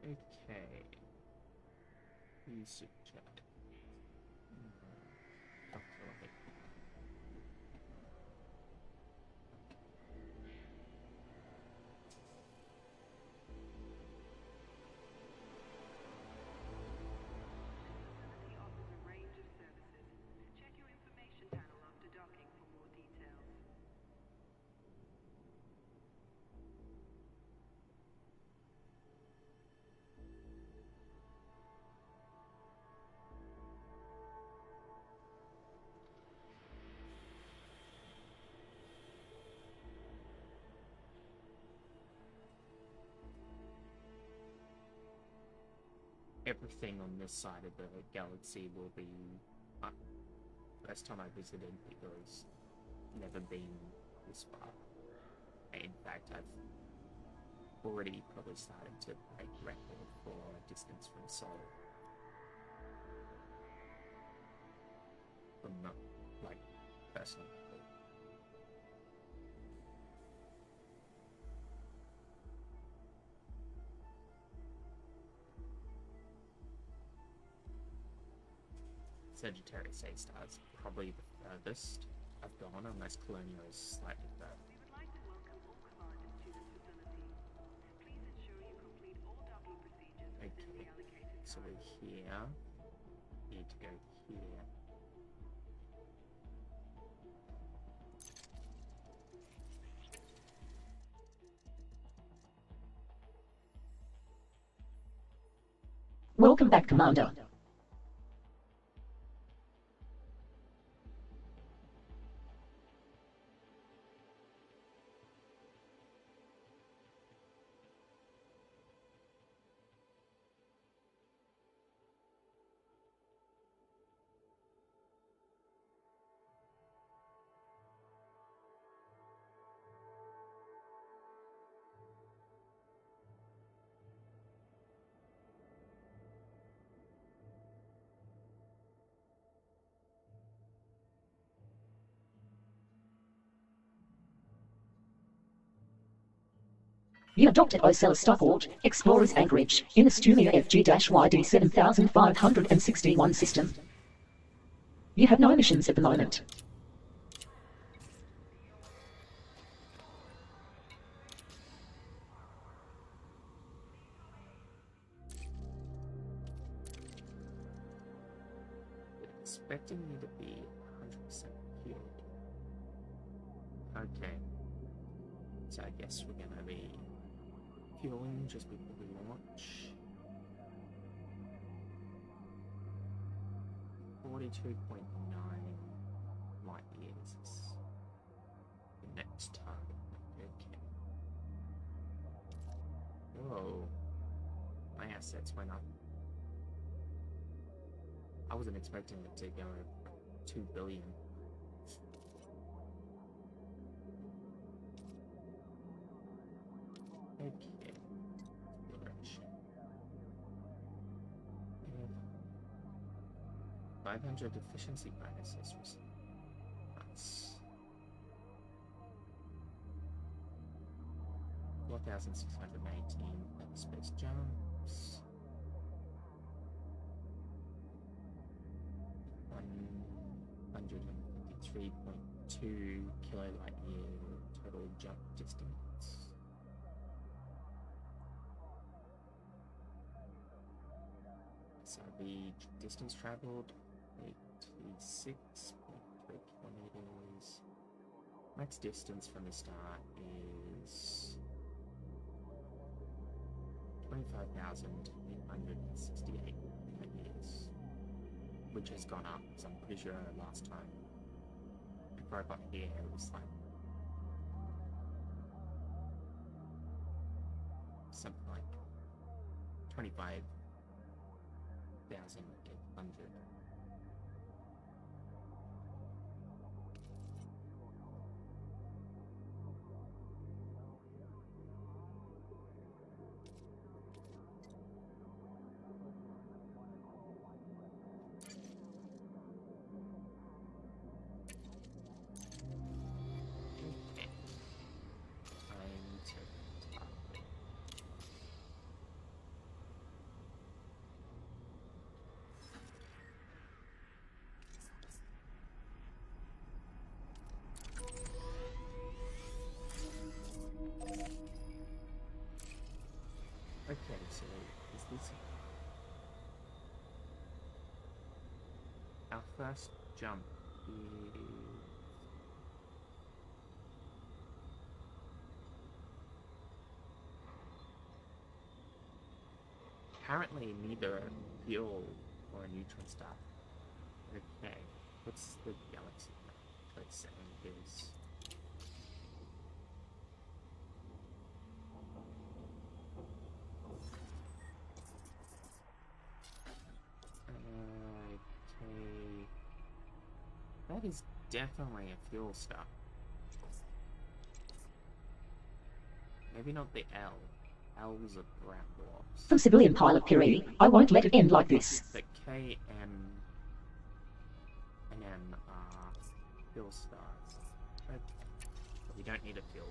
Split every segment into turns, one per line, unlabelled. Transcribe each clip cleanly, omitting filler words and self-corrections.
Okay. Usage chat. Okay.
Facility offers a range of services. Check your information panel after docking for more details.
Everything on this side of the galaxy will be first time I visited, because never been this far. In fact, I've already probably started to break record for distance from Sol. From not like personal. Sagittarius A star is probably the furthest I've gone, unless Colonial is slightly further.
We would like to welcome all commanders to this facility. Please ensure you complete all docking procedures within the allocated time.
So we're here. Need to go here.
Welcome back, Commander. You have docked at Ocellus Starport, Explorers Anchorage, in the Stumia FG-YD 7561 system. You have no emissions at the moment.
Expecting me to be 100% healed. Okay. So I guess we're gonna be fueling just before we launch. 42.9 light years is the next target. Okay. Whoa. My assets went up. I wasn't expecting it to go 2 billion. Okay. Exploration. 500 efficiency bonuses was nice. 4,618 space jumps. 153.2 kilolight year total jump distance. So the distance traveled 86.3 kilometers. Max distance from the start is 25,868 meters, which has gone up, because I'm pretty sure last time before I got here it was like something like 25,800. first jump is... Apparently neither fuel or a neutron star. Okay, what's the galaxy map? Let's say it is... Okay... That is definitely a fuel star. Maybe not the L. L's a brown dwarfs.
From civilian pilot Piri, I won't let it end like this.
The K, M, and M are fuel stars. Okay. But we don't need a fuel.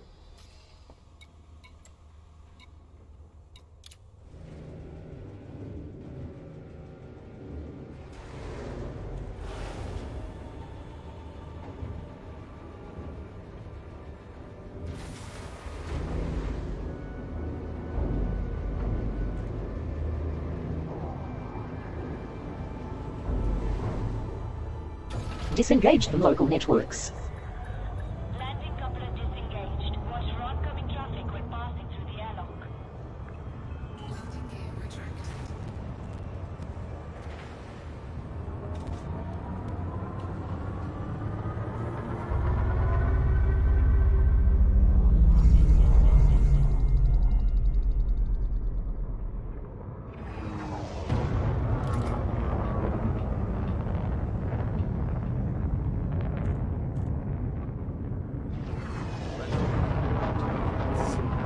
Disengage the local networks.
Landing coupler disengaged. Watch for oncoming traffic when passing through the airlock.
Landing gear retracted.
Let's see how many jumps this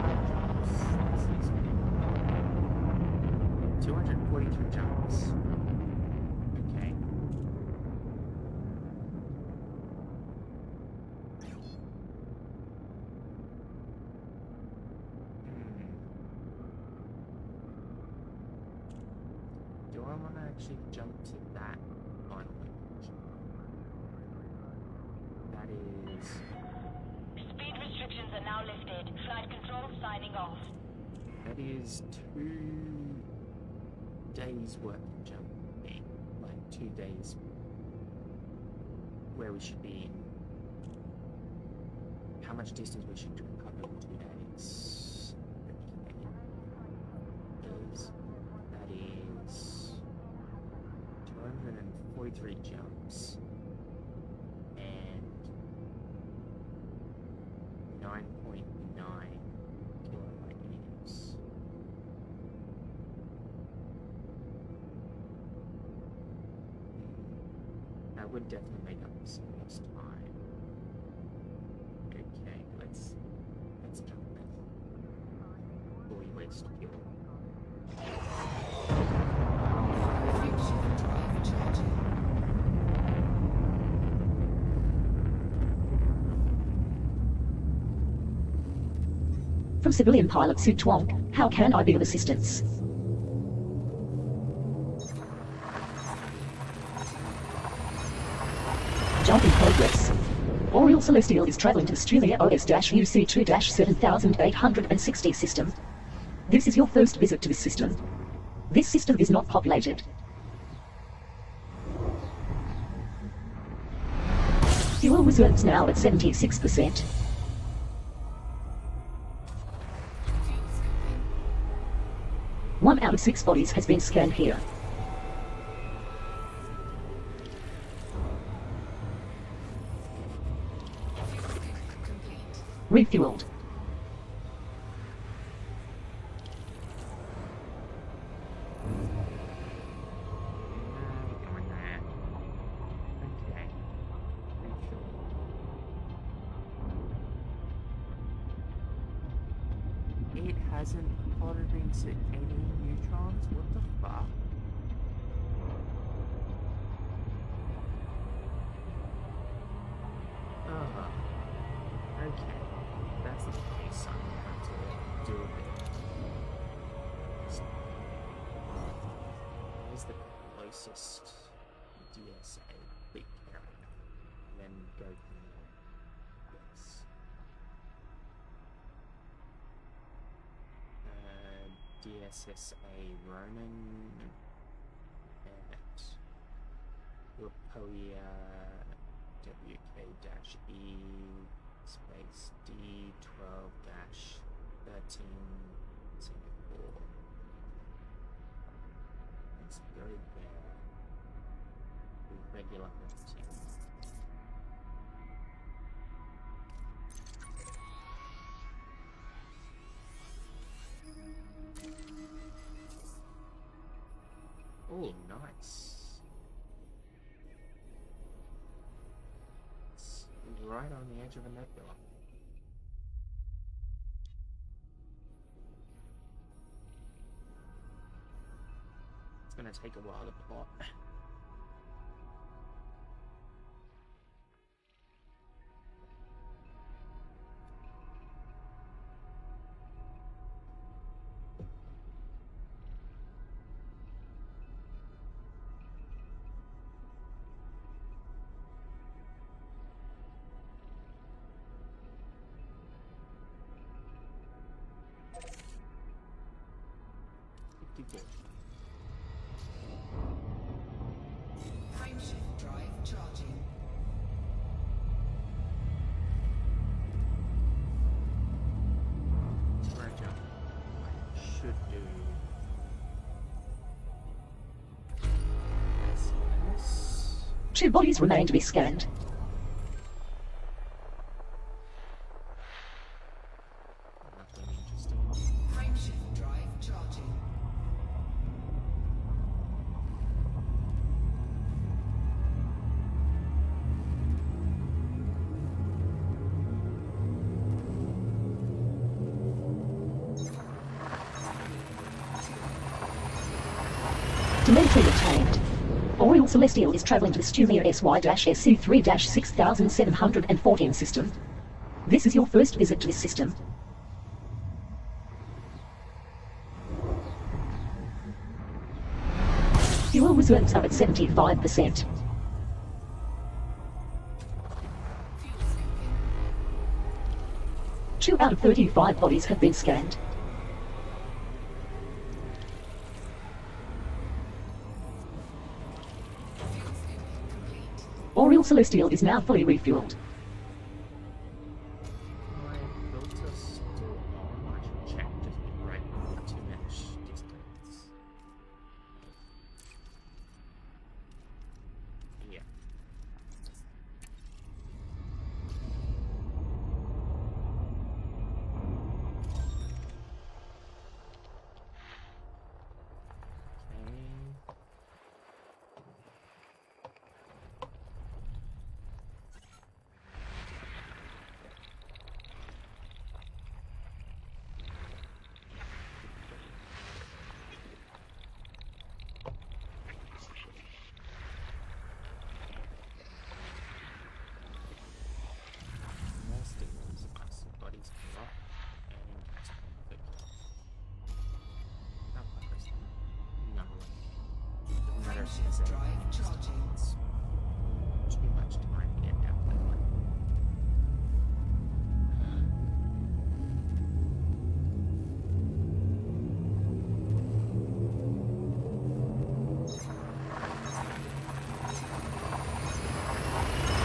is. 243 jumps. Okay. Do I want to actually jump to that final location? That is...
Speed restrictions are now lifted. Flight control signing off.
That is 2 days worth of jumping. Like 2 days where we should be in. How much distance we should cover in 2 days. Okay. That is 243 jumps. And 9.9 kilobyte meters. That would definitely make up some lost time. Okay, let's jump then. Before we waste fuel.
Makeshift overcharging.
From civilian pilot Sid Twonk, how can I be of assistance? Jump in progress. Oriole Celestial is traveling to Australia OS-UC2-7860 system. This is your first visit to this system. This system is not populated. Fuel reserves now at 76%.
Fuels complete.
1 out of 6 bodies has been scanned here.
Fuel complete.
Refueled.
Going there. Okay. Refuel. It hasn't plotted into any neutrons? What the fuck? Okay. That's the case. I'm gonna have to do a bit. Where's the closest DSA big carrier? And then go from there. Yes. DSSA Ronin at Rapoia WK-E space D12-13 Singapore. Let's go there. Regular hunting. Oh, nice. It's right on the edge of a nebula. It's gonna take a while to plot.
Frameshift drive charging.
Roger. I should do this.
2 bodies remain to be scanned.
Nothing interesting.
Frameshift drive charging.
Telemetry obtained. Oriole Celestial is travelling to the Stumia SY-SU3-6714 system. This is your first visit to this system. Fuel reserves are at 75%.
Fuel scooping.
2 out of 35 bodies have been scanned.
Fuel scooping complete.
Oriole Celestial is now fully refueled.
My filter still on. I should check just be right to mesh distance. Yeah. Okay. More stimulants are bodies come up and it's perfect. Not virus. No. Doesn't matter if it's
Frameshift drive charging.
too much time to get down that way.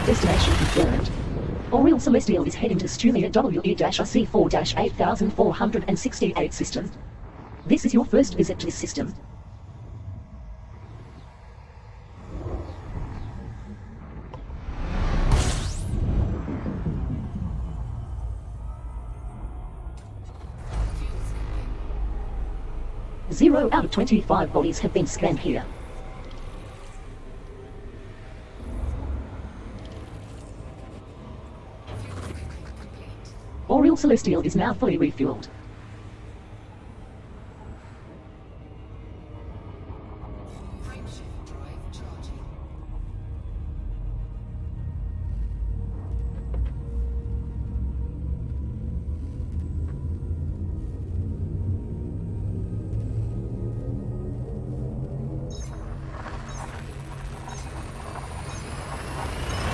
Destination confirmed. Oriole Celestial is heading to Stumia WE-C4-8468 system. This is your first visit to this system.
Fuel scooping.
0 out of 25 bodies have been scanned here.
Fuel scooping complete.
Oriole Celestial is now fully refueled.
Frameshift drive charging.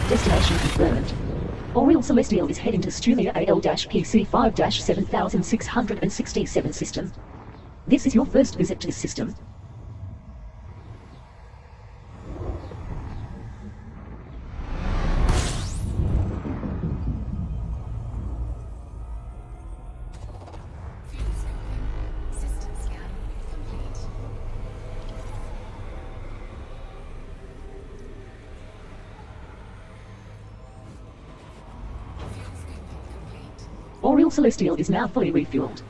Destination confirmed. Oriole Celestial is heading to Stumia AL-PC5-7667 system. This is your first visit to this system. Oriel Celestial is now fully refueled.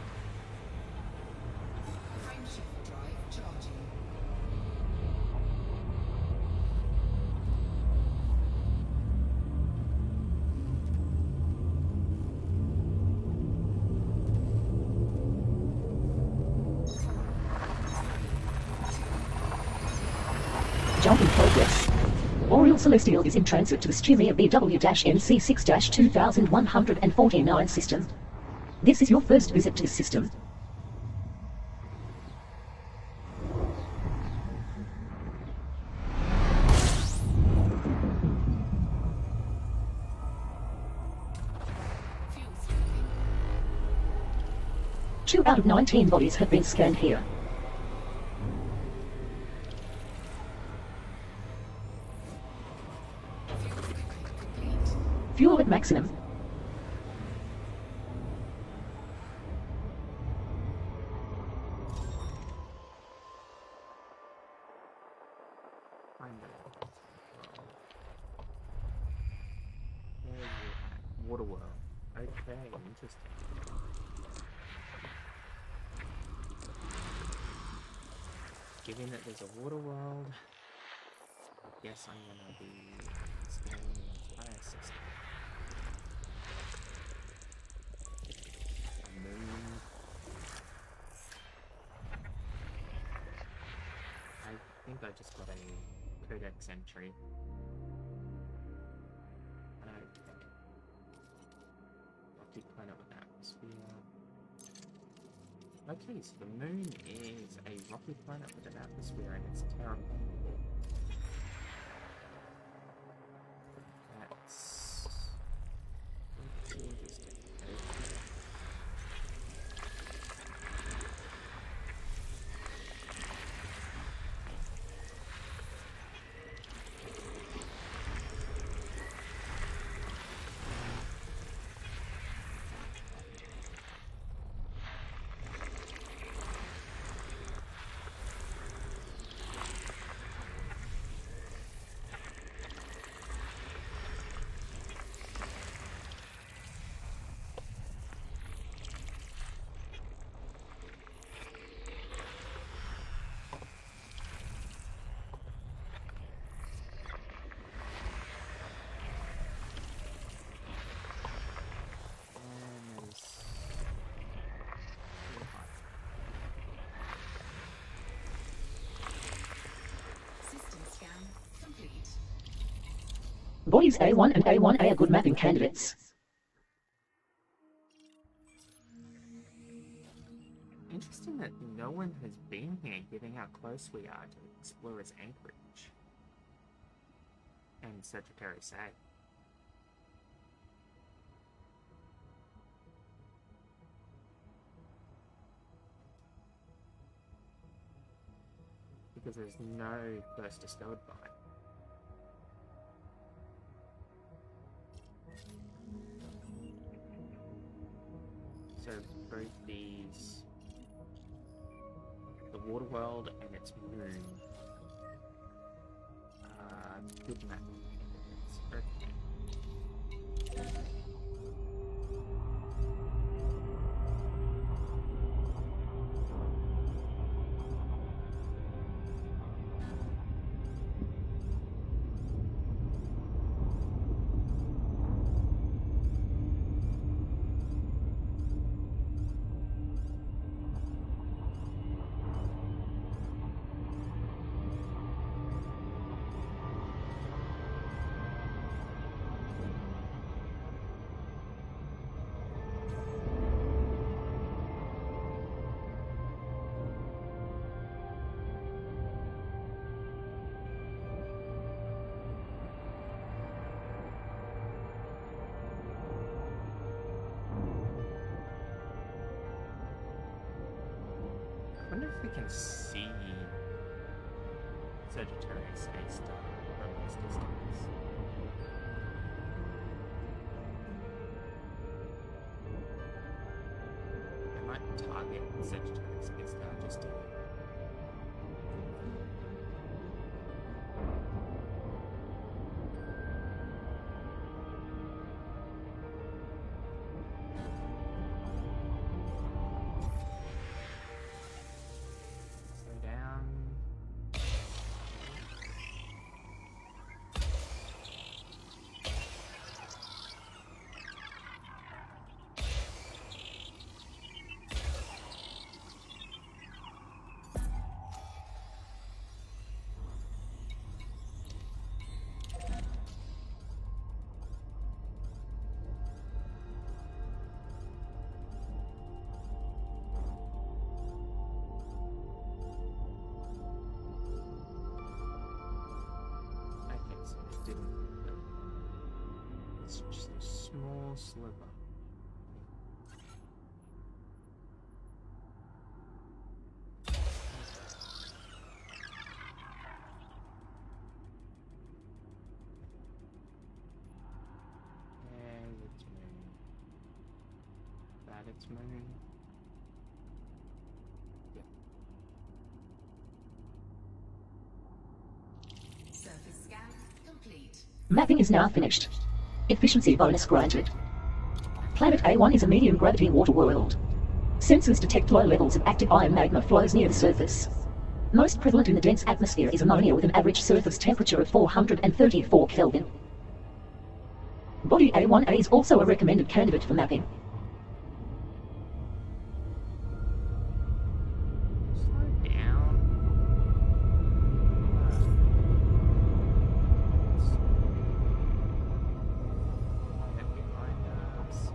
Frameshift drive charging.
Jump in progress. Oriel Celestial is in transit to the Stumia BW-NC6-2149 system. This is your first visit to this system.
Fuel smoking.
2 out of 19 bodies have been scanned here.
Fuel smoking complete.
Fuel at maximum.
Find it. Where are you at? Waterworld. Okay, interesting. Given that there's a Waterworld, I guess I'm gonna be scanning the entire system. A moon. I think I just got a codex entry. Okay. Rocky planet with atmosphere. Okay, so the moon is a rocky planet with an atmosphere and it's terraformable. That's interesting. Okay. And there's
System scan complete.
Bodies A1 and A1A are good mapping candidates.
interesting that no one has been here given how close we are to Explorer's Anchorage and Sagittarius A. Because there's no first discovered by. So both these, the water world and its moon, good map. I wonder if we can see Sagittarius A star from this distance. I might target Sagittarius A star just to didn't. It's just a small sliver. And it's moving. That it's moving.
Surface scan complete.
Mapping is now finished. Efficiency bonus granted. Planet A1 is a medium gravity water world. Sensors detect low levels of active iron magma flows near the surface. Most prevalent in the dense atmosphere is ammonia with an average surface temperature of 434 Kelvin. Body A1A is also a recommended candidate for mapping.
Slow down. Get behind us.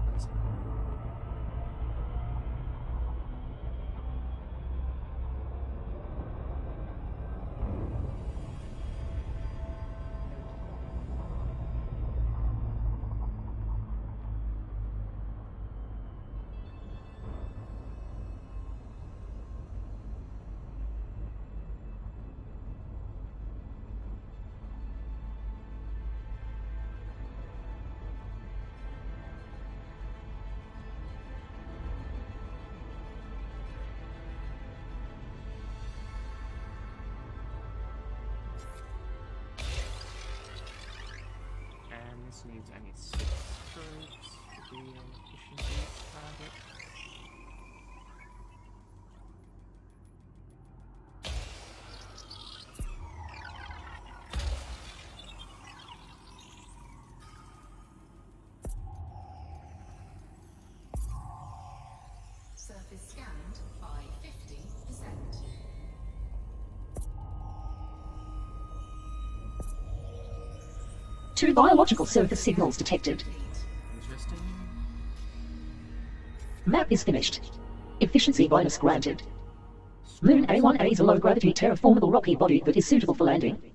Where's it? And this needs only 6 troops to be an efficiency target.
Surface scanned by 50%.
Two biological surface signals detected.
Interesting.
Map is finished. Efficiency bonus granted. Moon A1A is a low-gravity terraformable rocky body that is suitable for landing.
Okay.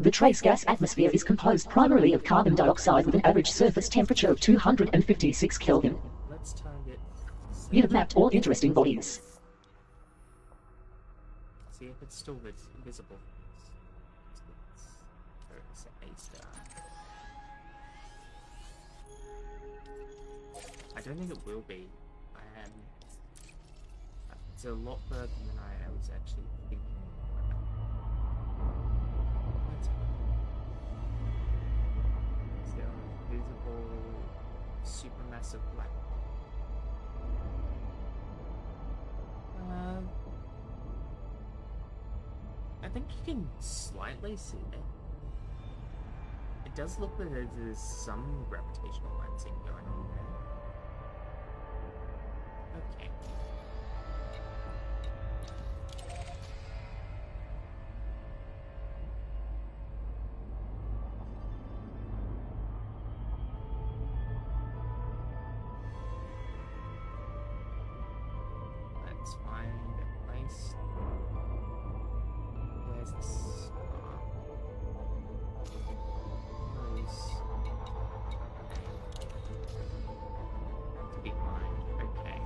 The trace gas atmosphere is composed primarily of carbon dioxide with an average surface temperature of 256 Kelvin.
Let's target.
You have mapped all interesting bodies.
See if it's still visible. It's a star. I don't think it will be. It's a lot further than I was actually thinking. Is there a visible supermassive black hole? I think you can slightly see it. It does look like there's some gravitational lensing going on there. Okay. Let's find a place. Where's the star? To behind. Okay.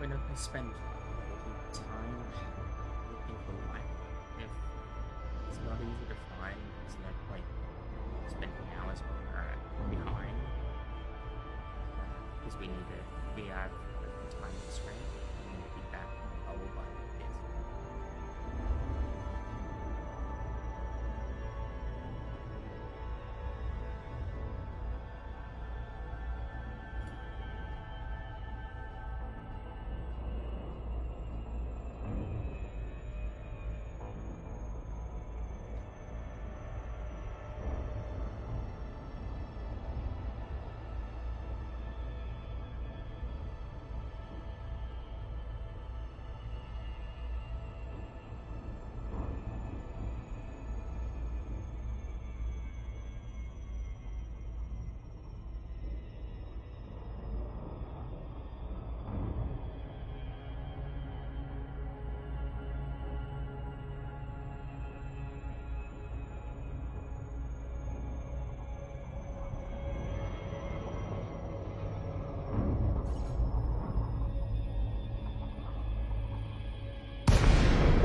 We're not going to spend time looking for life. If it's not easy to find, there's no point spending hours behind. Because we have the time constraint, and we need to be back in the by this.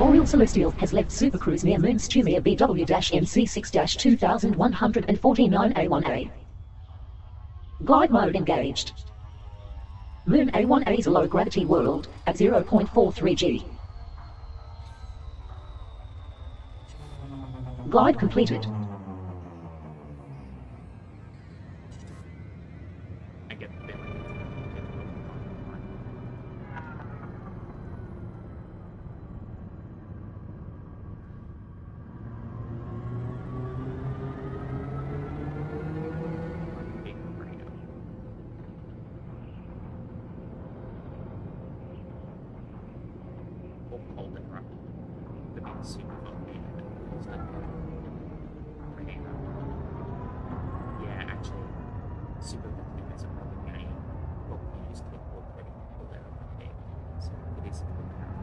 Oriel Celestial has left Supercruise near Moon Stumia BW-MC6-2149A1A. Glide mode engaged. Moon A1A is a low-gravity world at 0.43 G. Glide completed.
I get the feeling. Big radar. Or cold and rough. The big super volcano. Yeah, actually, super volcanoes are probably going to volcanoes to incorporate all their own thing. So it is a good power.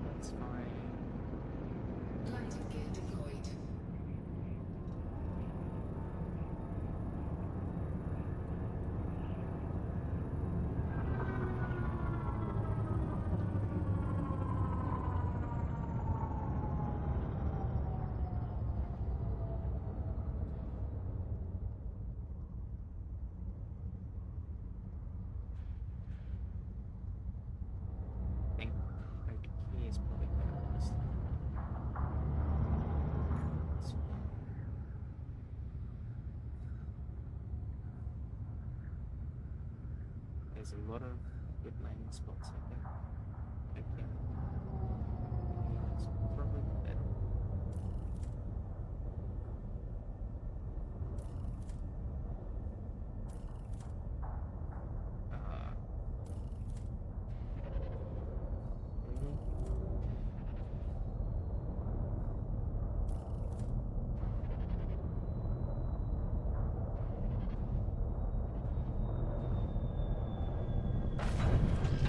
That's fine.
Landing gear deployed.
I think over here is probably better honestly. There's a lot of good landing spots, I think. Okay. It's probably better. Really?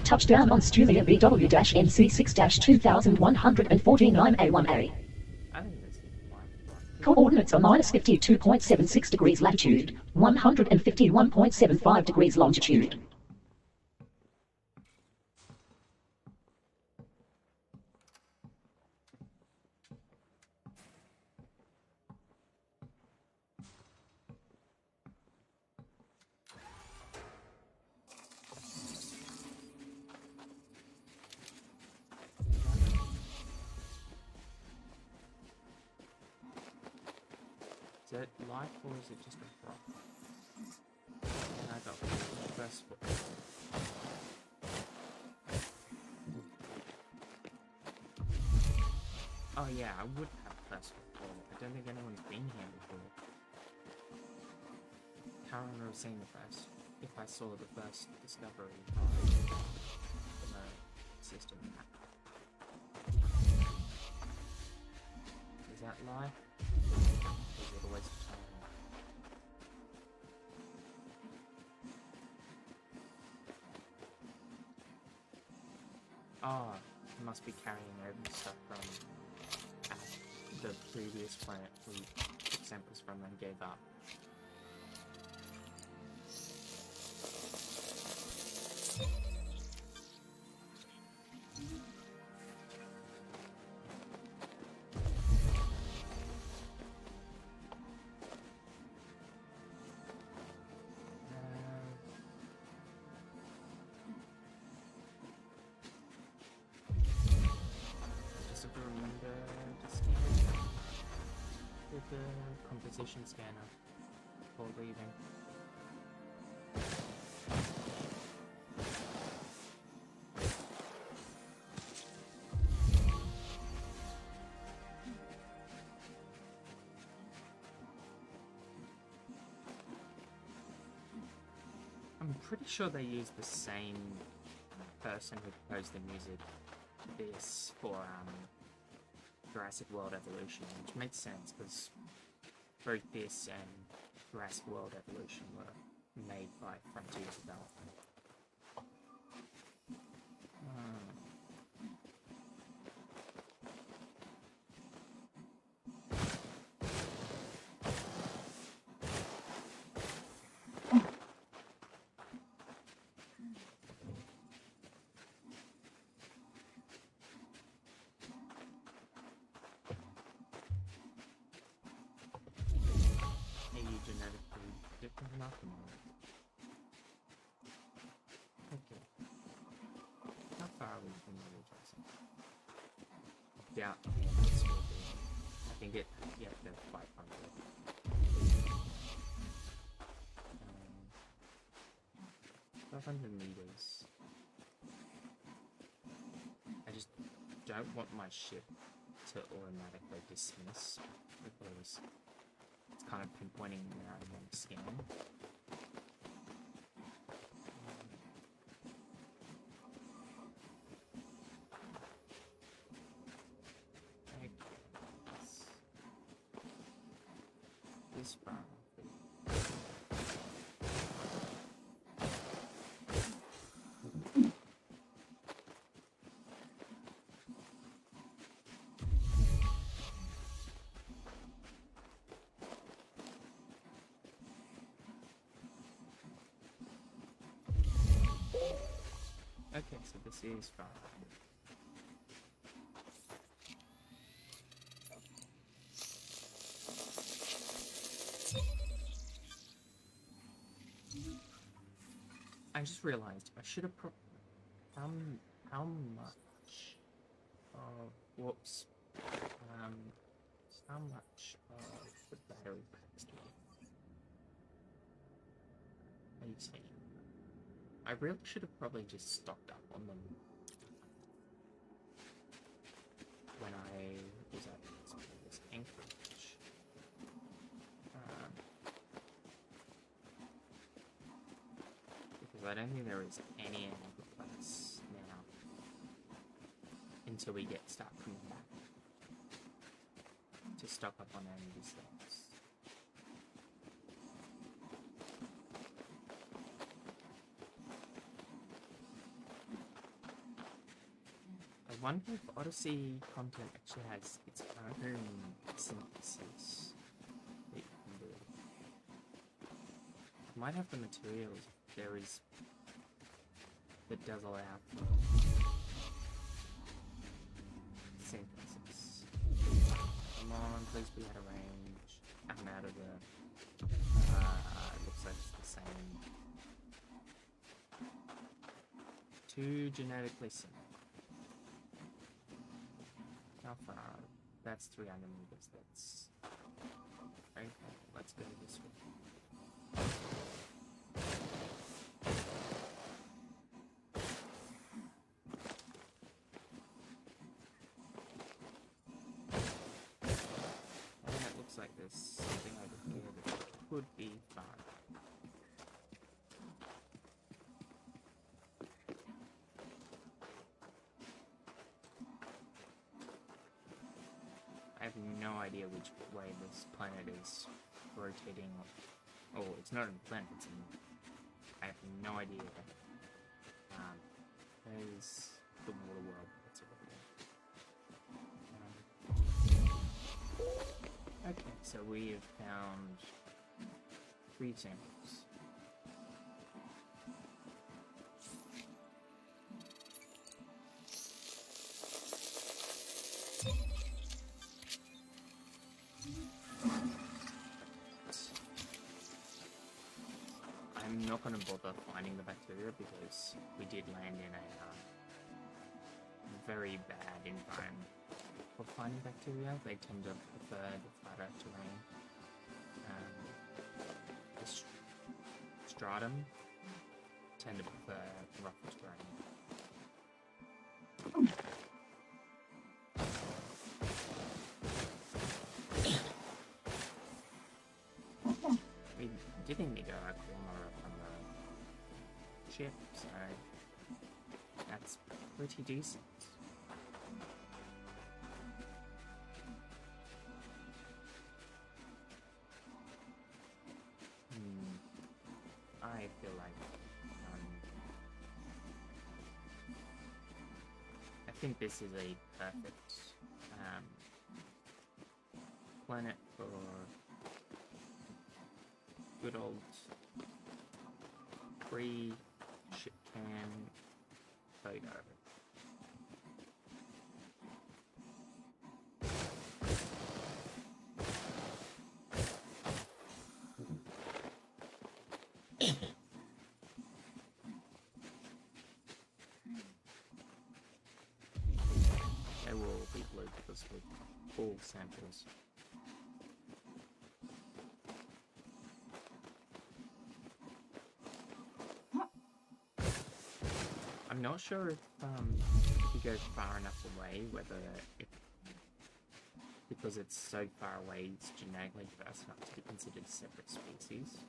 Touchdown on Stumia BW-MC6-2149A1A.
I think that's fine.
Coordinates are minus 52.76 degrees latitude, 151.75 degrees longitude.
Is that life or is it just a rock? And I got first foot. Oh yeah, I would have first before. I don't think anyone's been here before. Can't remember seeing the first. If I saw the first discovery of the system map. Is that lie? Or is it a waste of time? Ah, I must be carrying over stuff from the previous planet we took samples from and gave up. Just have to remember to scan with the composition scanner before leaving. I'm pretty sure they use the same person who composed the music this for Jurassic World Evolution, which makes sense because both this and Jurassic World Evolution were made by Frontier Development. Are you genetically different enough? Okay. How far are we from the Jurassic? Yeah, that's will be. I think it. Yeah, they're 500. 500 meters. I just don't want my ship to automatically dismiss because it's kind of pinpointing where I want to scan. Okay, this far. Okay, so this is far. I just realized I should have how much of whoops how much of the battery packs do I have? 18. I really should have probably just stocked up on them when I was at this Anchorage. Because I don't think there is any other place now until we start coming back to stock up on any of these things. I wonder if Odyssey content actually has its own synthesis that you can do. It might have the materials if there is that does allow for synthesis. Come on, please be out of range. I'm out of the. It looks like it's the same. Too genetically similar. How far? That's 300 meters. That's okay. Let's go this way. I have no idea which way this planet is rotating. Oh, it's not in the planet, it's in... I have no idea. There's the water world. That's over there. Okay, so we have found 3 samples. I'm not going to bother finding the bacteria because we did land in a very bad environment for finding bacteria. They tend to prefer the flatter terrain. The stratum tend to prefer rougher terrain. We didn't need a corner from the ship, so that's pretty decent. I feel like I think this is a perfect planet for good old pre-ship cam photo. They will all be blue because we're all samples. I'm not sure if you go far enough away, whether if because it's so far away, it's genetically diverse enough to be considered separate species.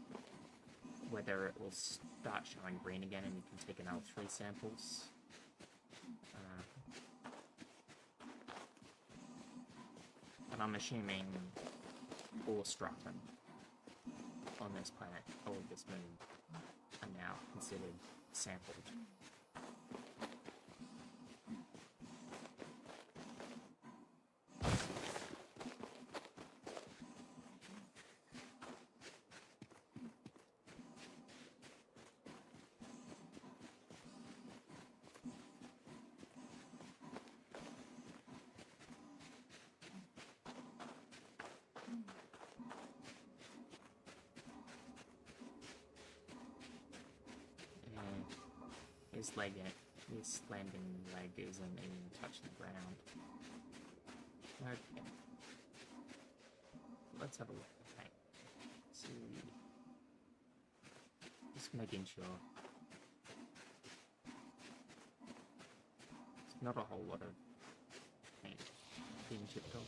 Whether it will start showing green again and you can take another 3 samples. But I'm assuming all stratum on this planet, or this moon, are now considered sampled. His landing leg isn't even touching the ground. Okay. Let's have a look. Okay. See. Just making sure. It's not a whole lot of paint being chipped off.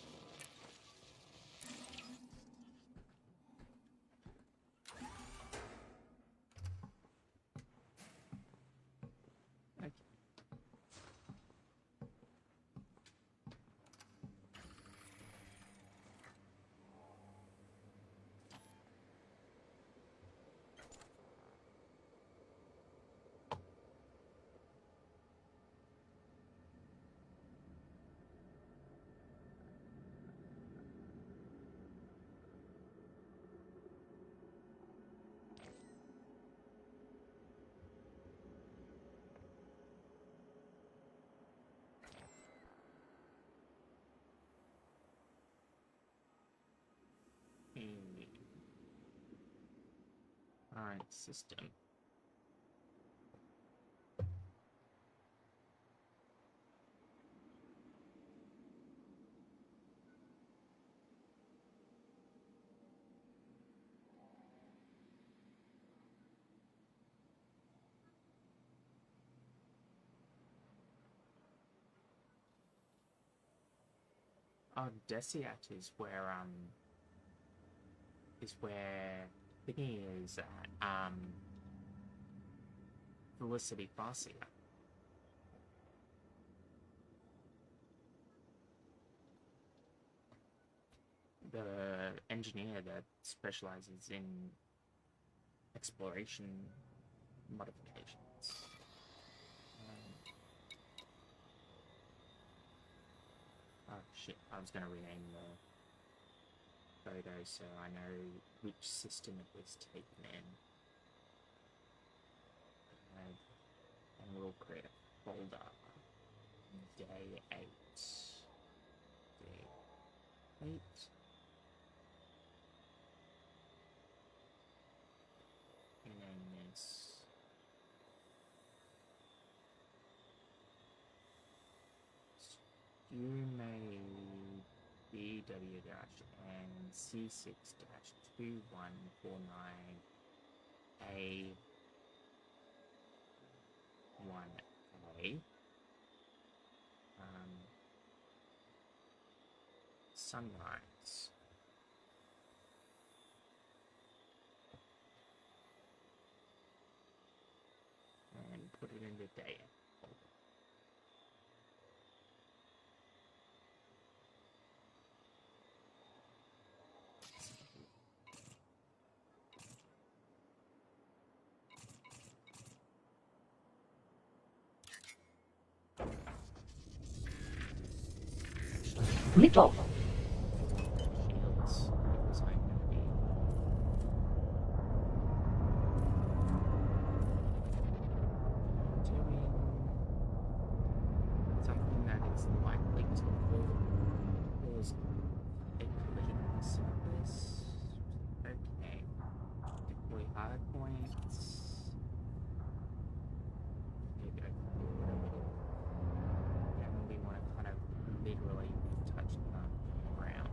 Alright, system. Oh, Desiat is where thingy is at, Felicity Farsia. the engineer that specializes in exploration modifications. Oh shit, I was gonna rename the photo so I know which system it was taken in. And we'll create a folder. Day 8. Day 8. And then this. You may BW and C6 2149 A 1A. Sunrise. And put it into day.
Lift off.
Shields. Was I gonna be doing something that is likely to cause a collision on the surface? Okay. Deploy hard points. Maybe I can do it a little. And we want to kind of literally touch the ground.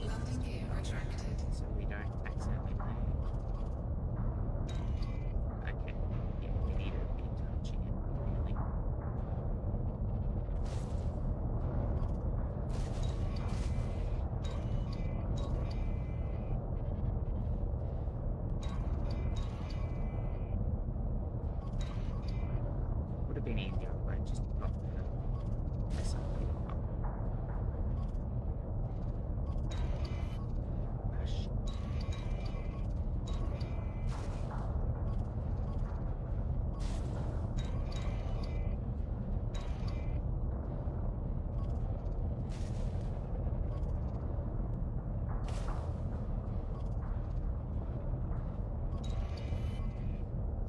Landing gear retracted.
So we don't accidentally land. Okay, yeah, we need to be touching it, really. Would have been easier if I just got the SRP up. Ah, shit.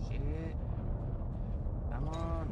Shit. Come on.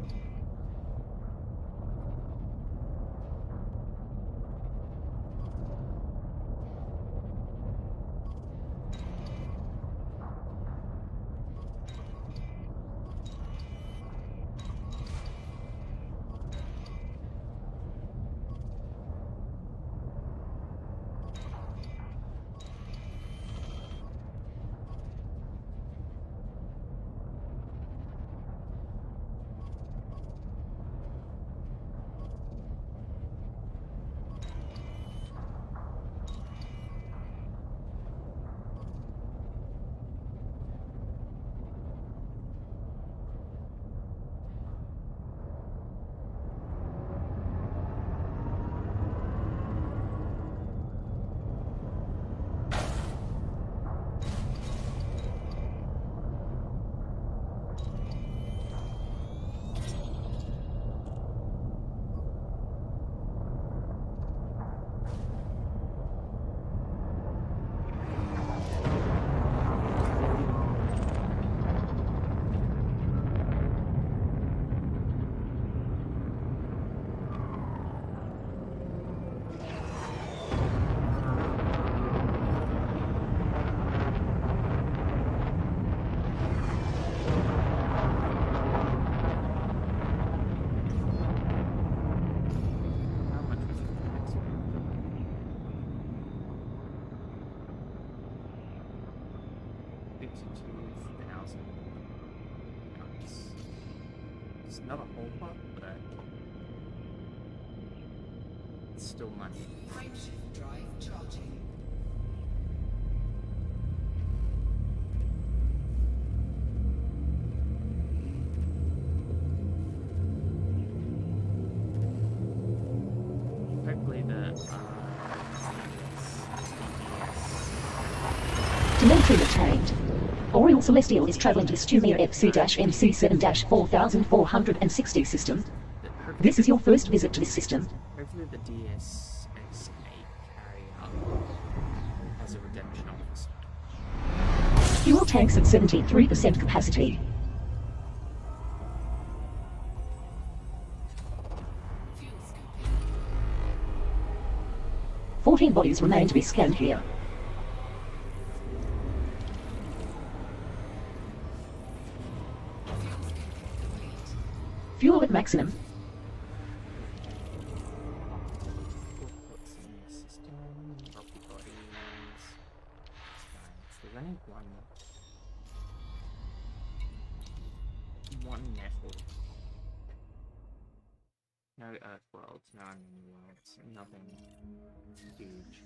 How much was it? 52,000 pounds. It's not a whole lot, but it's still money.
Frameshift drive charging.
Telemetry obtained. Oriole Celestial is traveling to the Stumia FC-MC7-4460 system. This is your first visit to this system.
Hopefully the DSSA carrier has a redemption officer.
Fuel tanks at 73% capacity.
Fuels complete.
14 bodies remain to be scanned here.
Fuels complete.
Fuel at maximum.
What's in the system? Rocky bodies. There's only one metal. No Earth worlds, no enemy worlds, nothing huge.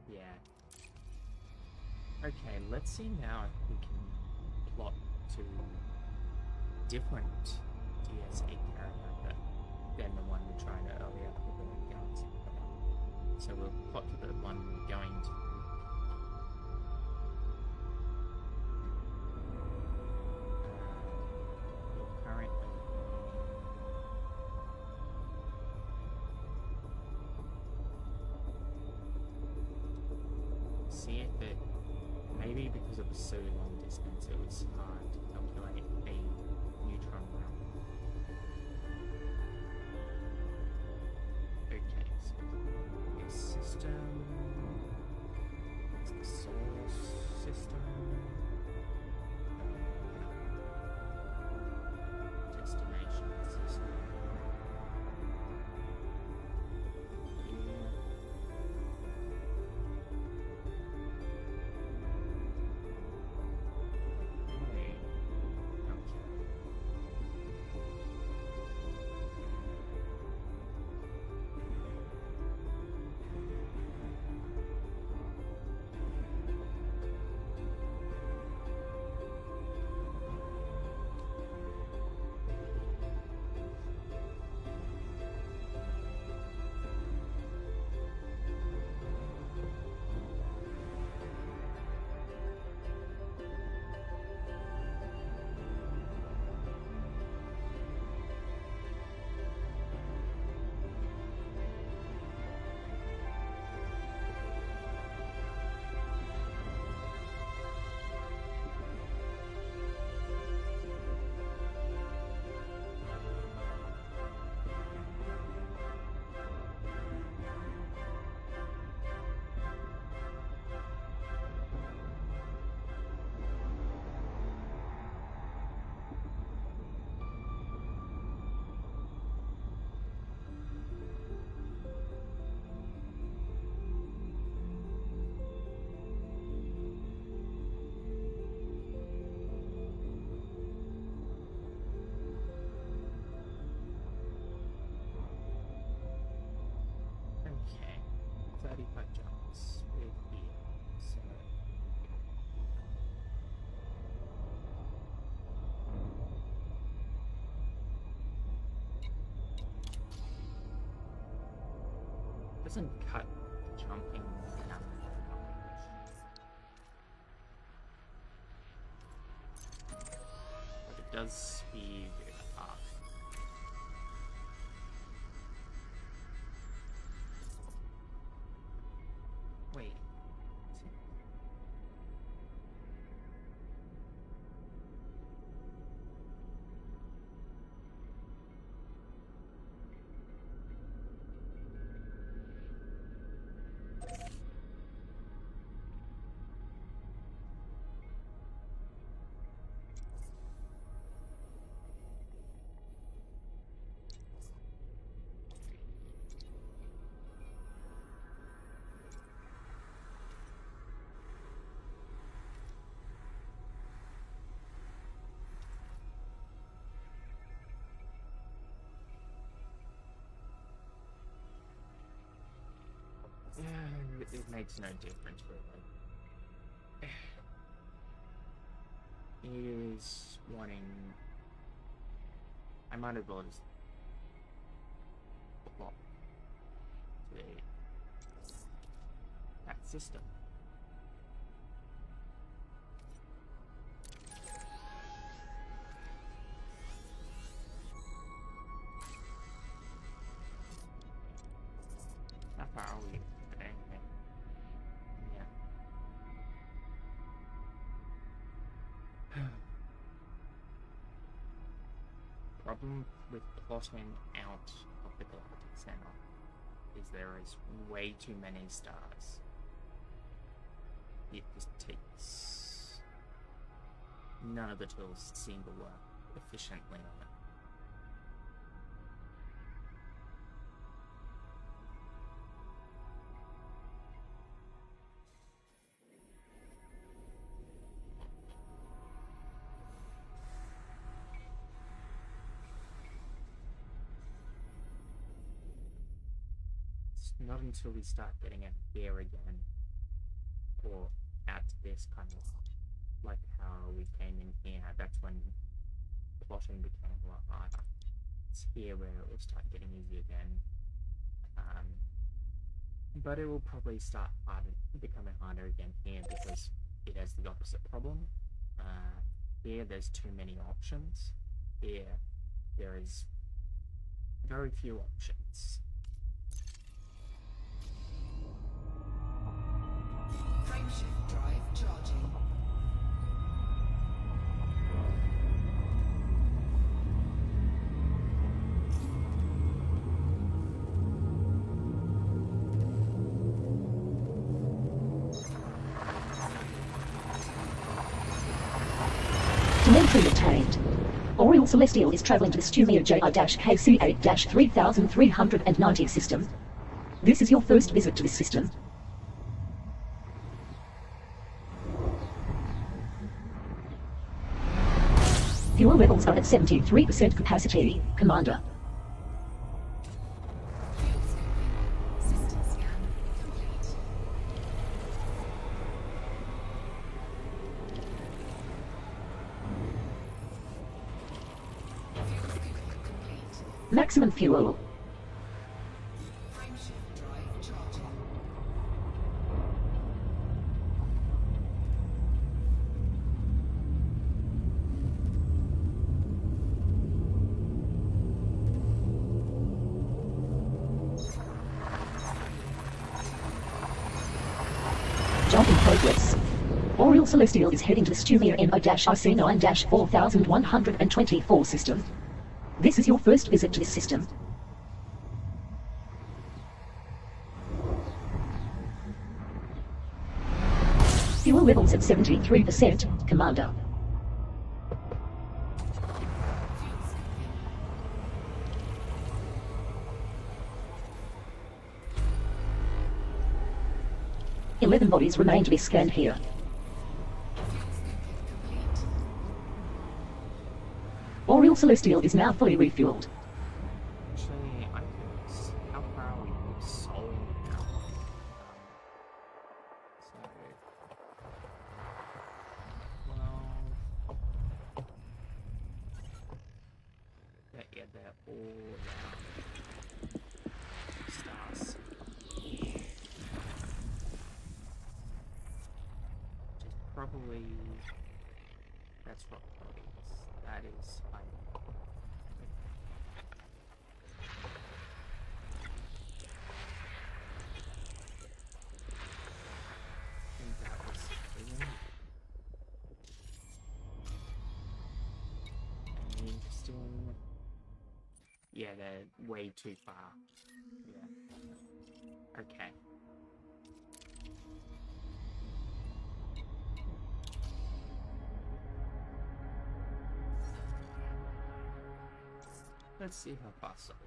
Yeah. Okay, let's see now if we can plot to different DSA character than the one we tried earlier with the Galaxy. So we'll plot to the one we're going to. Currently. See if it. Maybe because it was so long distance, it was hard to calculate a neutron route. Okay, so this system. It's the source system. Destination system. Here. Okay, 35 jumps with the so doesn't cut jumping down very much. But it does speed it up. Wait. It makes no difference really. He is wanting. I might as well just plot system. How far are we? Okay. Yeah. Problem with plotting out of the galactic center is there is way too many stars. It just takes... None of the tools seem to work efficiently on it. It's not until we start getting out here again, or out to this kind of, like how we came in here, that's when plotting became a lot harder. It's here where it will start getting easy again. But it will probably start becoming harder again here because it has the opposite problem. Here there's too many options. Here there is very few options.
Frameshift drive charging.
Telemetry obtained. Oriole Celestial is traveling to the Stumia JI-KC8-3390 system. This is your first visit to this system. Fuel levels are at 73% capacity, Commander.
Fuel scoping. System scan complete. Fuel scoping complete.
Maximum fuel.
Frameshift drive charging.
Jump in progress. Oriole Celestial is heading to the Stumia NO-IC9-4124 system. This is your first visit to this system. Fuel levels at 73%, Commander.
Fuel scoping.
11 bodies remain to be scanned here.
Fuel scoping complete.
Oriole Celestial is now fully refueled.
Actually, I could. How far are we from Sol now? Well, yeah, they're all stars. Which is probably that's what bodies. That is I think that was Alien. Any interesting? Yeah, they're way too far. Yeah. Okay. Let's see how far Sol is.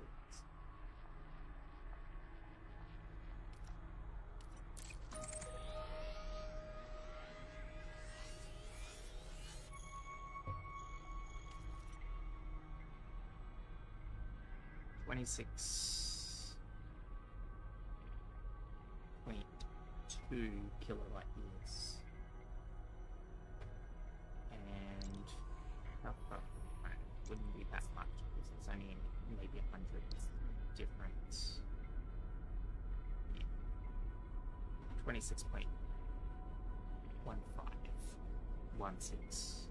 .2 kilowatt years. And how far from the planet? Wouldn't be that much because it's only maybe 100 difference. Yeah. 26.1516.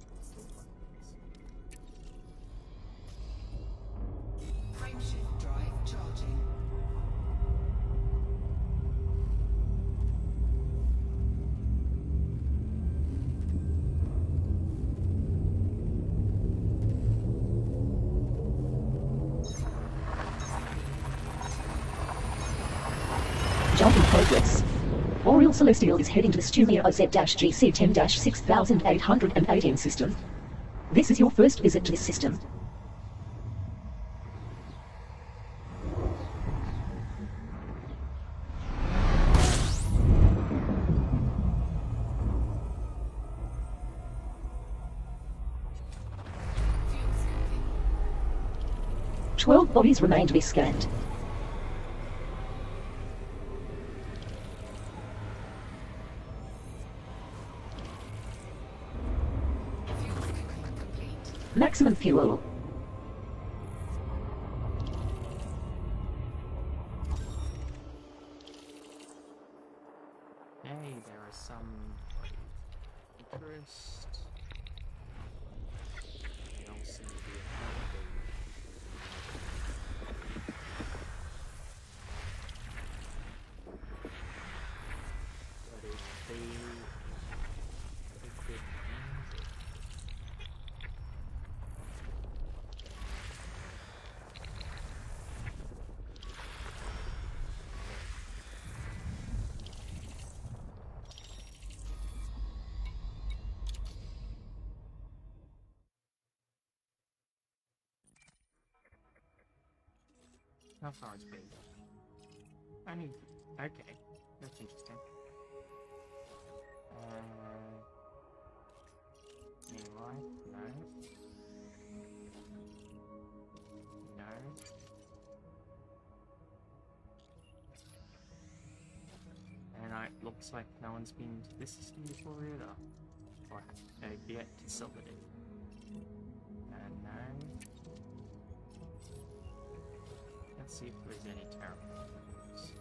Frameshift drive charging.
Jump in progress. Oriel Celestial is heading to the Stumia OZ-GC10-6818 system. This is your first visit to this system.
Fuel scooping.
12 bodies remain to be scanned.
Fuel scooping complete.
Maximum fuel.
Hey, there are some interest. They all seem to be happy. What is the good music? How far is B? Only, okay, that's interesting. Nearby? No. No. And it looks like no one's been to this system before either. Or they've yet to sell it in. No. Let's see if there's any terraformers.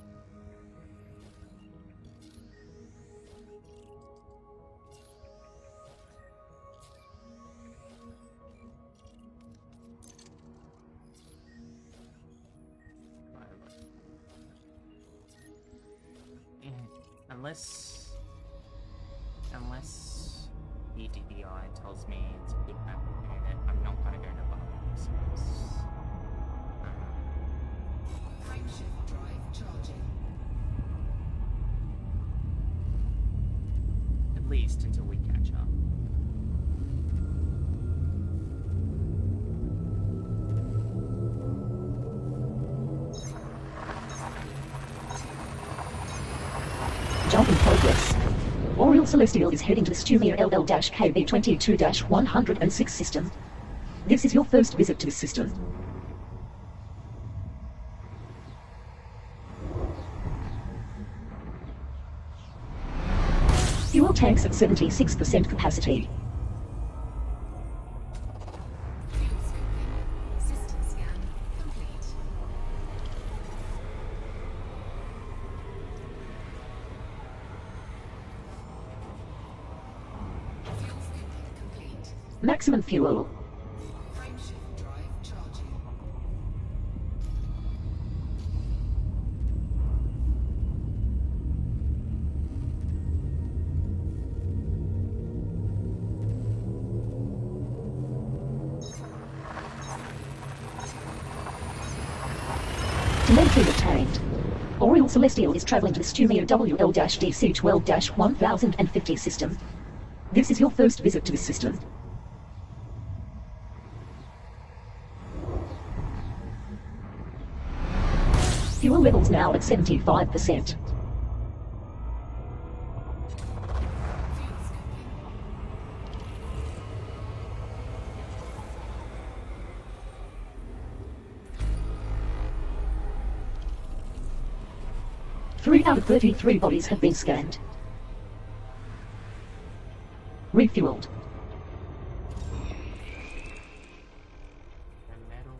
Unless EDBI tells me it's a good map unit, I'm not gonna go to Barbados.
Frameshift drive charging.
At least until we catch up.
Jump in progress. Oriel Celestial is heading to the Stumia LL-KB22-106 system. This is your first visit to this system. Fuel tanks at 76% capacity.
Fuel scooping. System scan complete. Fuel scooping complete.
Maximum fuel.
Frameshift drive charging.
Telemetry obtained. Oriel Celestial is traveling to the Stumia WL-DC12-1050 system. This is your first visit to this system. Fuel levels now at 75%.
Fuel scooping.
Three out of 33 bodies have been scanned. Refueled.
And metal.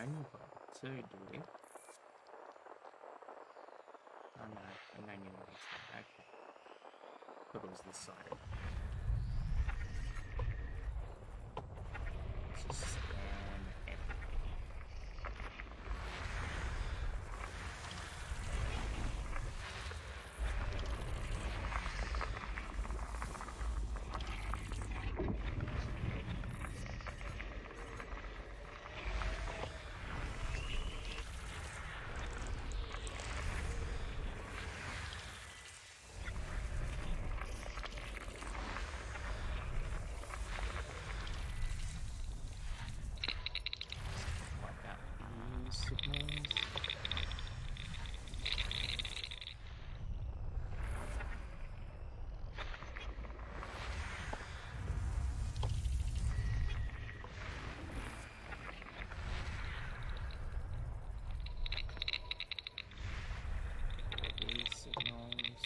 Nova too, do we? Oh no, I'm not even okay. Thought it was this side. Let's just scan everything. Wipe out these signals. These signals.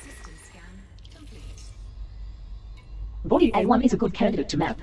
System scan complete.
Body A1 is a good candidate to map.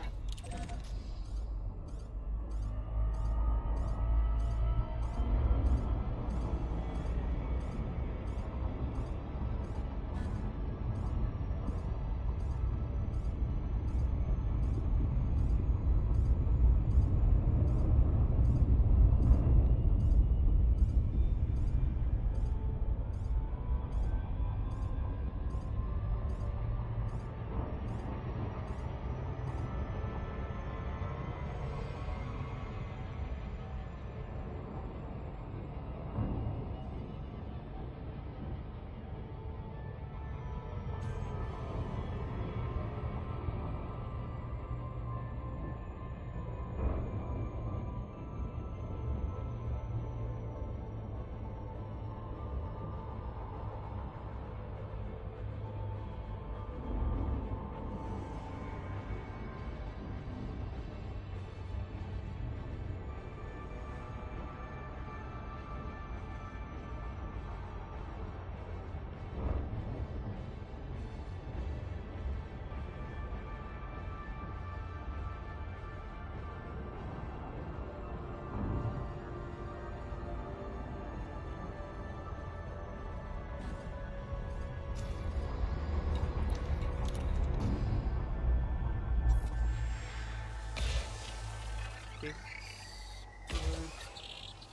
This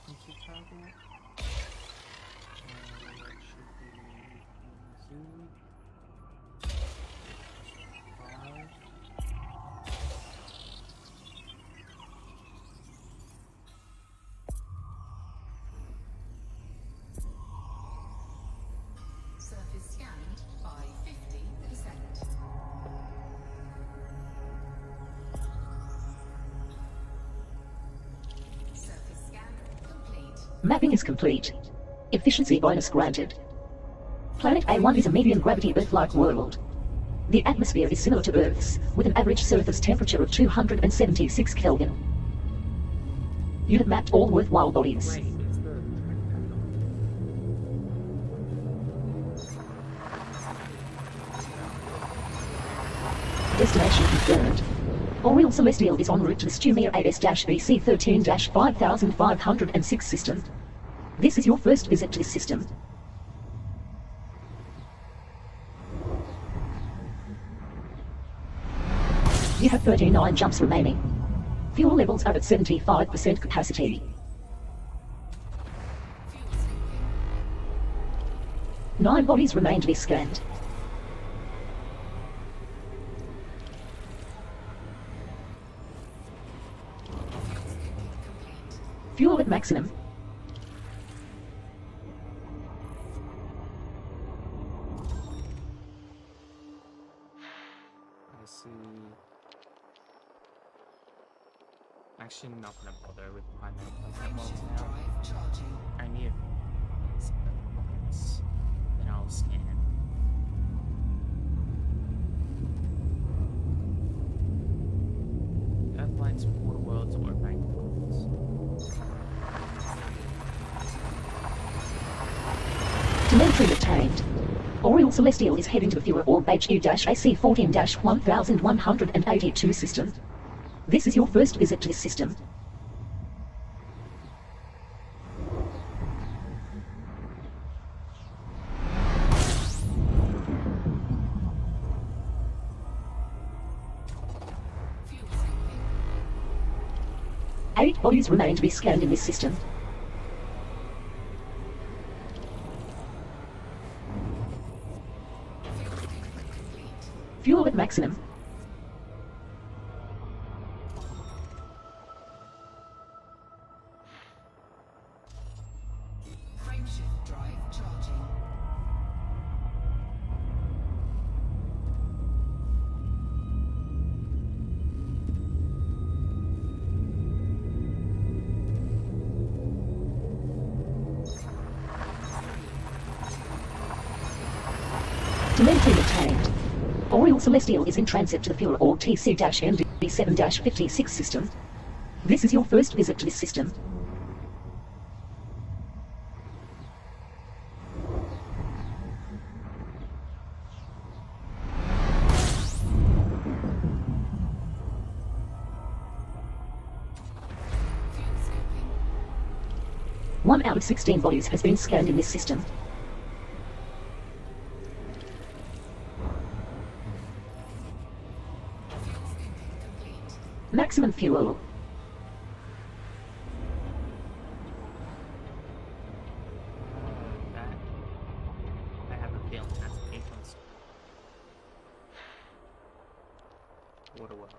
into target. That should be easy. 5.
Surface scanned by 50%. Surface scan complete.
Mapping is complete. Efficiency bonus granted. Planet A1 is a medium gravity Earth-like world. The atmosphere is similar to Earth's, with an average surface temperature of 276 Kelvin. You have mapped all worthwhile bodies.
Wait, is the trackpad on?
Destination confirmed. Oriel Celestial is en route to the Stumia AS-BC 13-5506 system. This is your first visit to this system. You have 39 jumps remaining. Fuel levels are at 75% capacity.
Fuel sinking.
9 bodies remain to be scanned.
Fuel sinking complete.
Fuel at maximum.
I see. Actually, not gonna bother with primary concept models
Frameshift
now.
drive charging.
Only if then I'll scan. Earthlights, water worlds, or bank worlds.
Telemetry obtained. Oriel Celestial is heading to the Fuhrer Orb HU-AC 14-1182 system. This is your first visit to this system.
Fuel sinking.
8 bodies remain to be scanned in this system.
Fuel sinking complete.
Fuel at maximum.
Frameshift drive charging.
Telemetry obtained. Oriel Celestial is in transit to the Fuhrer Orb TC-ND7-56 system. This is your first visit to this system.
Fuel sinking.
1 out of 16 bodies has been scanned in this system.
Fuel sinking complete.
Maximum fuel.
That I have a feeling that's Aton's water world.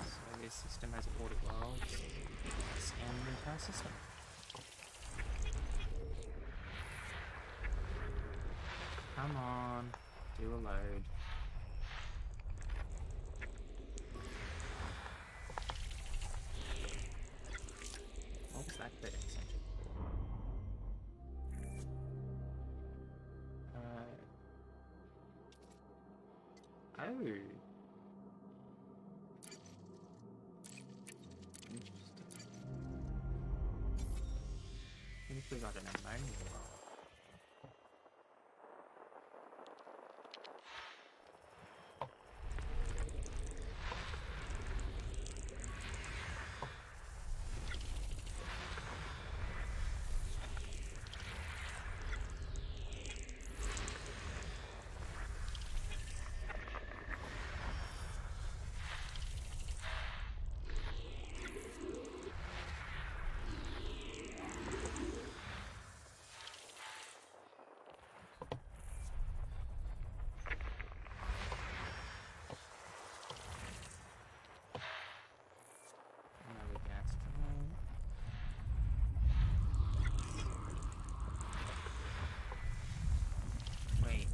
So this system has water worlds. Scan the entire system. Come on, do a load. What was that bit essentially? Oh. Interesting. I think we got an ammonia well. Another gas tank. Wait.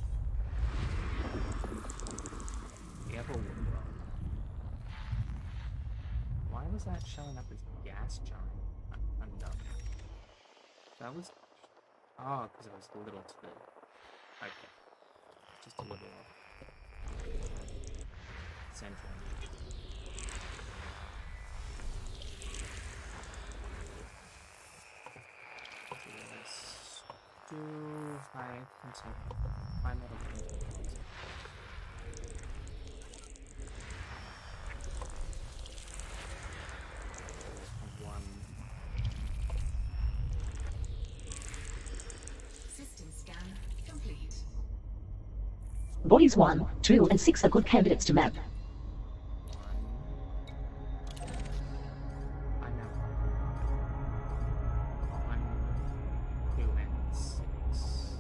The other water well. Why was that showing up as gas giant? I'm dumb. That was. Oh, because it was a little to the. Okay. Just a little off. Central. content. High metal content. One.
System scan complete.
Bodies 1, 2, and 6 are good candidates to map.
I know. 1, 2, and 6.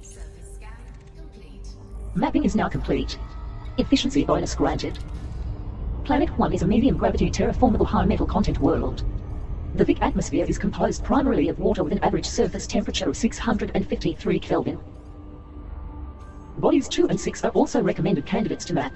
Surface scan complete.
Mapping is now complete. Efficiency bonus granted. Planet 1 is a medium-gravity terraformable high-metal content world. The thick atmosphere is composed primarily of water with an average surface temperature of 653 Kelvin. Bodies 2 and 6 are also recommended candidates to map.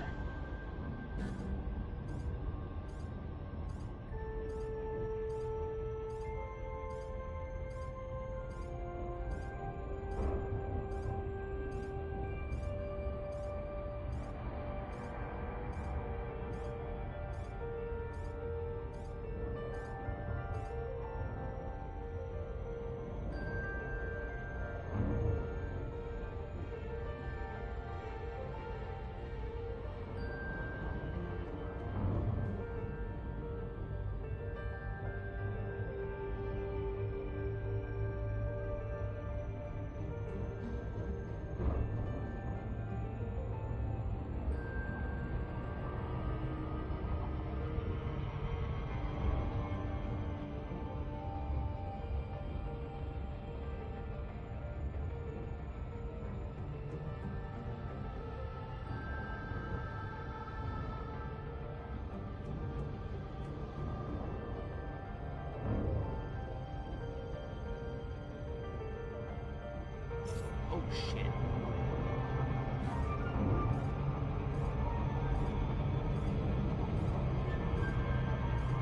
Oh shit.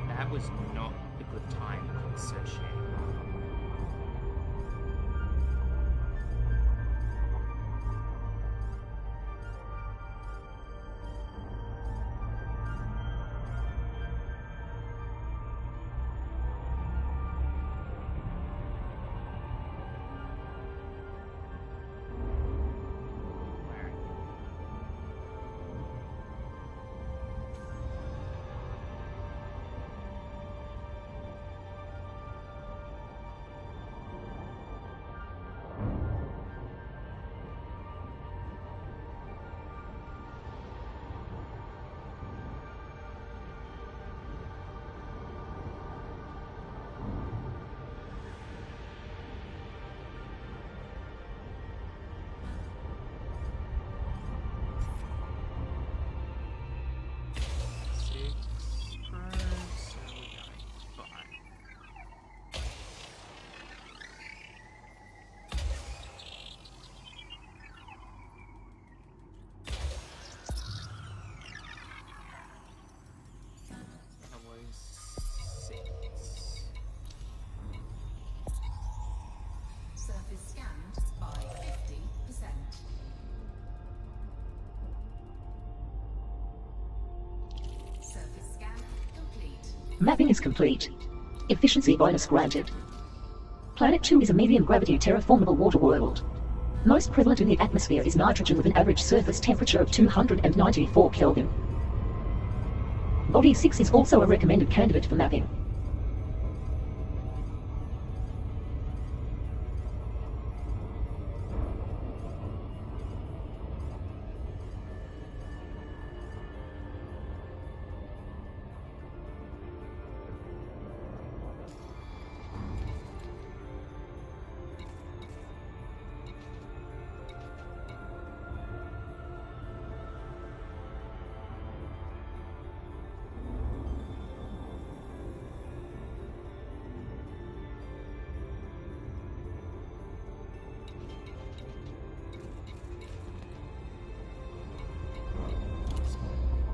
That was not a good time to search it.
Mapping is complete. Efficiency bonus granted. Planet 2 is a medium-gravity terraformable water world. Most prevalent in the atmosphere is nitrogen with an average surface temperature of 294 Kelvin. Body 6 is also a recommended candidate for mapping.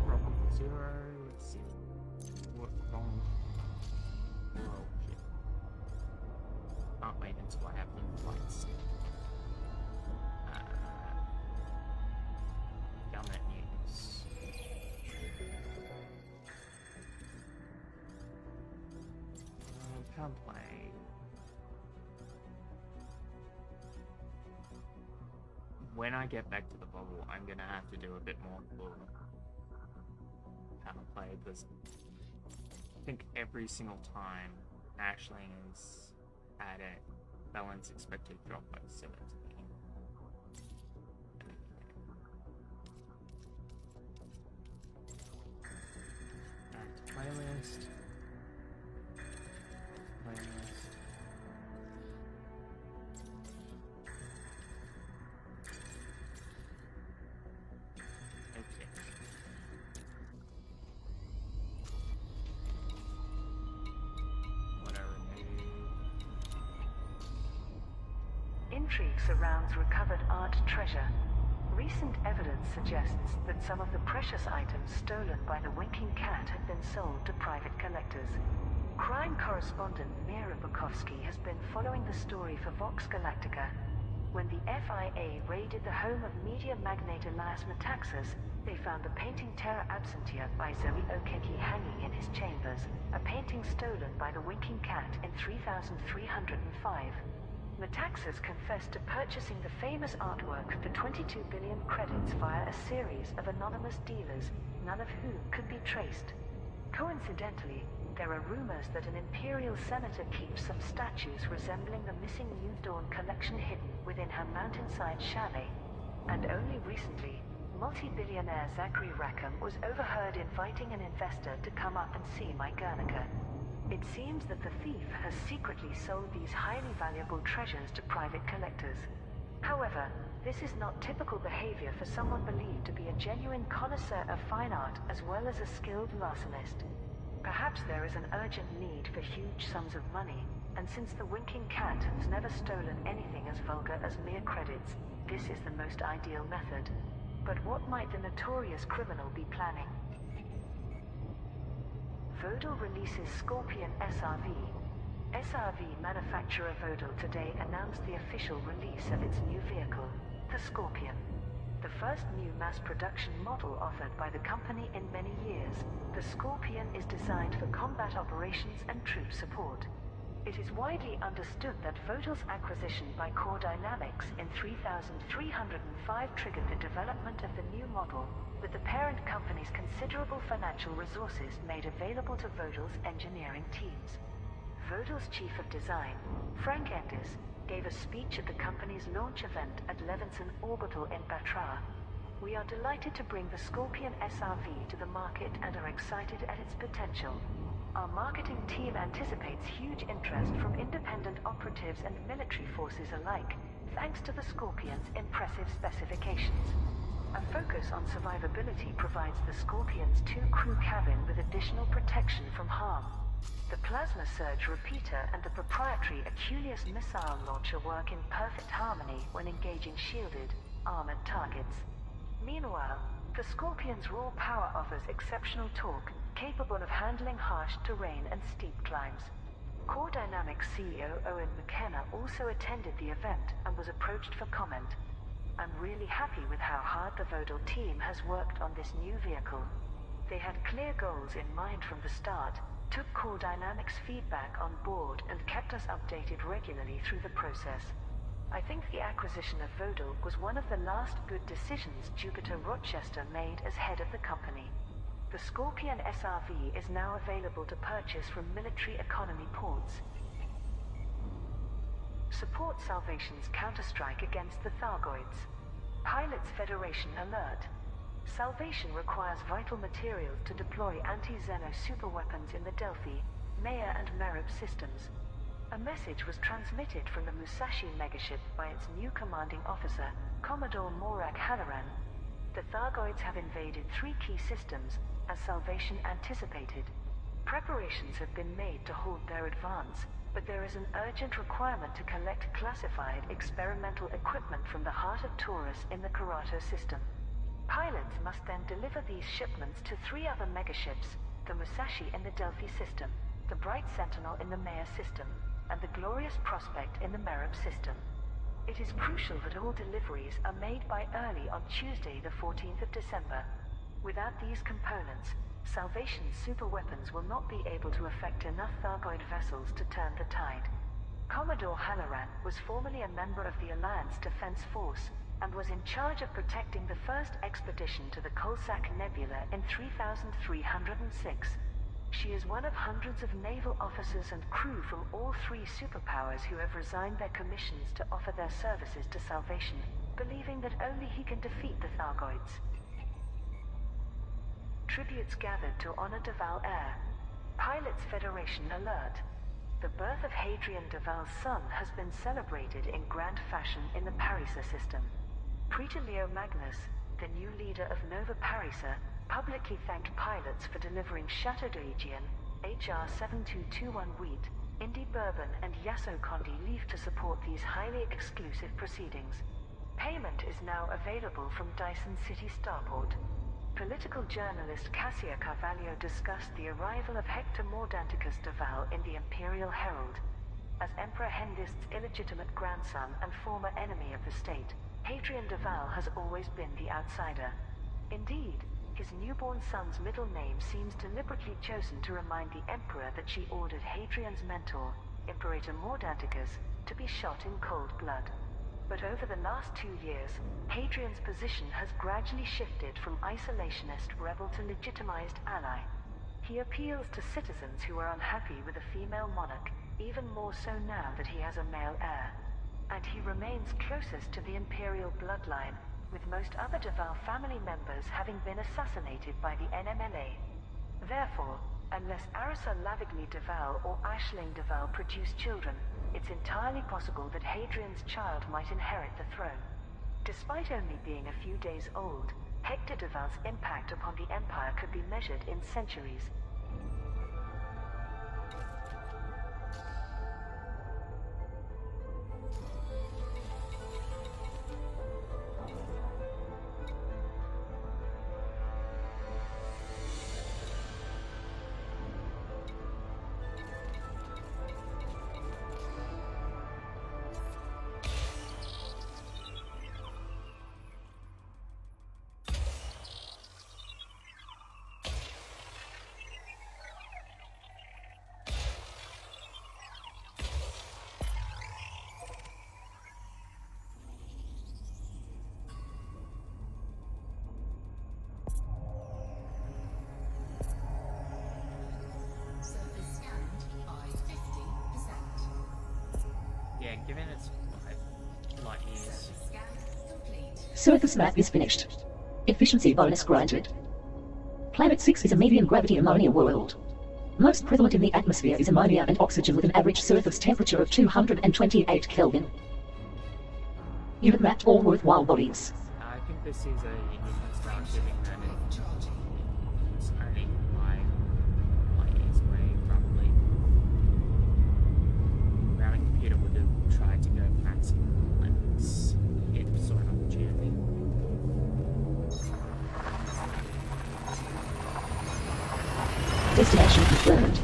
Problem 0. Let's see. What wrong? Oh shit. Can't wait until I have new flights. Galnet news. Can't play. When I get back to the bubble, I'm gonna have to do a bit more for power play because I think every single time Ashling is at it, balance expected drop by 17. Add to playlist. Playlist. Okay. What I remove.
Intrigue surrounds recovered art treasure. Recent evidence suggests that some of the precious items stolen by the Winking Cat have been sold to private collectors. Crime correspondent Mira Bukowski has been following the story for Vox Galactica. When the FIA raided the home of media magnate Elias Metaxas, they found the painting Terra Absentia by Zoe Okeki hanging in his chambers, a painting stolen by the Winking Cat in 3305. Metaxas confessed to purchasing the famous artwork for 22 billion credits via a series of anonymous dealers, none of whom could be traced. Coincidentally, there are rumors that an imperial senator keeps some statues resembling the missing New Dawn collection hidden within her mountainside chalet. And only recently, multi-billionaire Zachary Rackham was overheard inviting an investor to come up and see my Guernica. It seems that the thief has secretly sold these highly valuable treasures to private collectors. However, this is not typical behavior for someone believed to be a genuine connoisseur of fine art as well as a skilled larcenist. Perhaps there is an urgent need for huge sums of money, and since the Winking Cat has never stolen anything as vulgar as mere credits, this is the most ideal method. But what might the notorious criminal be planning? Vodal releases Scorpion SRV. SRV manufacturer Vodal today announced the official release of its new vehicle, the Scorpion. The first new mass production model offered by the company in many years, the Scorpion is designed for combat operations and troop support. It is widely understood that Vodal's acquisition by Core Dynamics in 3305 triggered the development of the new model, with the parent company's considerable financial resources made available to Vodal's engineering teams. Vodal's chief of design, Frank Enders, gave a speech at the company's launch event at Levinson Orbital in Batra. We are delighted to bring the Scorpion SRV to the market and are excited at its potential. Our marketing team anticipates huge interest from independent operatives and military forces alike, thanks to the Scorpion's impressive specifications. A focus on survivability provides the Scorpion's two-crew cabin with additional protection from harm. The Plasma Surge Repeater and the proprietary Aculeus missile launcher work in perfect harmony when engaging shielded, armored targets. Meanwhile, the Scorpion's raw power offers exceptional torque, capable of handling harsh terrain and steep climbs. Core Dynamics CEO Owen McKenna also attended the event and was approached for comment. I'm really happy with how hard the Vodal team has worked on this new vehicle. They had clear goals in mind from the start, took Core Dynamics feedback on board and kept us updated regularly through the process. I think the acquisition of Vodal was one of the last good decisions Jupiter Rochester made as head of the company. The Scorpion SRV is now available to purchase from military economy ports. Support Salvation's counterstrike against the Thargoids. Pilots Federation alert. Salvation requires vital materials to deploy anti-Xeno superweapons in the Delphi, Maya and Merib systems. A message was transmitted from the Musashi megaship by its new commanding officer, Commodore Morak Halloran. The Thargoids have invaded 3 key systems, as Salvation anticipated. Preparations have been made to halt their advance, but there is an urgent requirement to collect classified experimental equipment from the heart of Taurus in the Karato system. Pilots must then deliver these shipments to 3 other megaships, the Musashi in the Delphi system, the Bright Sentinel in the Maya system, and the Glorious Prospect in the Merib system. It is crucial that all deliveries are made by early on Tuesday the 14th of December. Without these components, Salvation's superweapons will not be able to affect enough Thargoid vessels to turn the tide. Commodore Halloran was formerly a member of the Alliance Defense Force, and was in charge of protecting the first expedition to the Kolsak Nebula in 3306. She is one of hundreds of naval officers and crew from all 3 superpowers who have resigned their commissions to offer their services to Salvation, believing that only he can defeat the Thargoids. Tributes gathered to honor Duval Air. Pilots Federation alert. The birth of Hadrian Duval's son has been celebrated in grand fashion in the Parisa system. Praetor Leo Magnus, the new leader of Nova Parisa, publicly thanked pilots for delivering Chateau d'Aegean, HR 7221 Wheat, Indy Bourbon and Yasso Condi leave to support these highly exclusive proceedings. Payment is now available from Dyson City Starport. Political journalist Cassia Carvalho discussed the arrival of Hector Mordanticus Duval in the Imperial Herald. As Emperor Hengist's illegitimate grandson and former enemy of the state, Hadrian Duval has always been the outsider. Indeed, his newborn son's middle name seems deliberately chosen to remind the Emperor that she ordered Hadrian's mentor, Imperator Mordanticus, to be shot in cold blood. But over the last 2 years, Hadrian's position has gradually shifted from isolationist rebel to legitimized ally. He appeals to citizens who are unhappy with a female monarch, even more so now that he has a male heir. And he remains closest to the imperial bloodline, with most other Duval family members having been assassinated by the NMLA. Therefore, unless Arisa Lavigny Duval or Aisling Duval produce children, it's entirely possible that Hadrian's child might inherit the throne. Despite only being a few days old, Hector Duval's impact upon the Empire could be measured in centuries.
Surface scanned by 50%.
Yeah, given its light years.
Surface scan complete.
Surface map is finished. Efficiency bonus granted. Planet 6 is a medium gravity ammonia world. Most prevalent in the atmosphere is ammonia and oxygen with an average surface temperature of 228 Kelvin. You have mapped all worthwhile bodies.
I think this is a unique style giving that
Charging.
it's only 5 light years away, roughly. Routing computer would have tried to go maximum and it saw an opportunity.
Destination confirmed.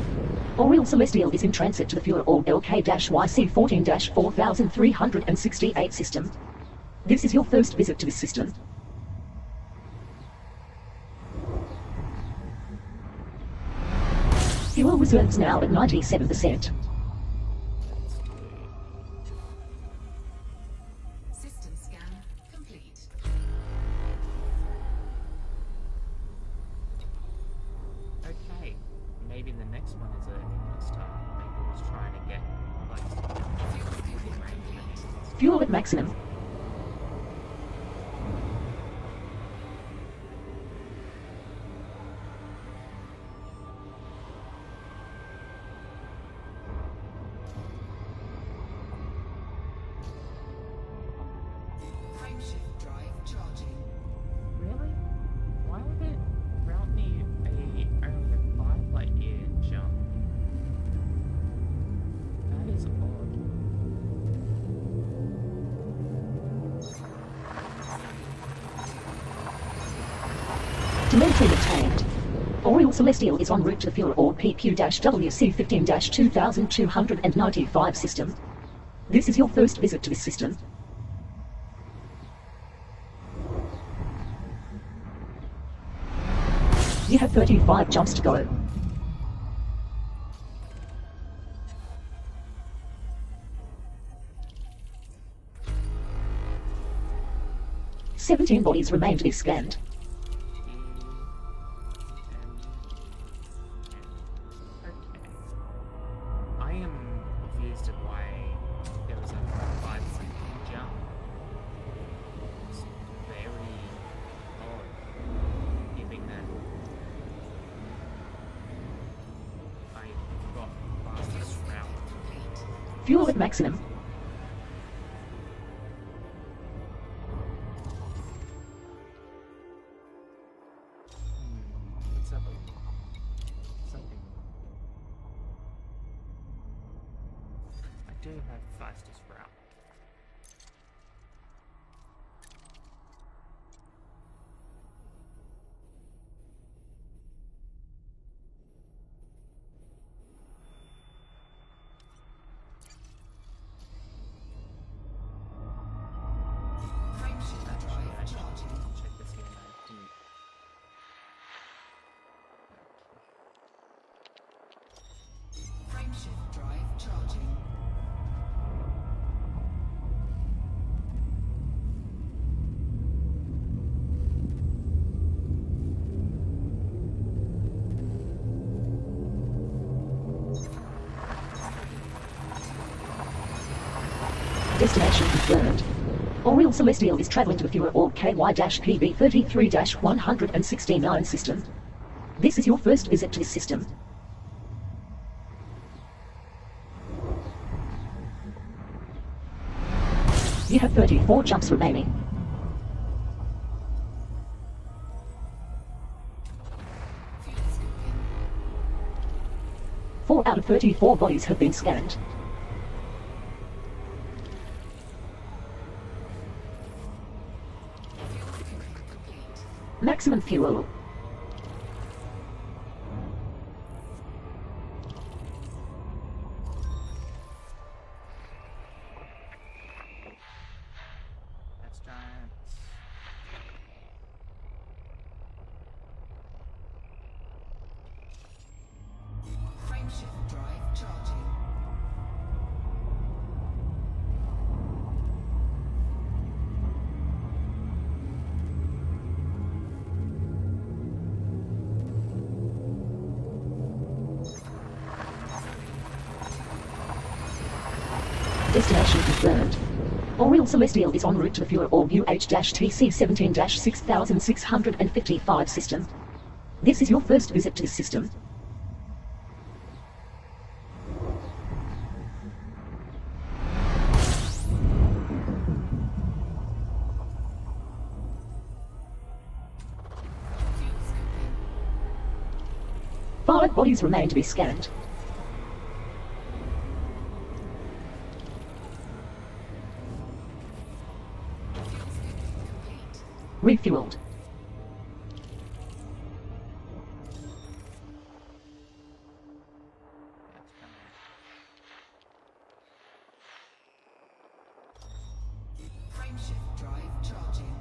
Oriel Celestial is in transit to the Fuhrer Orb LK-YC 14-4368 system. This is your first visit to this system. Fuel reserves now at 97%.
System scan complete.
Okay, maybe the next one is earning this time. Maybe it was trying to get like
Fuel at maximum.
Frameshift drive charging.
Really? Why would it route me only a 5 light year jump? That is odd.
Telemetry obtained. Oriole Celestial is en route to the fuel orb PQ-WC15-2295 system. This is your first visit to this system. You have 35 jumps to go. "17 bodies remain to be scanned.
I am confused at why there was a 5-second jump. It's very odd, given that I got fastest route.
Fuel at maximum.
Let's have a something. I do have fastest route.
Frameshift
Actually, I
drive
should
charging.
check this again. I didn't.
Frameshift drive charging.
Destination confirmed. Oriole Celestial is traveling to the fuel orb KY-PB33-169 system. This is your first visit to this system. You have 34 jumps remaining.
Fuel scooping.
4 out of 34 bodies have been scanned.
Fuel scooping complete.
Maximum fuel.
That's giants.
Frameshift drive charging.
Destination confirmed. Oriole Celestial is en route to the fuel orb UH-TC17-6655 system. This is your first visit to this system.
Fuel scooping.
5 bodies remain to be scanned.
Fuel scooping complete.
Refueled.
That's coming.
Frameshift drive charging.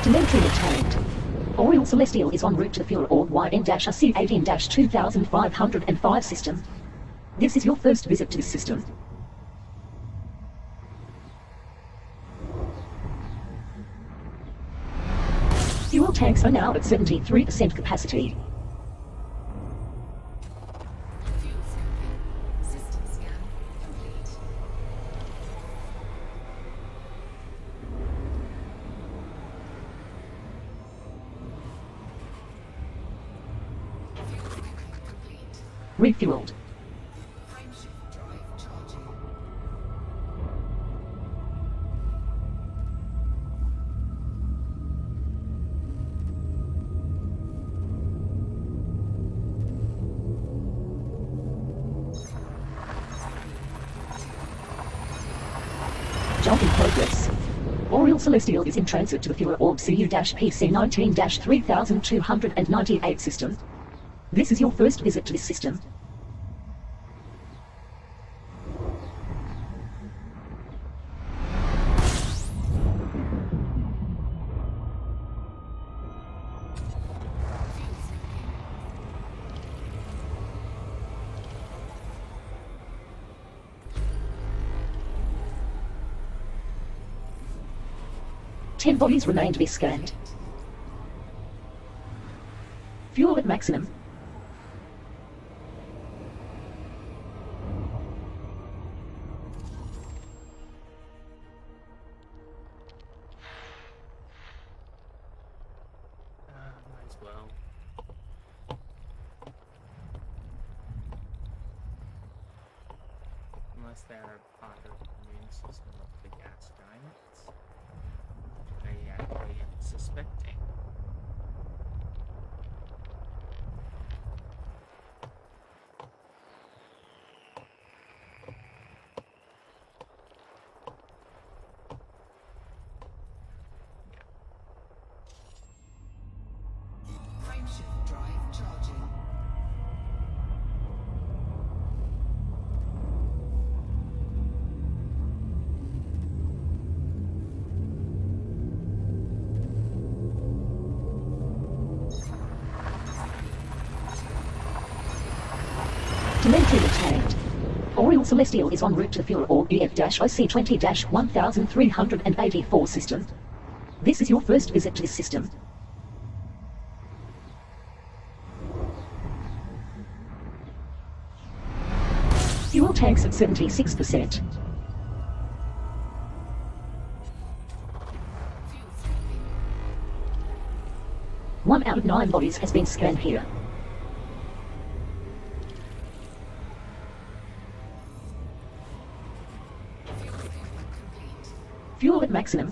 Telemetry obtained. Oriole Celestial is en route to the Fuel Orb YN-RC18-2505 system. This is your first visit to this system. Fuel tanks are now at 73% capacity.
Fuel scooping. System scan complete. Fuel scooping complete.
Refueled.
Prime shift drive charging.
Jump in progress. Oriole Celestial is in transit to the Fuel Orb CU-PC-19-3298 system. This is your first visit to this system.
Fuel scooping.
10 bodies remain to be scanned. Fuel at maximum.
Might as well. Unless they're part of the immune system of the gas giants. I actually am suspecting.
Prime shift drive charging.
Telemetry obtained. Oriole Celestial is en route to the Fuel Orb EF-OC20-1384 system. This is your first visit to this system. Fuel tanks at 76%.
Fuel scooping.
1 out of 9 bodies has been scanned here.
Fuel scooping complete.
Fuel at maximum.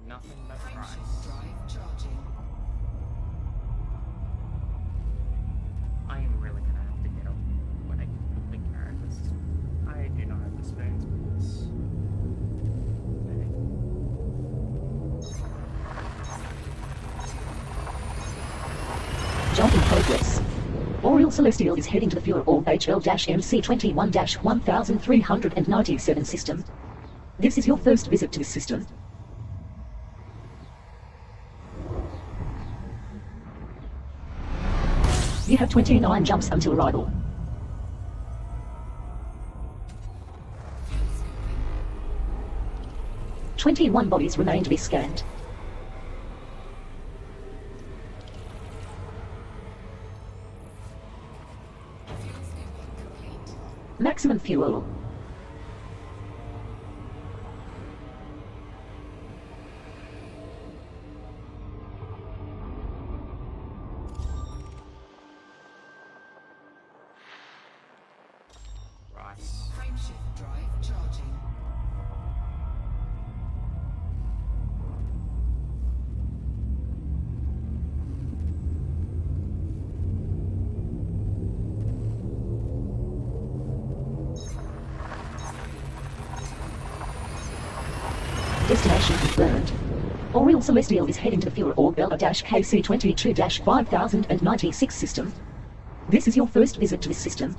Nothing but
Prime
price.
shift drive charging.
I am really gonna have to get up when I can think about this. I do not have the spoons for this.
Jump in progress. Oriole Celestial is heading to the Fuel Orb HL-MC21-1397 system. This is your first visit to this system. You have 29 jumps until arrival.
Fuel scooping.
21 bodies remain to be scanned.
Fuel scooping complete.
Maximum fuel.
Rice.
Prime shift drive charging.
Destination confirmed. Oriole Celestial is heading to the Fuel Orb Bella-KC22-5096 system. This is your first visit to this system.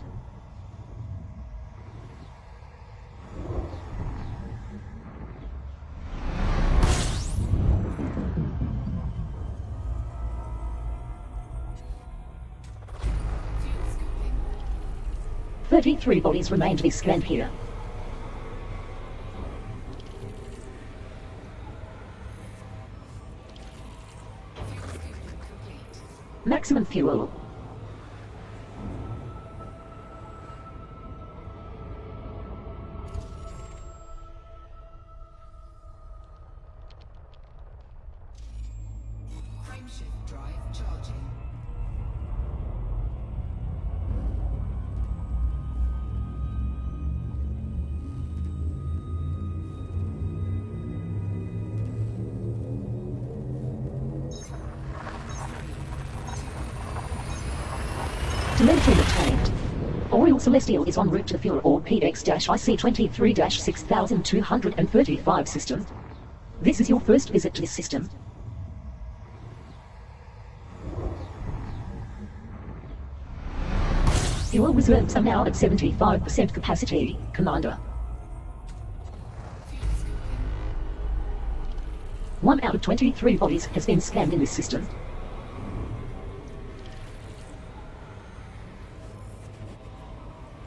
Fuel scooping.
33 bodies remain to be scanned here.
Fuel scooping complete.
Maximum fuel.
Frameshift drive charging.
Telemetry obtained. Oriole Celestial is en route to the fuel orb PX-IC23-6235 system. This is your first visit to this system. Fuel reserves are now at 75% capacity, Commander.
Fuel scooping.
1 out of 23 bodies has been scanned in this system.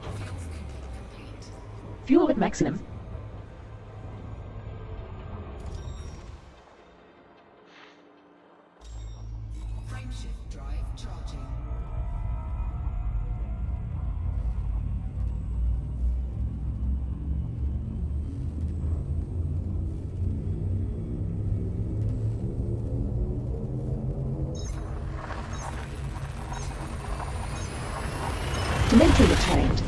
Fuel scooping complete.
Fuel at maximum.
Frameshift drive charging.
Telemetry obtained.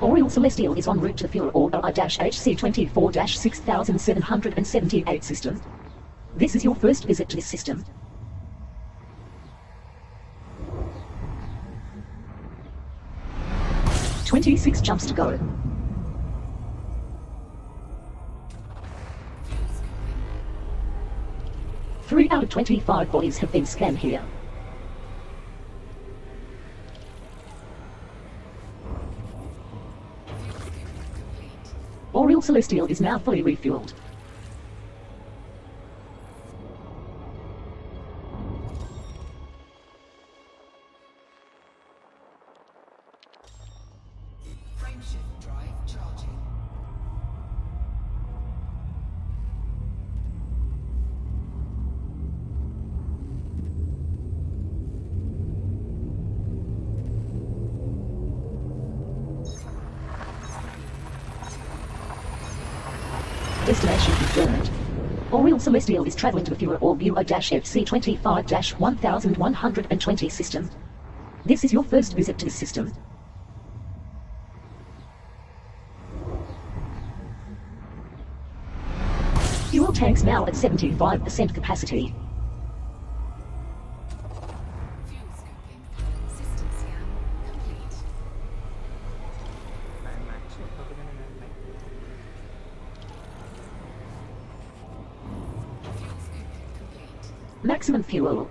Oriole Celestial is en route to the fuel orb I-HC24-6778 system. This is your first visit to this system. "26 jumps to go.
Fuel scooping.
3 out of 25 bodies have been scanned here.
Fuel scooping complete.
Oriole Celestial is now fully refueled.
Frameshift drive charging.
Destination confirmed. Oriole Celestial is traveling to the fuel orb UO-FC25-1120 system. This is your first visit to this system. Fuel tanks now at 75% capacity.
Fuel scooping. System scan complete.
I'm actually probably gonna make
Fuel scooping complete.
Maximum fuel.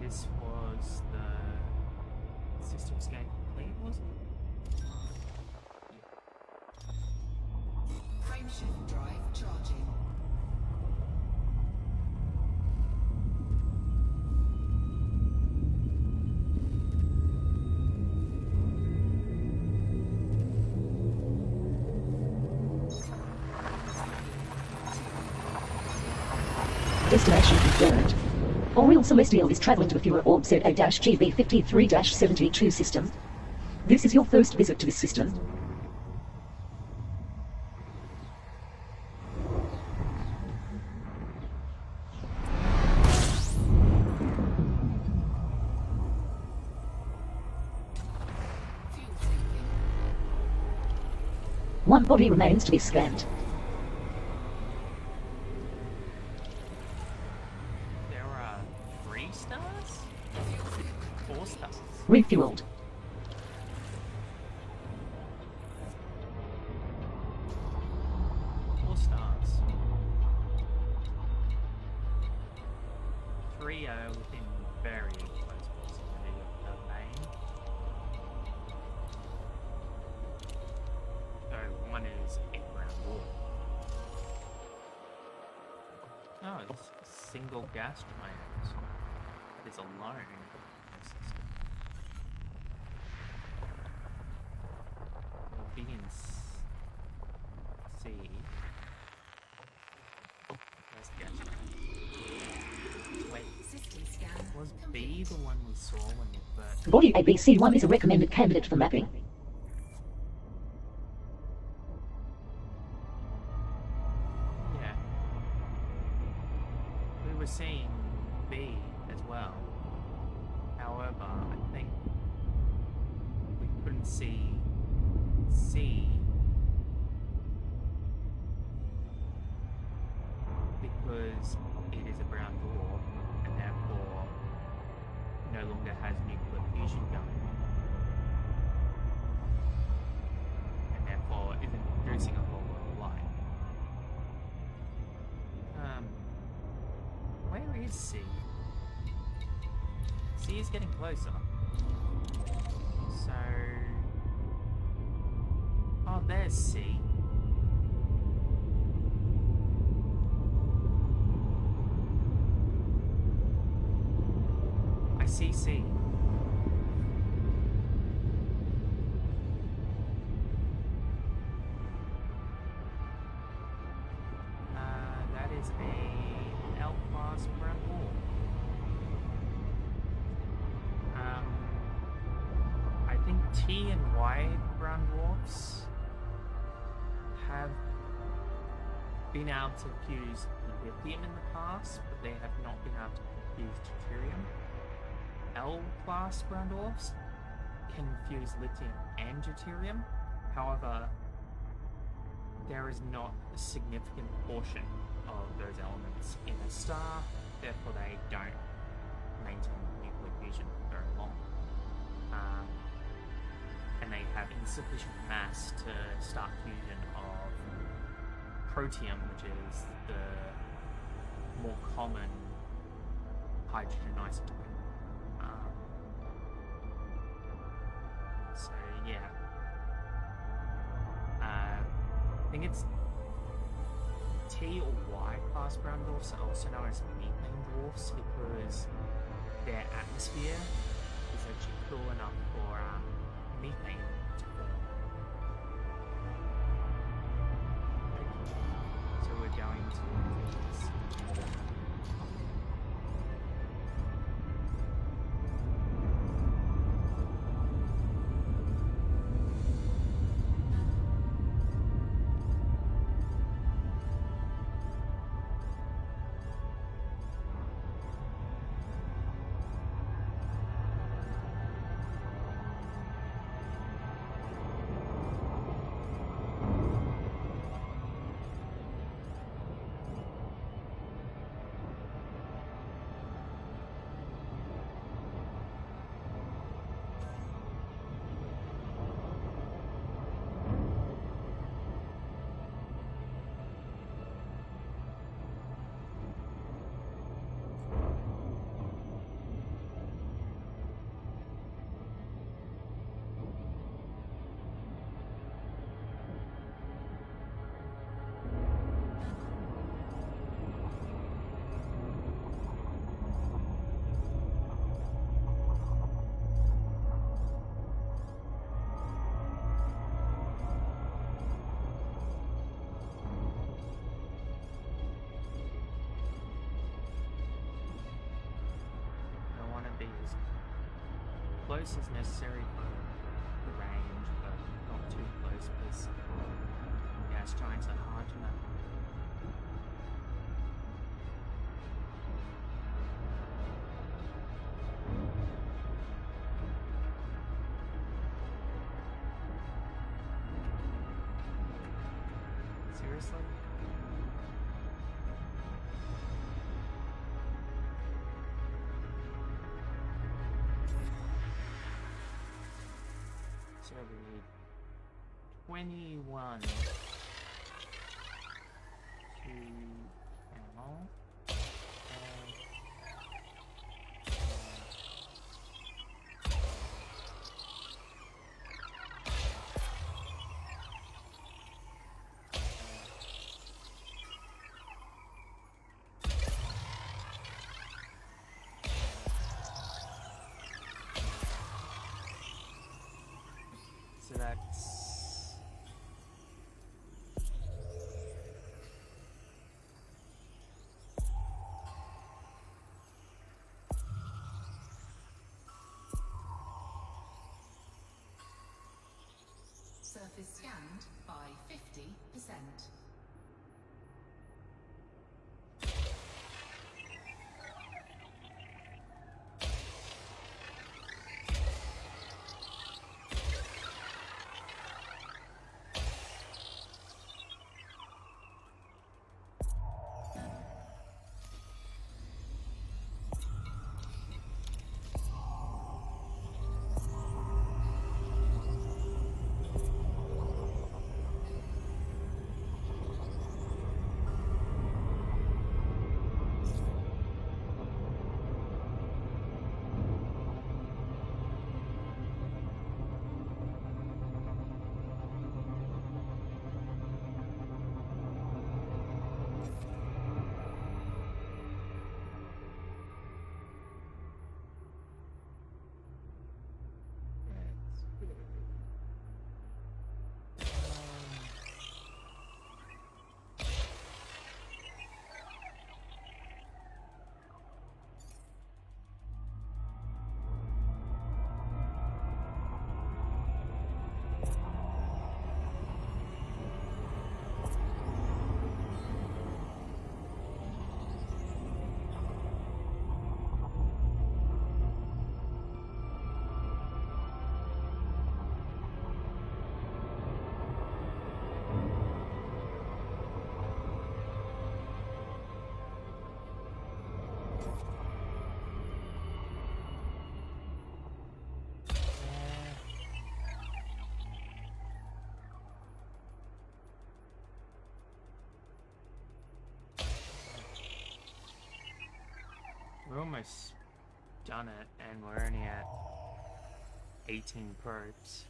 this was the system scan complete, was it?
Frameshift drive charging.
Destination confirmed. Oriel Celestial is traveling to the Fura Orb ZA-GB53-72 system. This is your first visit to this system.
Fuel tanking.
One body remains to be scanned.
There are 3 stars? 4 stars.
Refueled.
Four stars. 3 are within very close proximity of the main. So 1 is in ground war. Oh, it's a single gas giant. It is alone in the system. It'll be in C. Where's the gas giant? Wait,
System scan.
was B
complete.
the one we saw when we first...
Body ABC1 is a recommended candidate for mapping.
Yeah. We were seeing B as well. However, I think we couldn't see C because it is a brown dwarf and therefore no longer has nuclear fusion going on. And therefore isn't producing a whole lot of light. Where is C? C is getting closer. So... Oh, there's C. I see C. That is a L-class brown dwarf. I think T and Y brown dwarfs have been able to fuse lithium in the past, but they have not been able to fuse deuterium. L-class brown dwarfs can fuse lithium and deuterium. However, there is not a significant portion of those elements in a star, therefore they don't maintain nuclear fusion for very long. And they have insufficient mass to start fusion of protium, which is the more common hydrogen isotope. So yeah, I think it's T or Y class brown dwarfs are also known as methane dwarfs because their atmosphere is actually cool enough for methane to form. So we're going to this. close as necessary for the range, but not too close because gas giants are hard to map. Seriously? So we need 21 to ammo. So that's
Surface scanned by 50%.
we're almost done it, and we're only at 18 probes.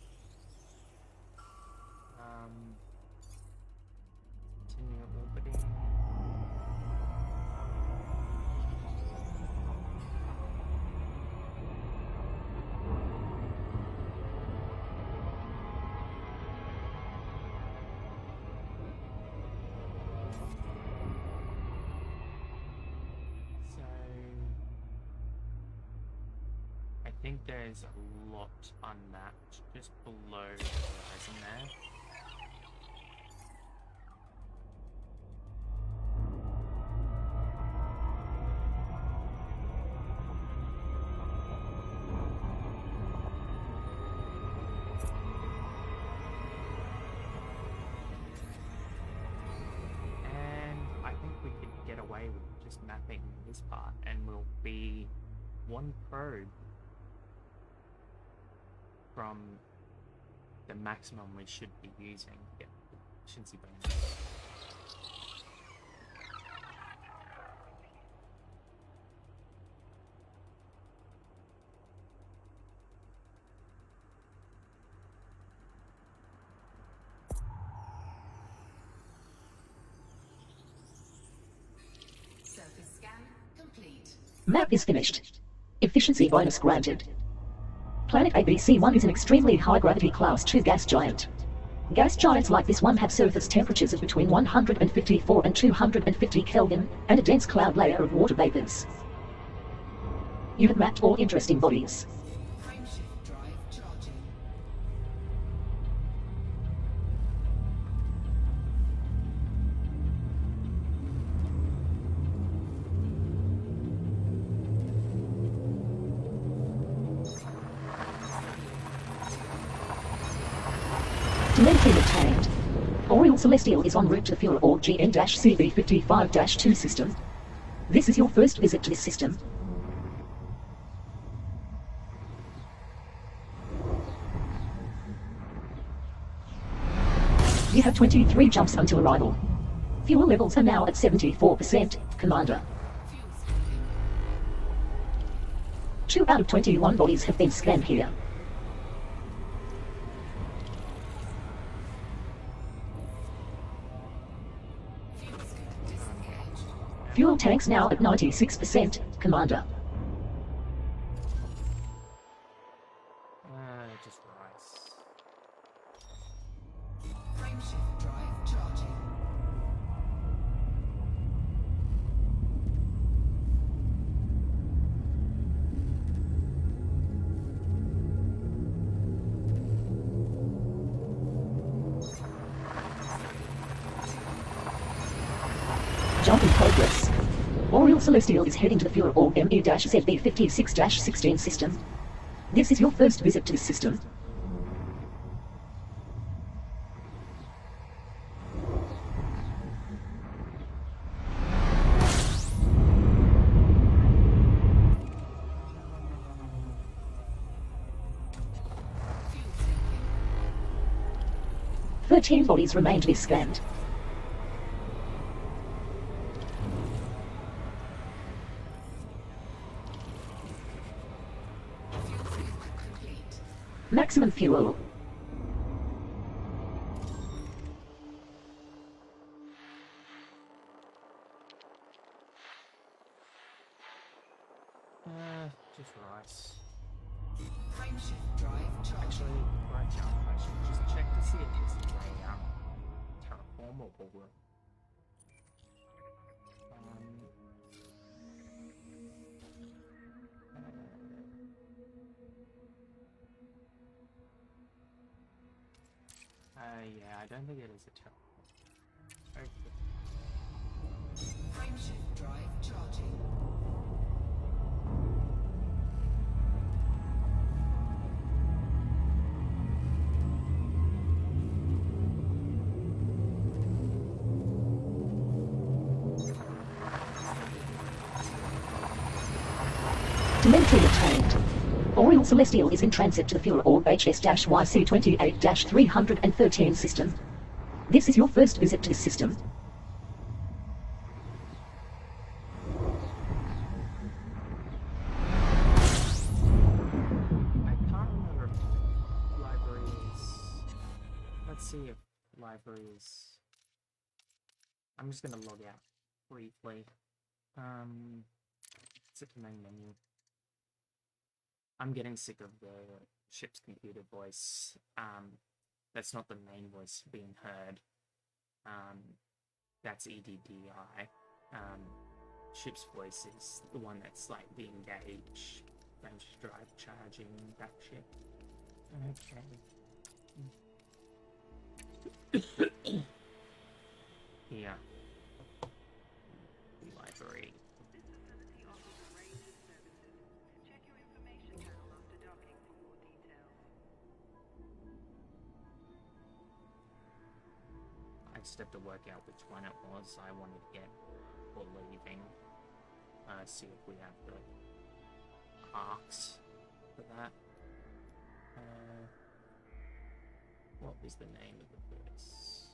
Continue orbiting. So I think there's a lot unmapped just below the horizon there. And I think we could get away with just mapping this part, and we'll be one probe from the maximum we should be using to get the efficiency bonus.
Surface scan complete.
Map is finished. Efficiency bonus granted. Planet ABC-1 is an extremely high-gravity Class 2 gas giant. Gas giants like this one have surface temperatures of between 154 and 250 Kelvin, and a dense cloud layer of water vapors. You have mapped all interesting bodies.
Frameshift
Telemetry obtained. Oriole Celestial is en route to the fuel org GN-CV55-2 system. This is your first visit to this system. You have 23 jumps until arrival. Fuel levels are now at 74%, Commander. 2 out of 21 bodies have been scanned here. Fuel tanks now at 96%, Commander.
Just rice.
Frameshift drive charging.
Jump in progress. Oriole Celestial is heading to the fuel org ME-ZB56-16 system. This is your first visit to this system.
Fuel tanking.
13 bodies remain to be scanned.
Fuel tank complete.
Maximum fuel.
Just rice.
Frameshift drive charging.
Actually, right now, I should just check to see if this is a terraformable. Yeah, I don't think it is a terraform. Okay.
Frameshift drive charging.
Telemetry obtained. Oriole Celestial is in transit to the fuel org HS-YC28-313 system. This is your first visit to this system.
I can't remember if library is. Let's see if library is. I'm just gonna log out briefly. It's at the main menu. I'm getting sick of the ship's computer voice. That's not the main voice being heard. That's EDDI. Ship's voice is the one that's like the engage, range drive charging, that shit. Okay. Yeah. Library. I just have to work out which one it was I wanted to get for leaving. See if we have the arcs for that. What was the name of the voice?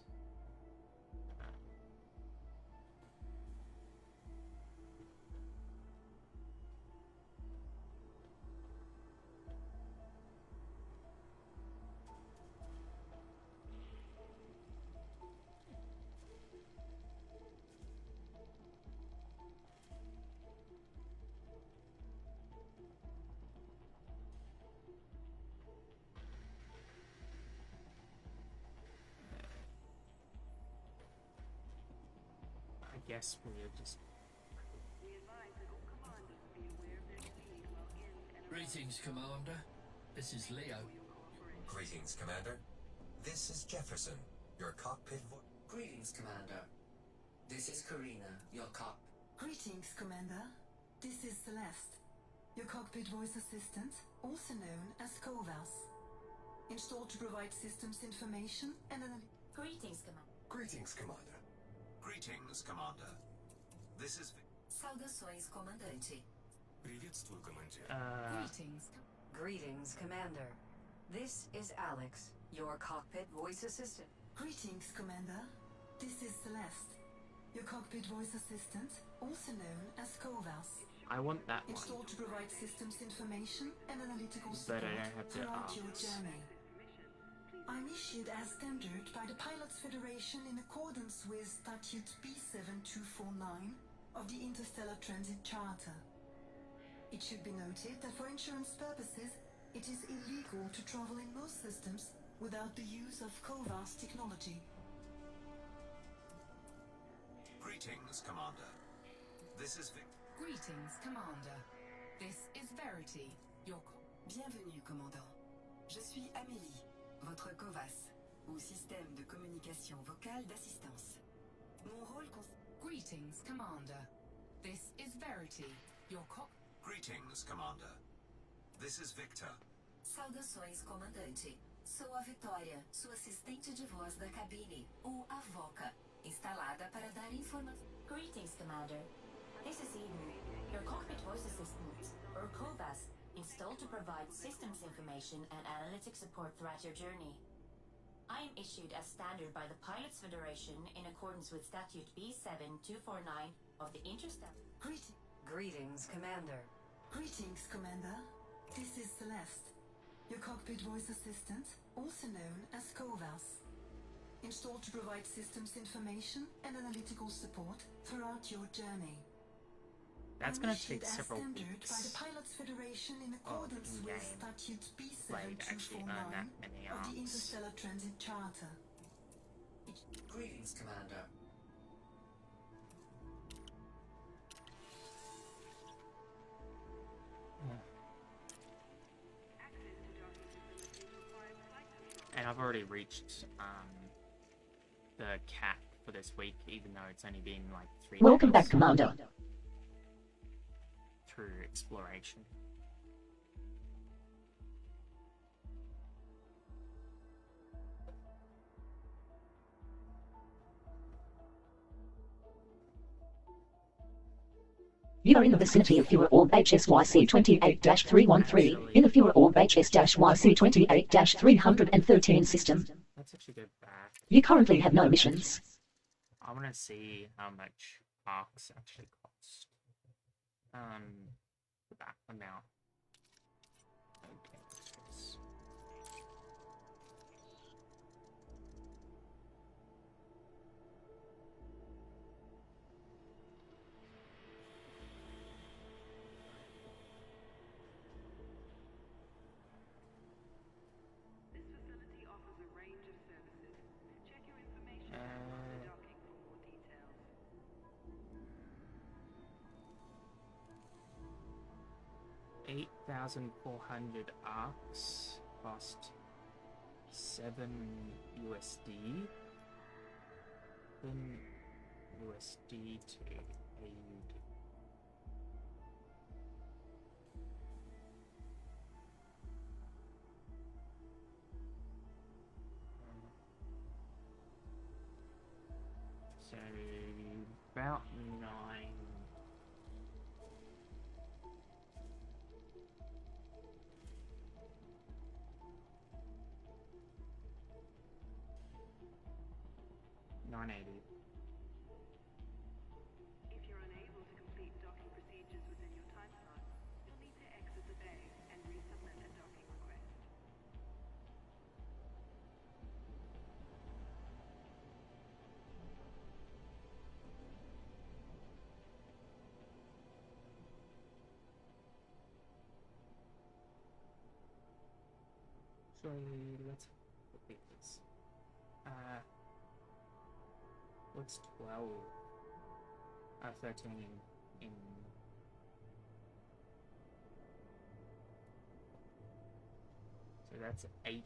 I guess we're just.
Greetings, Commander. This is Leo.
Greetings, Commander. This is Jefferson, your cockpit
Greetings, Commander. This is Karina, your cop.
Greetings, Commander. This is Celeste, your cockpit voice assistant, also known as Kovas. Installed to provide systems information and
Greetings, Commander.
Greetings, Commander. Greetings, Commander. This is
Saudações, comandante.
Приветствую, командир.
Greetings.
Greetings, Commander. This is Alex, your cockpit voice assistant.
Greetings, Commander. This is Celeste, your cockpit voice assistant, also known as Kovas.
I want that one.
Installed to provide systems information and analytical
But
support
I don't have to
throughout your
ask.
journey. I'm issued as standard by the Pilots Federation in accordance with Statute B7249 of the Interstellar Transit Charter. It should be noted that for insurance purposes, it is illegal to travel in most systems without the use of Kovas technology.
Greetings, Commander. This is
Greetings, Commander. This is Verity, your...
Bienvenue, commandant. Je suis Amélie, votre Kovas, ou système de communication vocale d'assistance. Mon rôle
Greetings, Commander. This is Verity, your
Greetings, Commander. This is Victor.
Saudações, comandante. Sou a Vitória, sua assistente de voz da cabine, ou a VOCA, instalada para dar informações.
Greetings, Commander. This is Eden, your cockpit voice assistant, or COVAS, installed to provide systems information and analytic support throughout your journey. I am issued as standard by the Pilots Federation in accordance with Statute B7249 of the Interstellar...
Greetings, Commander.
Greetings, Commander. This is Celeste, your cockpit voice assistant, also known as Kovas. Installed to provide systems information and analytical support throughout your journey.
That's
I'm
gonna
issued
take
as
several
standard
weeks.
by the Pilots Federation in accordance with
in-game
Statute
play to actually earn that
B7249
many
of the
arms.
Interstellar Transit Charter.
Greetings, Commander.
And I've already reached the cap for this week, even though it's only been like 3
Welcome
days
back, Commander.
through exploration.
You are in the vicinity of Fewer Orb HSYC 28-313, in the Fewer Orb HS-YC 28-313 system.
Let's actually go back.
You currently have no missions.
I want to see how much arcs actually cost. For that amount. Okay, let's
This facility offers a range of services. Check your information on the docking for more details.
8,400 arcs cost 7 USD. Then USD to AUD. So about 9. $9.80.
If you're unable to complete docking procedures within your time slot, you'll need to exit the bay and resubmit a docking request.
So let's look at this. What's 12? 13 in. So that's 18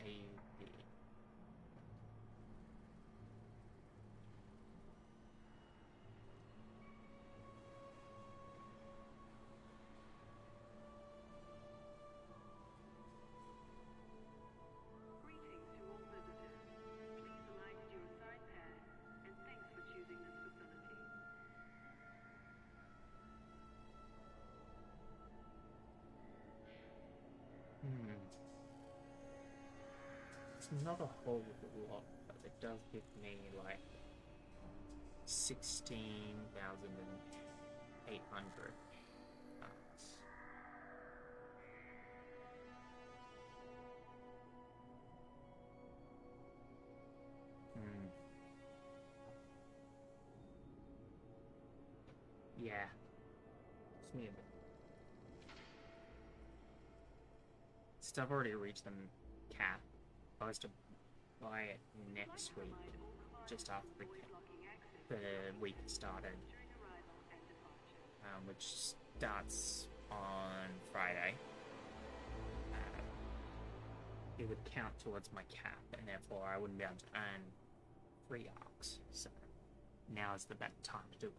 AUD. It's not a whole lot, but it does give me like 16,800. Yeah. It's me a bit. Since I've already reached the cap, I was to buy it next week, just after the week started, which starts on Friday. It would count towards my cap, and therefore I wouldn't be able to earn 3 arcs. So now is the best time to do it.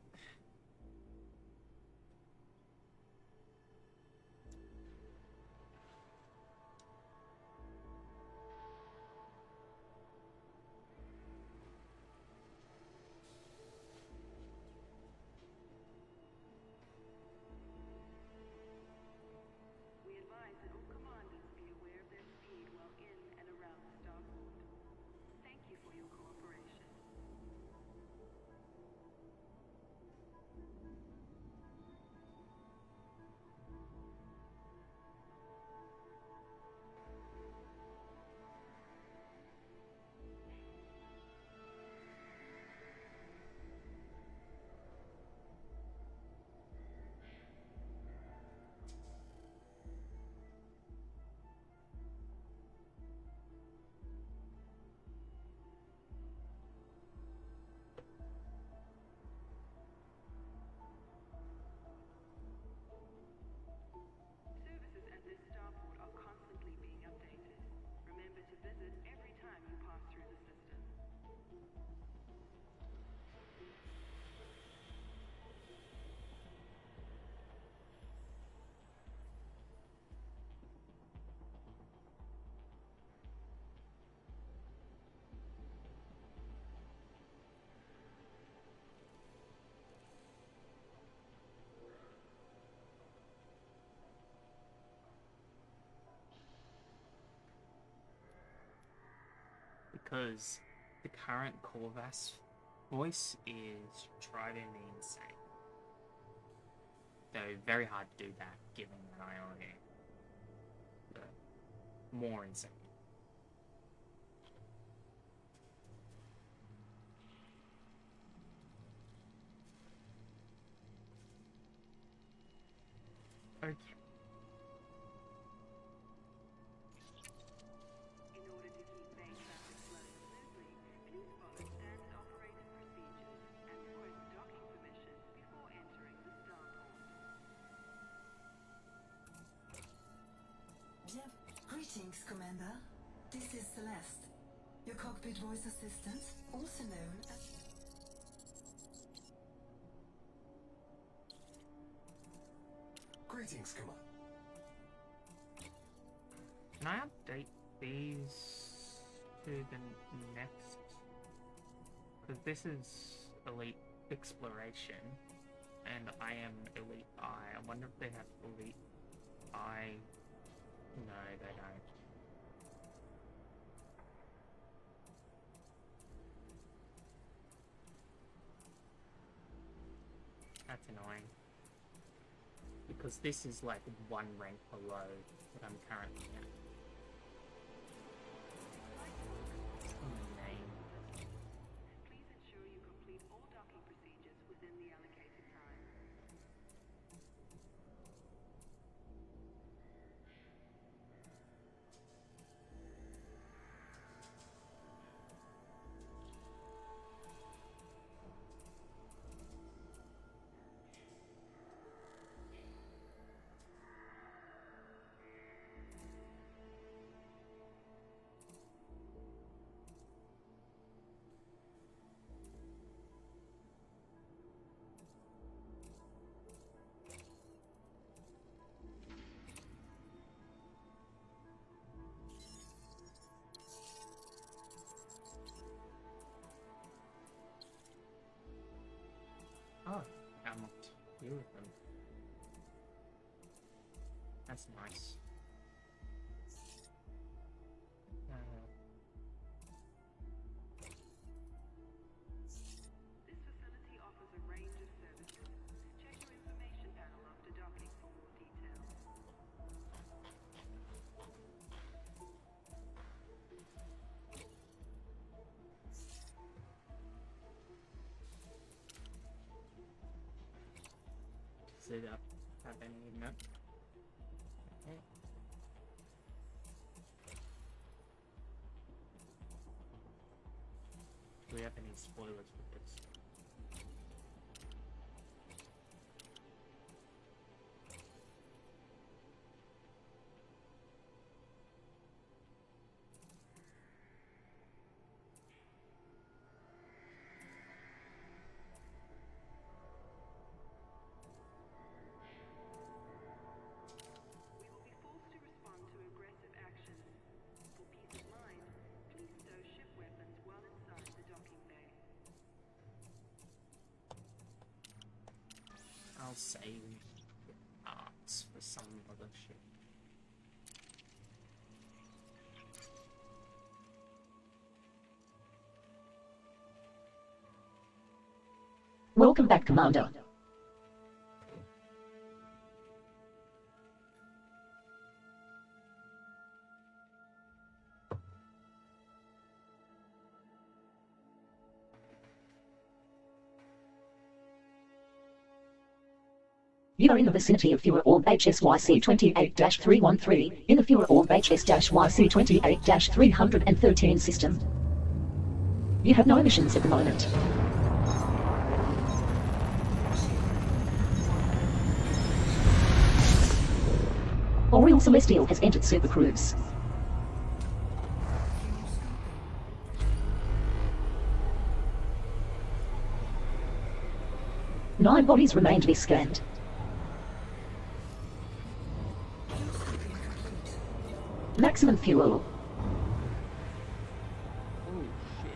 Because the current Corvus voice is driving me insane. Though very hard to do that, given that I already more insane. Okay.
Greetings, Commander. This is Celeste, your cockpit voice assistant, also known as...
Greetings, Commander.
Can I update these to the next? Because this is Elite Exploration, and I am Elite I. I wonder if they have Elite I. No, they don't. That's annoying. Because this is like one rank below what I'm currently at. Name.
Please ensure you complete all docking procedures within the allocated time.
Oh, I'm not here with them. That's nice. Does it have any? No. Okay. Do we have any spoilers for this?
We will be forced to respond to aggressive action. For peace of mind, please stow ship weapons well inside the docking bay.
I'll save arts for some other shit.
Welcome back, Commander. You are in the vicinity of Fuhrer Orb HSYC 28-313, in the Fuhrer Orb HS-YC 28-313 system. You have no emissions at the moment. Oriel Celestial has entered Super Cruise. Nine bodies remain to be scanned. Maximum fuel.
Oh shit.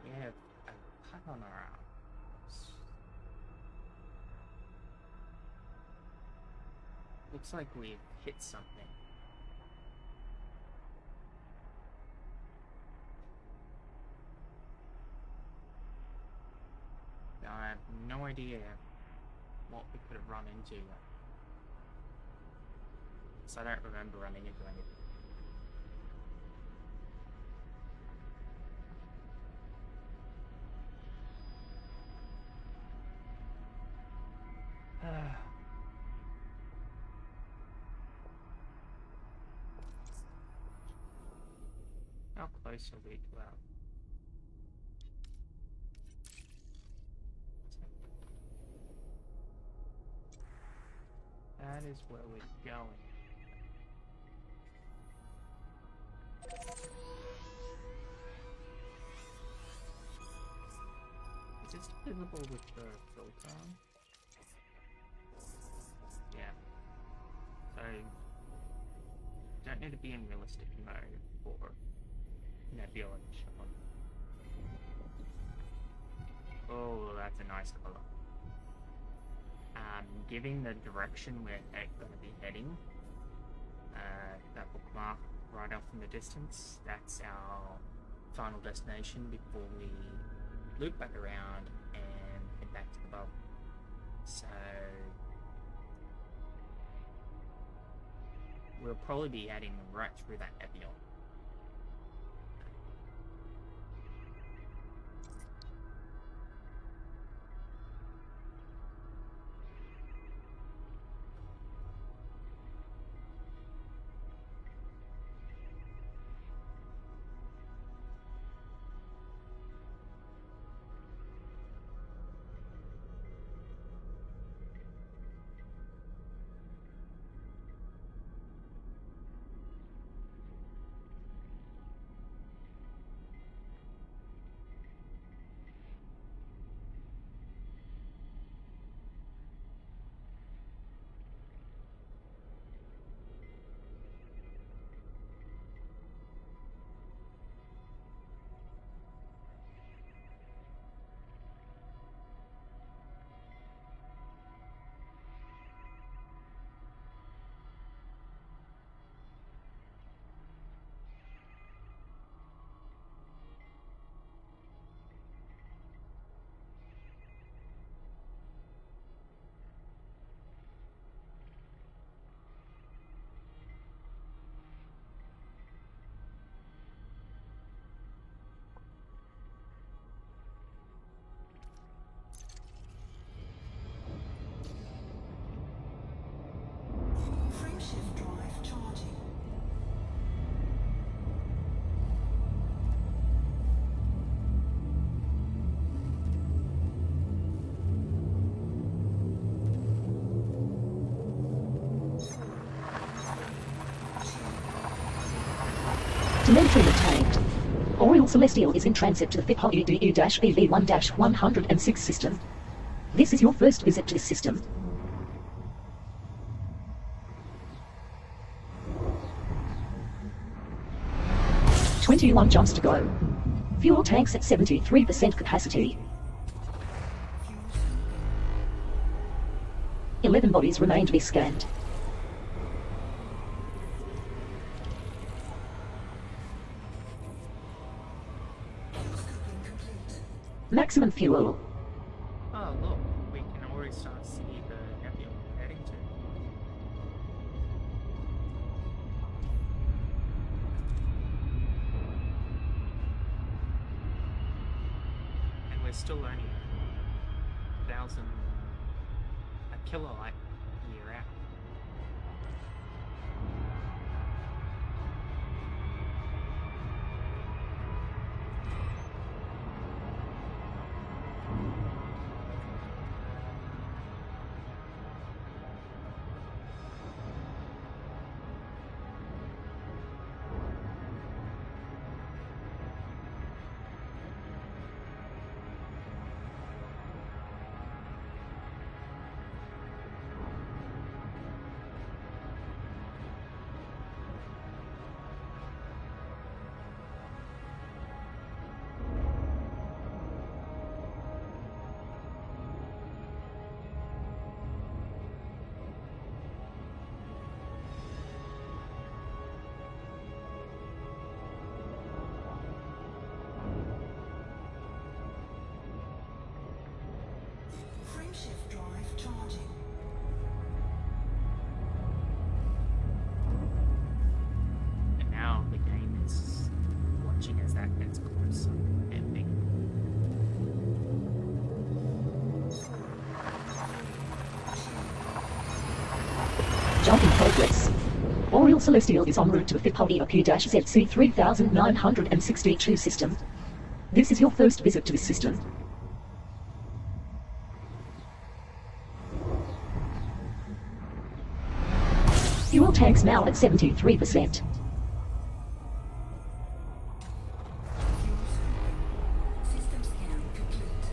We have a cut on our arms. Looks like we've hit something. I have no idea what we could have run into yet. So I don't remember running into anything. How close are we to our... That is where we're going. Is this visible with the filter on? Yeah. So, don't need to be in realistic mode for nebula to show up. Oh, that's a nice color. Giving the direction we're going to be heading, that bookmark right off in the distance, that's our final destination before we loop back around and head back to the bubble. So we'll probably be heading right through that nebula.
Celestial is in transit to the FIPHO-EDU-EV1-106 system. This is your first visit to this system. "21 jumps to go. Fuel tanks at 73% capacity. 11 bodies remain to be scanned. Maximum fuel.
Oh look, we can already start to see the nebula we're heading to. And we're still only 1,000, a kilolight year out.
Frameshift drive charging.
And now the game is watching as that gets closer and bigger.
Jump in progress. Oriel Celestial is en route to the FIPHO-EOQ-ZC 3962 system. This is your first visit to this system. Fuel tanks now at 73%.
System scan complete.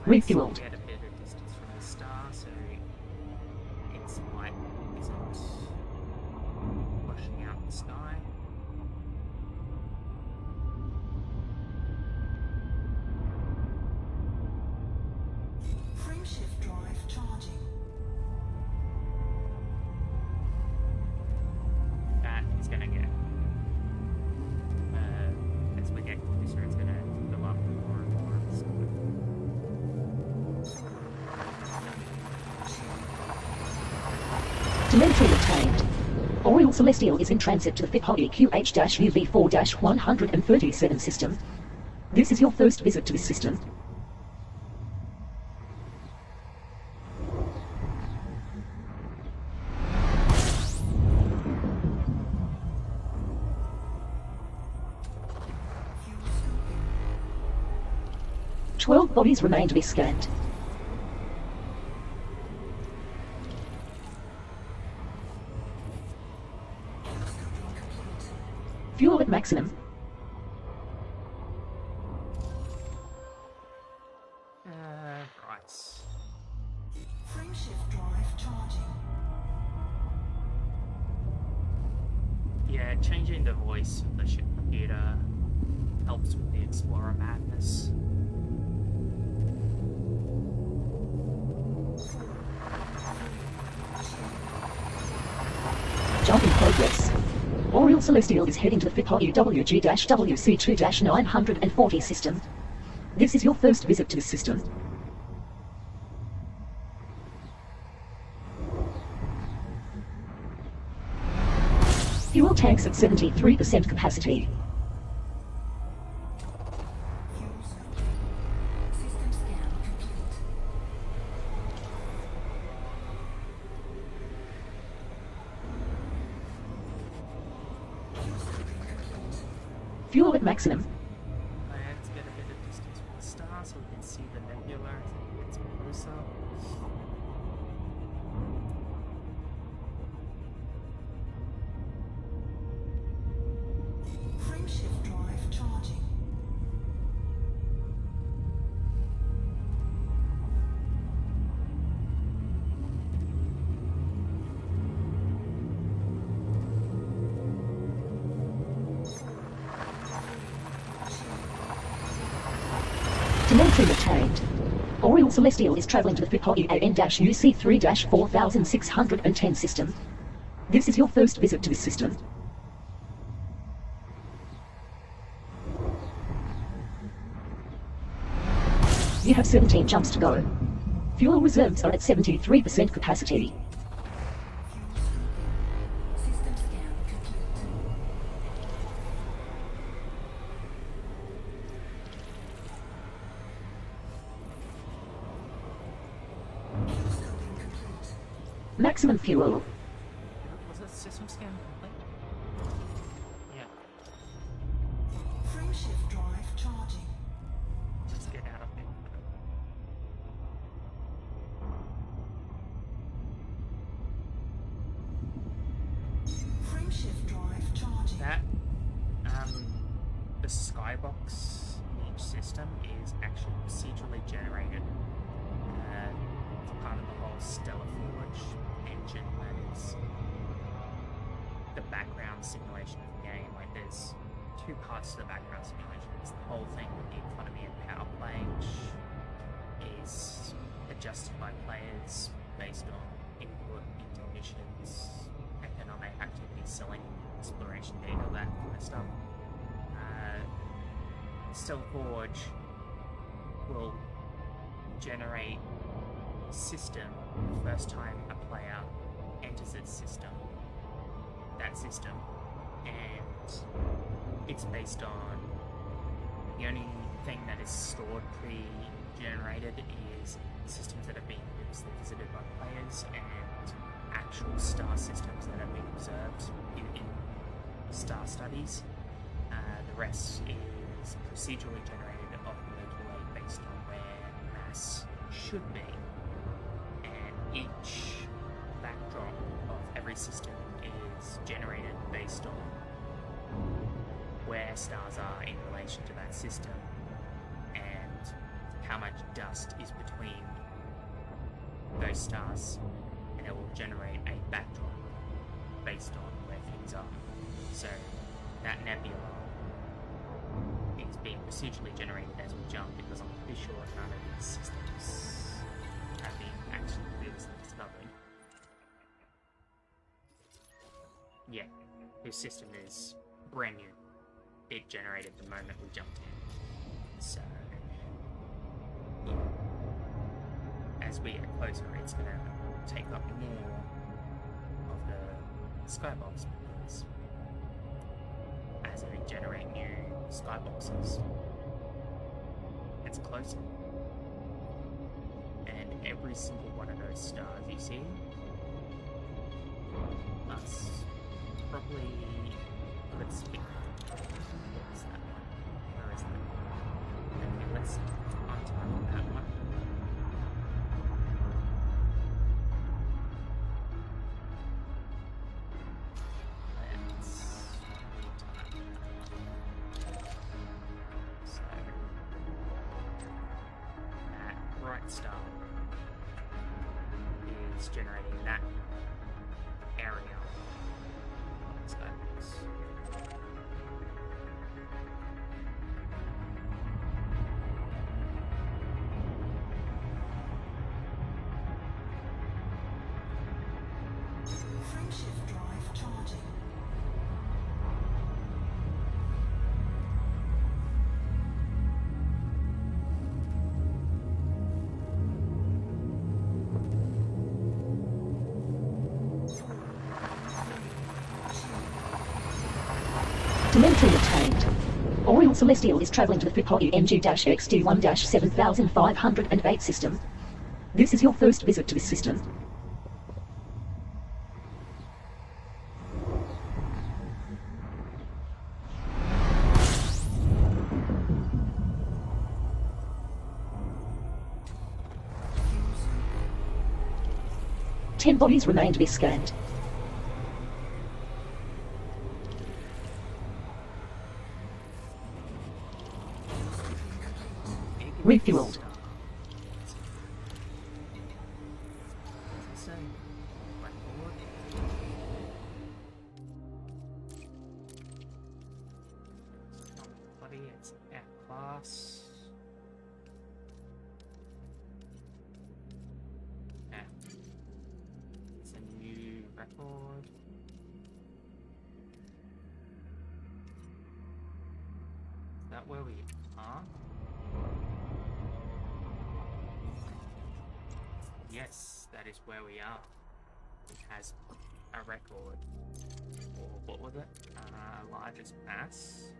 Refueled.
Get a bit of distance from the star, so its light isn't washing out the sky.
Frameshift drive charging.
That is going to get, as we get closer, it's going to go up more and more. So
Telemetry obtained. Oriel Celestial is in transit to the FIPHO-EQH-UV4-137 system. This is your first visit to this system.
Fuel scoping.
12 bodies remain to be scanned.
Scoping complete.
Fuel at maximum.
right.
Frameshift drive charging.
Yeah, changing the voice of the ship computer helps with the Explorer madness.
Jump in progress. Oriel Celestial is heading to the FIPHO-UWG-WC2-940 system. This is your first visit to this system. Fuel tanks at 73% capacity.
Fuel scoping. System scan complete. Fuel scoping complete.
Fuel at maximum.
Let's get a bit of distance from the star so we can see the nebula as it gets closer.
Telemetry obtained. Oriole Celestial is traveling to the Fipogi AN-UC3-4610 system. This is your first visit to this system. You have 17 jumps to go. Fuel reserves are at 73% capacity.
System scan complete. Fuel scoping complete.
Maximum fuel.
Was the system scan complete? Yeah.
Frameshift drive charging.
Let's get out of here.
Frameshift drive charging.
That, the skybox in each system is actually procedurally generated. It's part of the whole Stellar Forge engine that is the background simulation of the game. Like, there's two parts to the background simulation. There's the whole thing with the economy and power play, which is adjusted by players based on input into missions, economic activity, selling, exploration data, that kind of stuff. Stellar Forge will generate a system the first time a player enters its system, that system, and it's based on the only thing that is stored pre-generated is systems that have been previously visited by players and actual star systems that have been observed in star studies. The rest is procedurally generated of Milky Way based on where mass should be, and each backdrop of every system is generated based on where stars are in relation to that system and how much dust is between those stars, and it will generate a backdrop based on where things are. So that nebula is being procedurally generated as we jump, because I'm pretty sure none of these systems have been actually previously discovered. Yeah, this system is brand new. It generated the moment we jumped in. So, yeah. As we get closer, it's going to take up more of the skybox, because as we generate new skyboxes, it's closer. And every single one of those stars you see, us probably, let's pick, what's that one? Where is that? Okay, let's untarget that one. Star is generating that area of space.
Frameshift drive charging.
Telemetry obtained. Oriole Celestial is traveling to the Fipogi NG-XD1-7508 system. This is your first visit to this system. Ten bodies remain to be scanned. Refueled.
It's F class. record. Is that where we are? Yes, that is where we are. It has a record. Or what was it? Largest mass.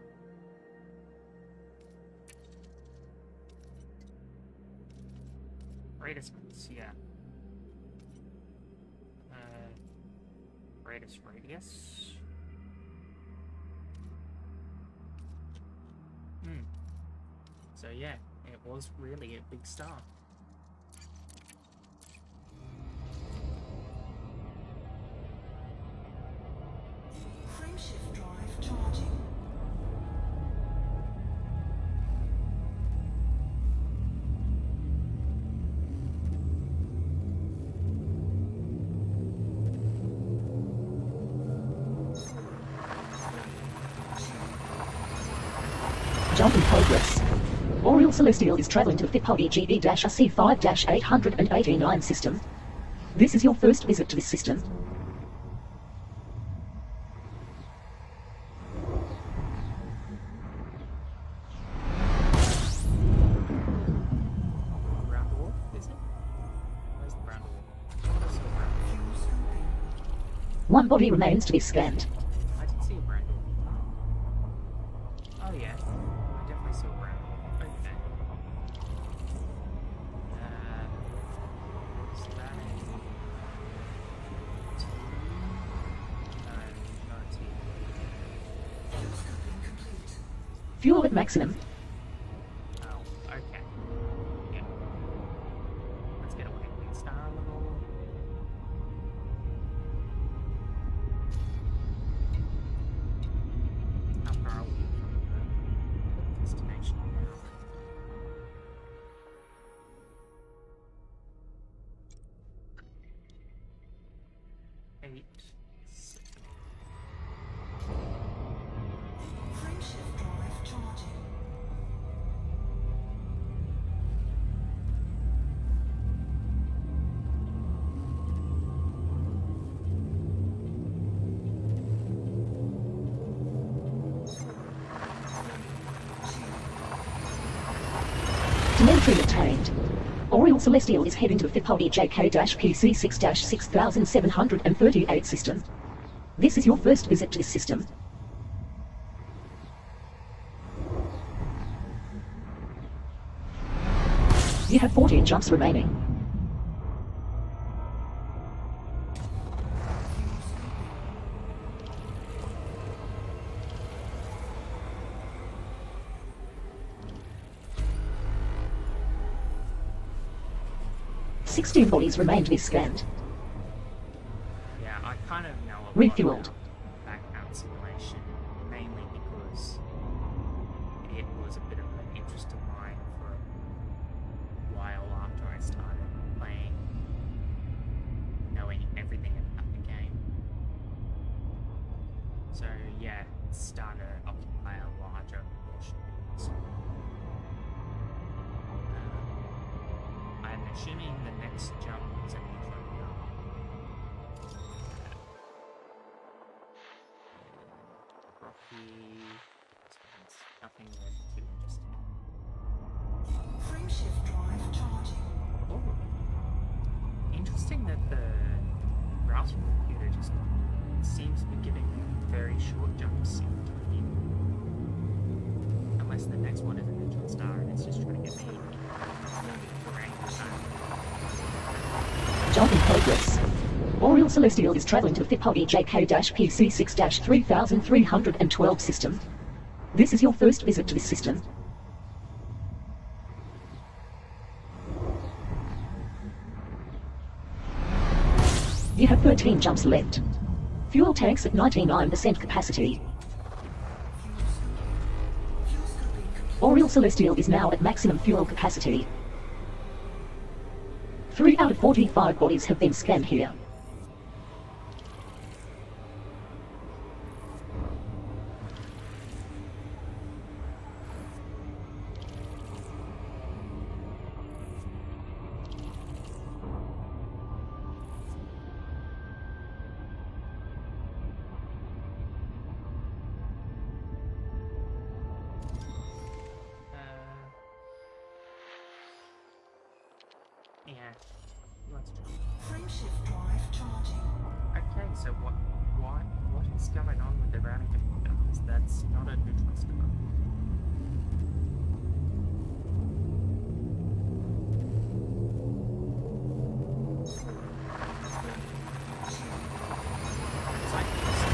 Greatest mass, yeah. Greatest radius. So yeah, it was really a big star.
Frameshift drive charging.
Jump in progress. Oriel Celestial is traveling to Fipo EGB-C5-889 system. This is your first visit to this system.
Brown dwarf, is it? Where's the brown dwarf? Where's the brown dwarf?
One body remains to be scanned.
I did see a brown dwarf. Oh yeah, I definitely saw a brown dwarf. Okay. What's that? T? No, not a T.
Fuel at maximum.
Oh, okay. Yeah. Let's get away from the star a little. How far are we from the destination now? Eight.
Frameshift drive charging.
Telemetry obtained. Oriel Celestial is heading to the Fipo EJK-PC6-6738 system. This is your first visit to this system. You have 14 jumps remaining. Sixteen bodies remain to be scanned.
Yeah, I kind of know a lot
Refueled.
about background simulation, mainly because it was a bit of an interest of mine for a while after I started playing, knowing everything about the game. So yeah, it's starting to occupy a larger portion of it. I'm assuming the next jump is a neutron jump. Rocky. Nothing there too interesting.
Frameshift drive charging.
Oh. Interesting that the routing computer just seems to be giving very short jumps in between. Unless the next one is a neutron star and it's just trying to get me.
Jump in progress. Oriel Celestial is traveling to the Fipo EJK-PC6-3312 system. This is your first visit to this system. You have 13 jumps left. Fuel tanks at 99% capacity. Oriel Celestial is now at maximum fuel capacity. 3 out of 45 bodies have been scanned here.
Let's try.
Frameshift drive charging.
Okay, so what is going on with the routing computers? That's not a neutron star.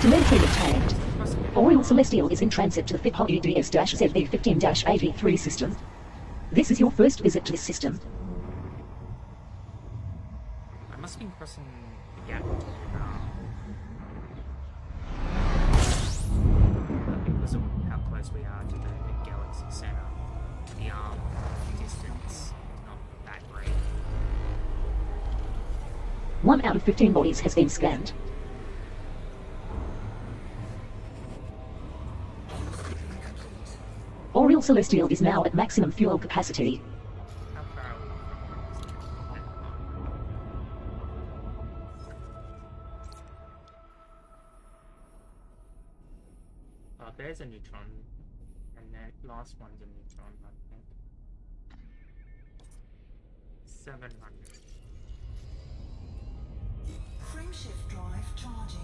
Telemetry obtained. Oriole Celestial is in transit to the FIP EDS-ZB15-83 system. This is your first visit to this system.
I must be crossing the gap because of how close we are to the galaxy center. The distance is not that great.
1 out of 15 bodies has been scanned. Oriole Celestial is now at maximum fuel capacity.
How far are we from Oh, there's a neutron, and that last one's a neutron, I think. 700.
Frameshift drive charging.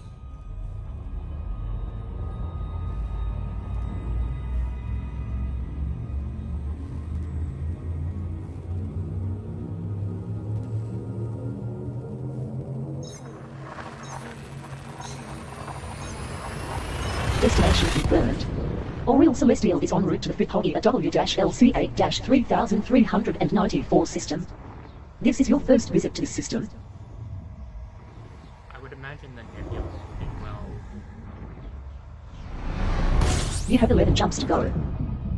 Destination confirmed. Oriole Celestial is en route to the FIP W-LC8-3394 system. This is your first visit to the system.
I would imagine the nebula will be well.
You have 11 jumps to go.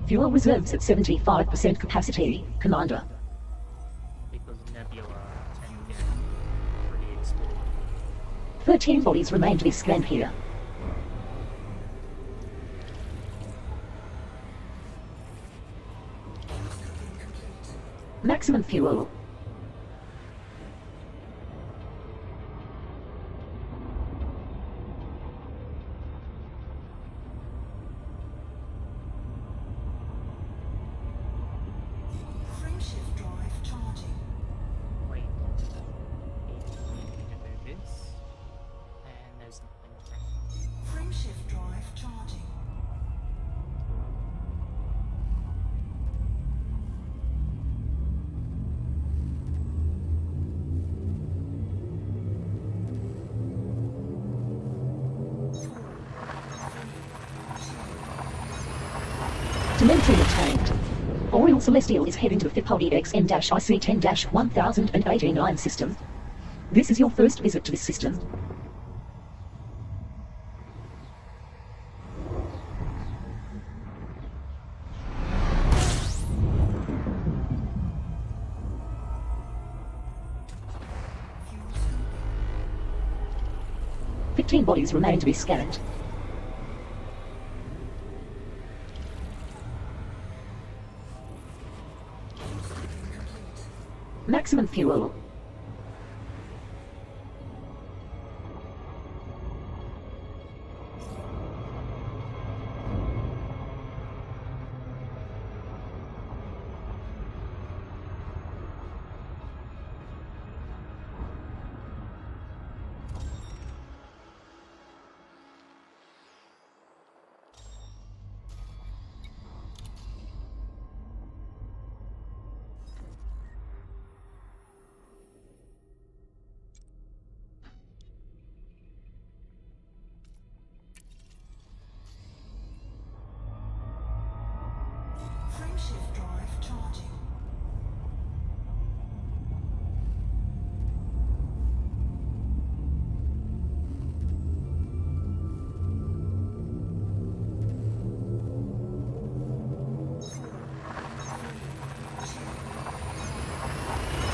Fuel reserves at 75% capacity, Commander.
Because nebula tend to get pretty exploded.
13 bodies remain to be scanned here. Maximum fuel.
Frameshift drive charging.
Wait. We need to do this. And there's nothing there.
Frameshift drive charging.
Telemetry obtained. Oriole Celestial is heading to the FIP XM-IC10-1089 system. This is your first visit to this system.
Fuel scooping.
15 bodies remain to be scanned. Maximum fuel.
Frameshift drive charging.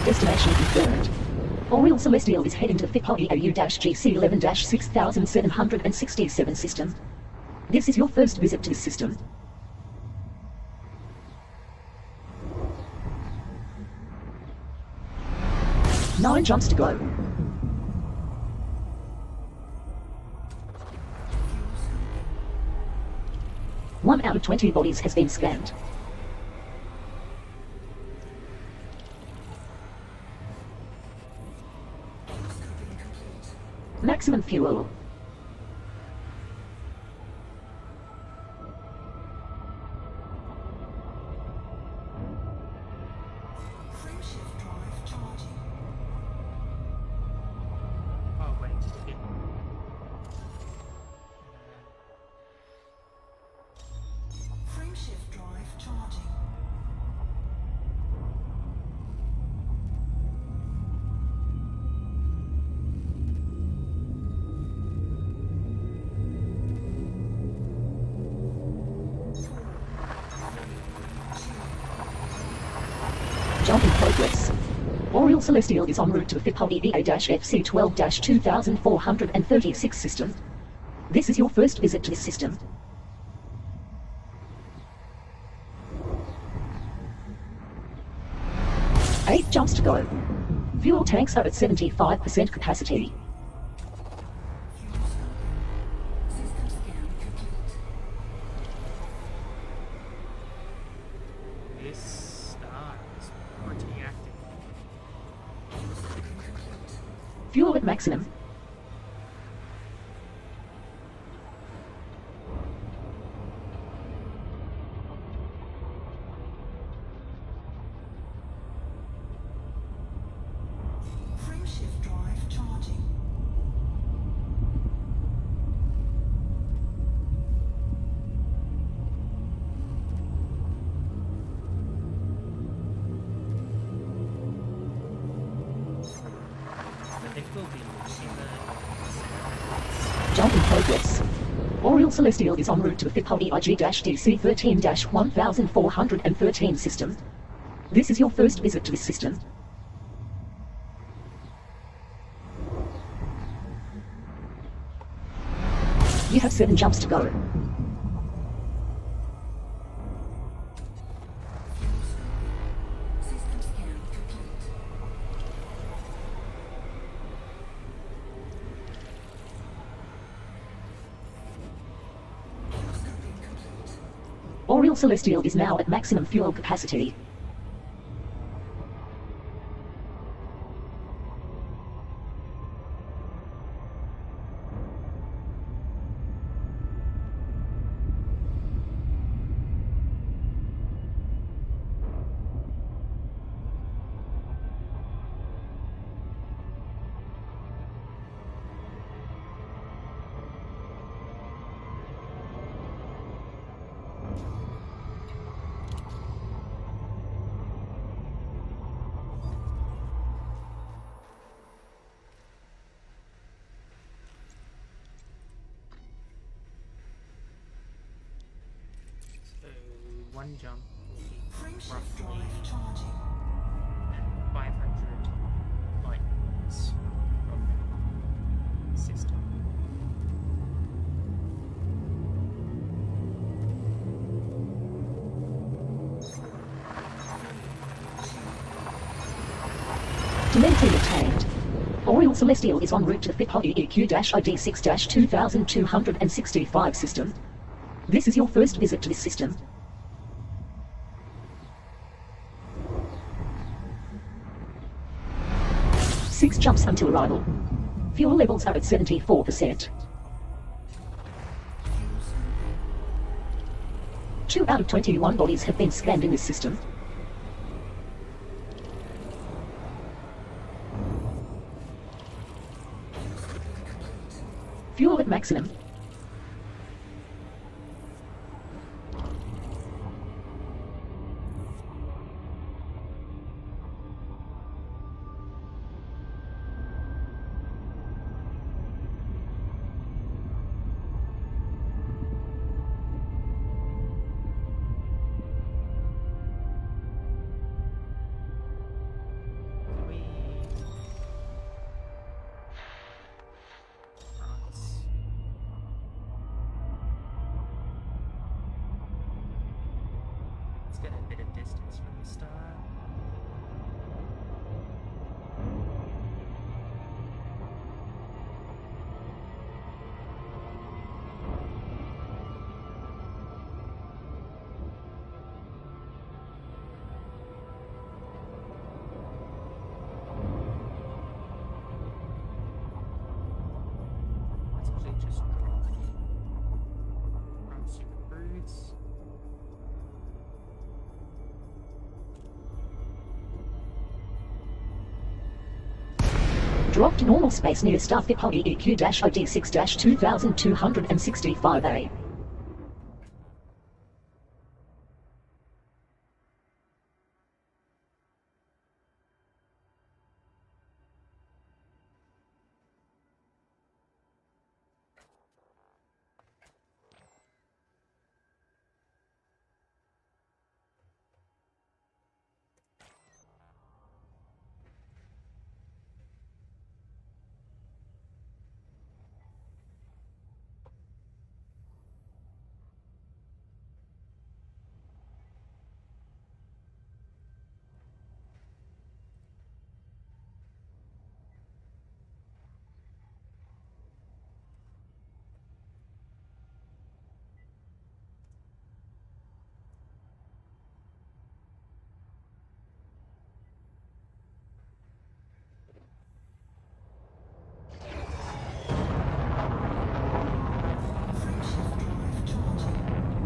Destination confirmed. Oriole Celestial is heading to the FIP GC11-6767 system. This is your first visit to the system. Nine jumps to go.
Fuel scooping.
1 out of 20 bodies has been scanned. maximum fuel.
Frameshift drive charging.
Oh wait, it,
Frameshift drive charging.
Jump in progress. Oriole Celestial is en route to Fipoldie VA-FC12-2436 system. This is your first visit to this system. Eight jumps to go. Fuel tanks are at 75% capacity.
System scan complete.
this star is pretty active.
Fuel at maximum.
Frameshift drive charging.
But there will be either
Jump in progress. Oriole Celestial is en route to Fipoldie IG-DC13-1413 system. This is your first visit to this system. You have 7 jumps to go.
System scan complete. Scoping complete.
Oriole Celestial is now at maximum fuel capacity.
so one jump will be
Frameshift
roughly
drive charging.
500 light years from the system.
Telemetry obtained. Oriole Celestial is en route to Fipoldie EQ-ID6-2265 system. This is your first visit to this system. Six jumps until arrival. Fuel levels are at 74%. 2 out of 21 bodies have been scanned in this system. Fuel at maximum.
We let's get a bit of distance from the star. just drop front super cruise.
Drop to normal space near Starfleet Huggy EQ-OD6-2265A.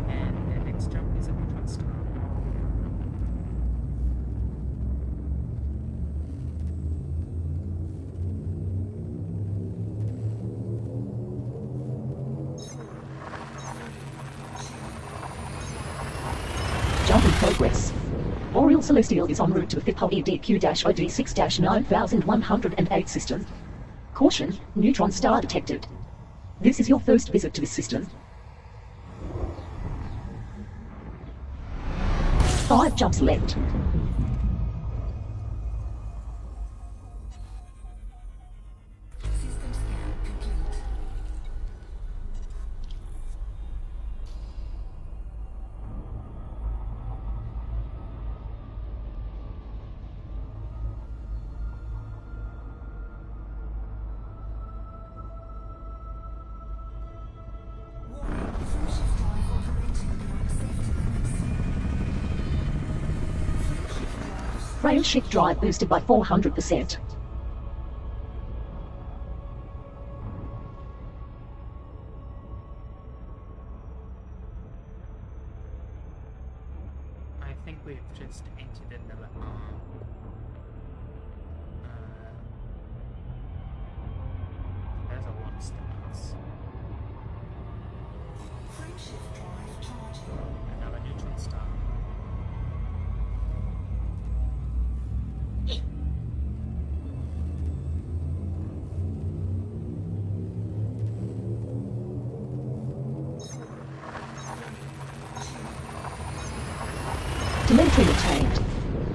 And the next jump is a neutron star.
Jump in progress. Oriole Celestial is en route to the Fifth EDQ-OD6-9108 system. Caution, neutron star detected. This is your first visit to this system. 5 jumps left.
System scan complete.
Warning, frameshift drive operating beyond safety limits. Frameshift drives.
Rail shift drive boosted by 400%.
I think we've just entered another there's a lot of stars.
Frameshift drive charging.
Another neutron star.
Telemetry obtained.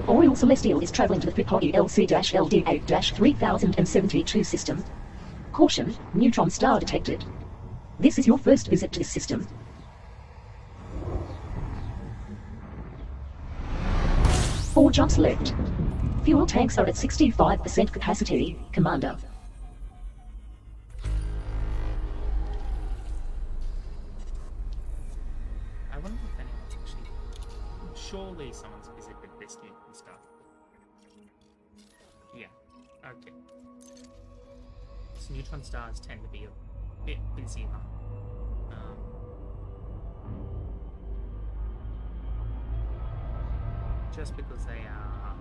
Oriole Celestial is traveling to the Fifth LC-LD8-3072 system. Caution, neutron star detected. This is your first visit to this system. 4 jumps left. Fuel tanks are at 65% capacity, Commander.
I wonder if anyone's actually. Surely someone's visited this neutron star. Yeah. Okay. So neutron stars tend to be a bit busier. Just because they are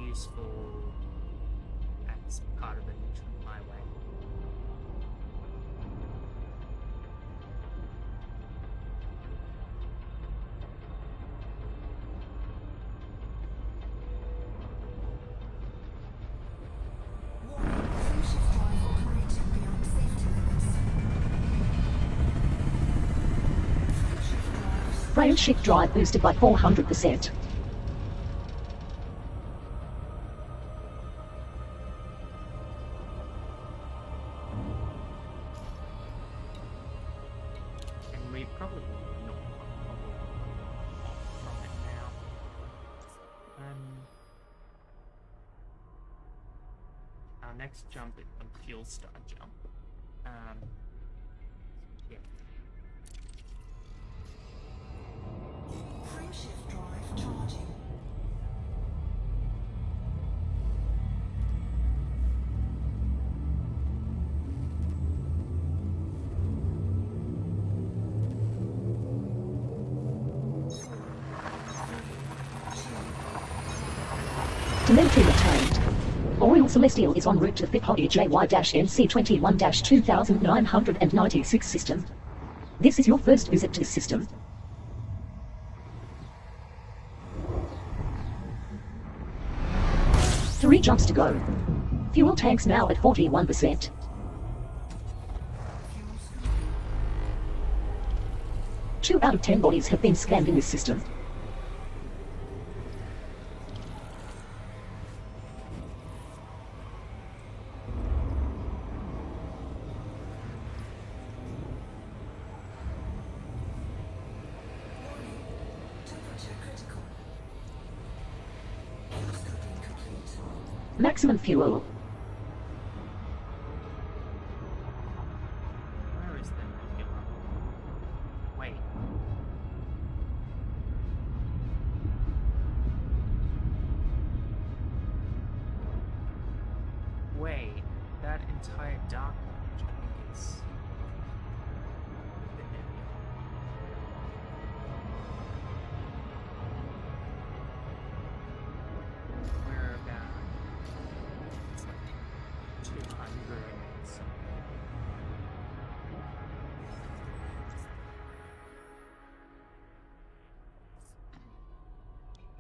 useful as part of the neutron highway.
Warning, frameshift drive operating beyond safety limits. Frameshift drives.
Rail shift drive boosted by 400%.
And we probably not from it now. Our next jump is a fuel star jump. Yeah.
Frameshift drive charging.
Telemetry obtained. Oriole Celestial is en route to Fipodia JY-NC21-2996 system. This is your first visit to the system. Three jumps to go. Fuel tanks now at 41%. Two out of 10 bodies have been scanned in this system. Maximum fuel.
Where is the nebula? Wait. Wait, that entire dark range, I think it's the nebula. We're about it's like 200 and something.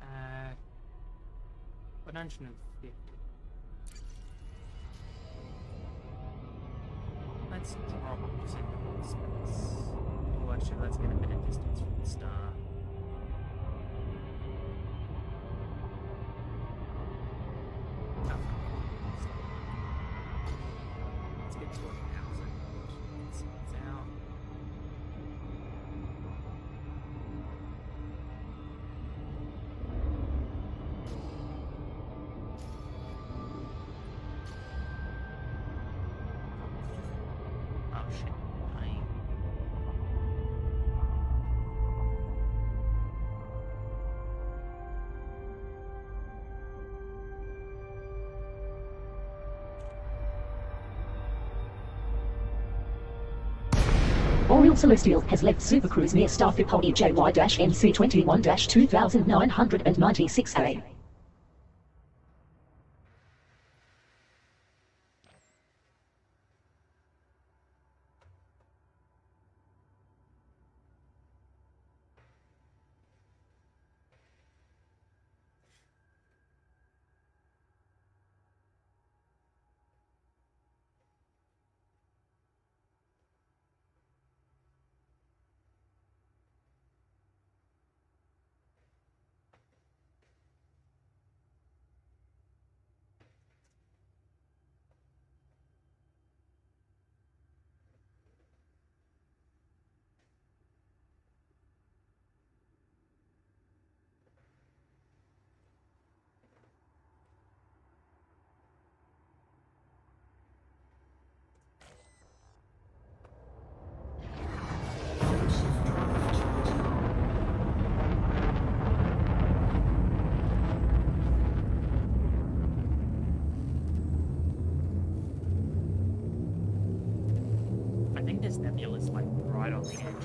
Uh, 150. Let's drop to center space. Oh, actually, let's get a bit of distance from the star. Oh, let's get to 1,000. It's out. Oh shit, dying.
Oriole Celestial has left Supercruise near Star Fipodia JY-NC21-2996A.
I think this nebula is like right on the edge of the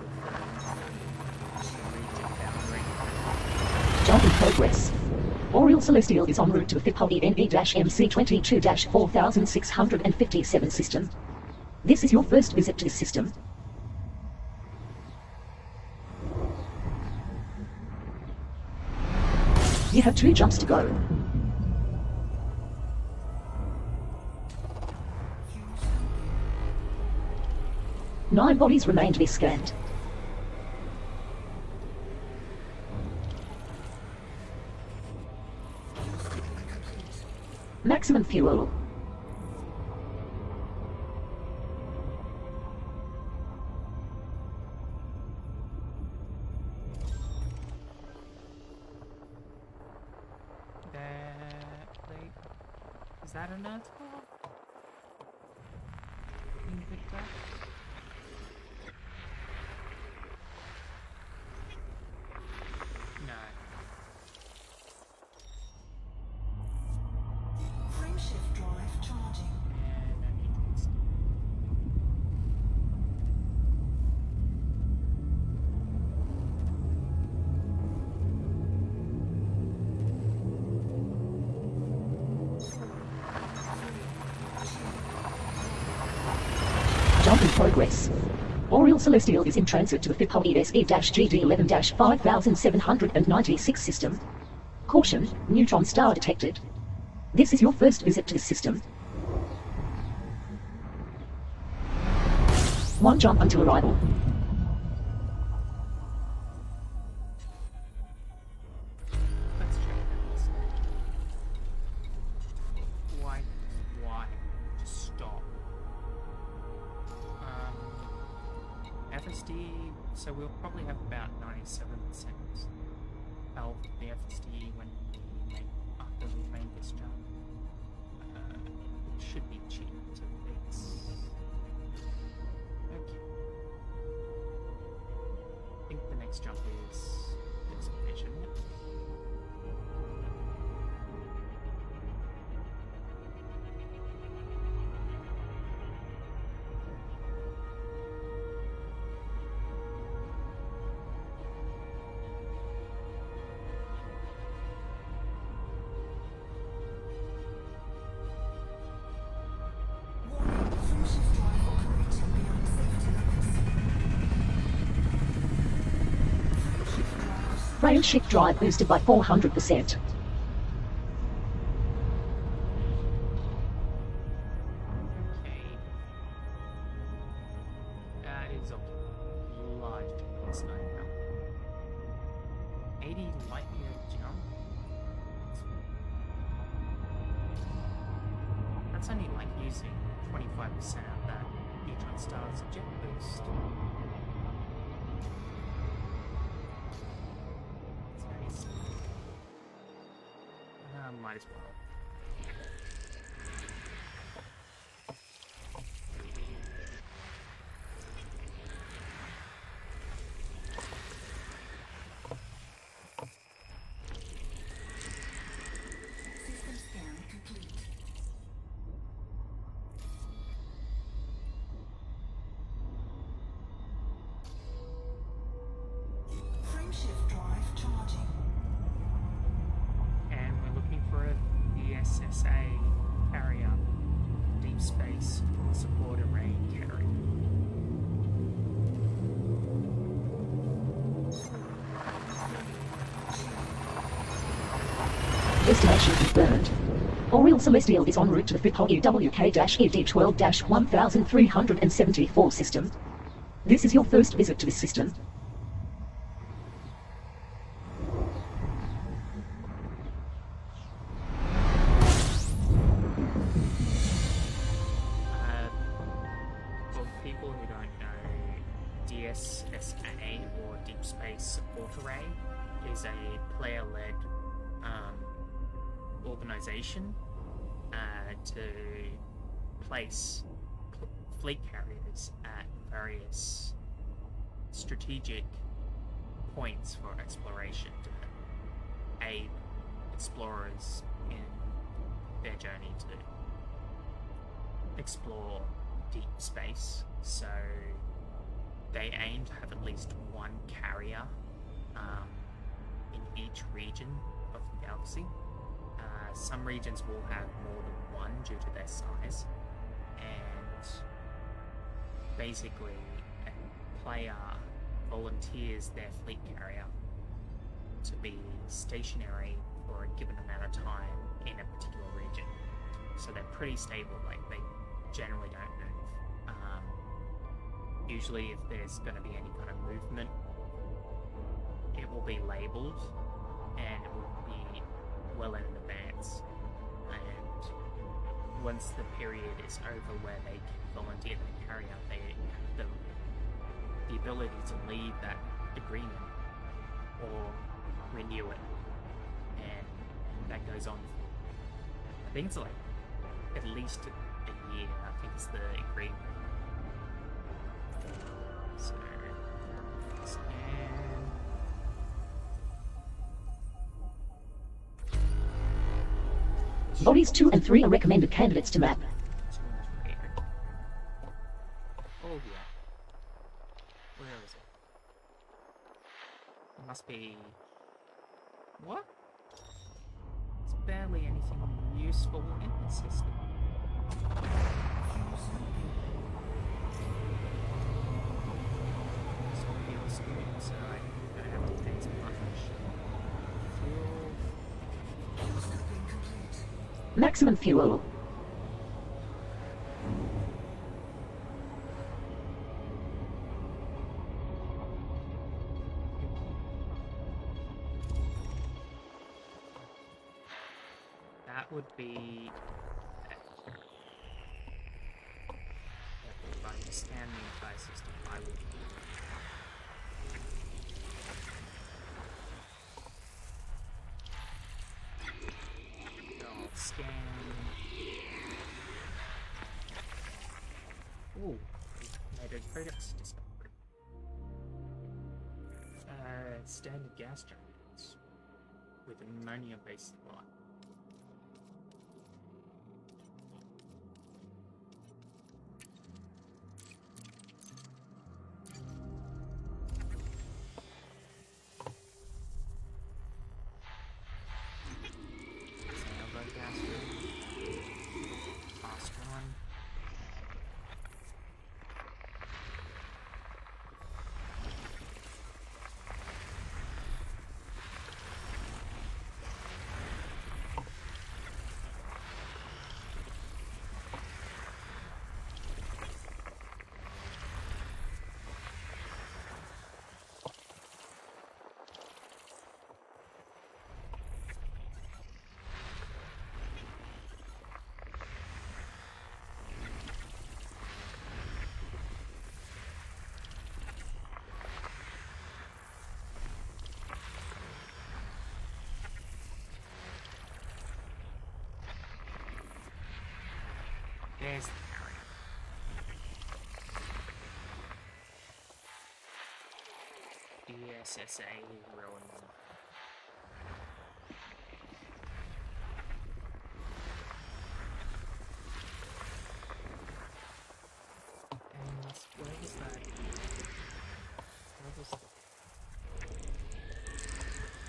region boundary.
Jump in progress. Oriole Celestial is en route to Fipodia NE-MC22-4657 system. This is your first visit to this system. You have two jumps to go. Nine bodies remain to be scanned. Maximum fuel.
Wait, is that an Earth ball? Being picked up? No.
Frameshift drive charging.
And I need to
Celestial is in transit to the FIPHUL ESE-GD11-5796 system. Caution, neutron star detected. This is your first visit to this system. 1 jump until arrival.
Let's check this. Why? Just stop. FSD, so we'll probably have about 97% of the FSD when after we make this jump. It should be cheap to fix. Okay. I think the next jump is this vision.
Rail shift drive boosted by 400%.
Okay. That is a large difference now. 80 light year jump. That's only like using 25% of that neutron star's jet boost. Might as well.
System scan complete.
Frameshift drive charging.
And we're looking for the SSA carrier, deep space support array carrier.
Destination confirmed. Oriel Celestial is en route to the FIPHUL EWK-ED12-1374 system. This is your first visit to this system.
For people who don't know, DSSA or Deep Space Support Array is a player-led organization to place fleet carriers at various strategic points for exploration to aid explorers in their journey to explore deep space. So they aim to have at least one carrier in each region of the galaxy. Some regions will have more than one due to their size, and basically a player volunteers their fleet carrier to be stationary for a given amount of time in a particular region. So they're pretty stable, like they generally don't move. Usually if there's going to be any kind of movement, it will be labelled and it will be well in advance. And once the period is over where they can volunteer their carrier, they have the ability to leave that agreement or renew it. And that goes on. I think it's like at least a year, I think is the agreement. So, scan.
Bodies 2 and 3 are recommended candidates to map.
Oh yeah. Where is it? It must be... What? There's barely anything useful in the system.
Maximum fuel.
That would be... If I understand the entire system, I would... I'll scan... Ooh, made a credits discovery. Standard gas generators with ammonia-based light. There's the area. ESSA ruin. And where is that? Where was...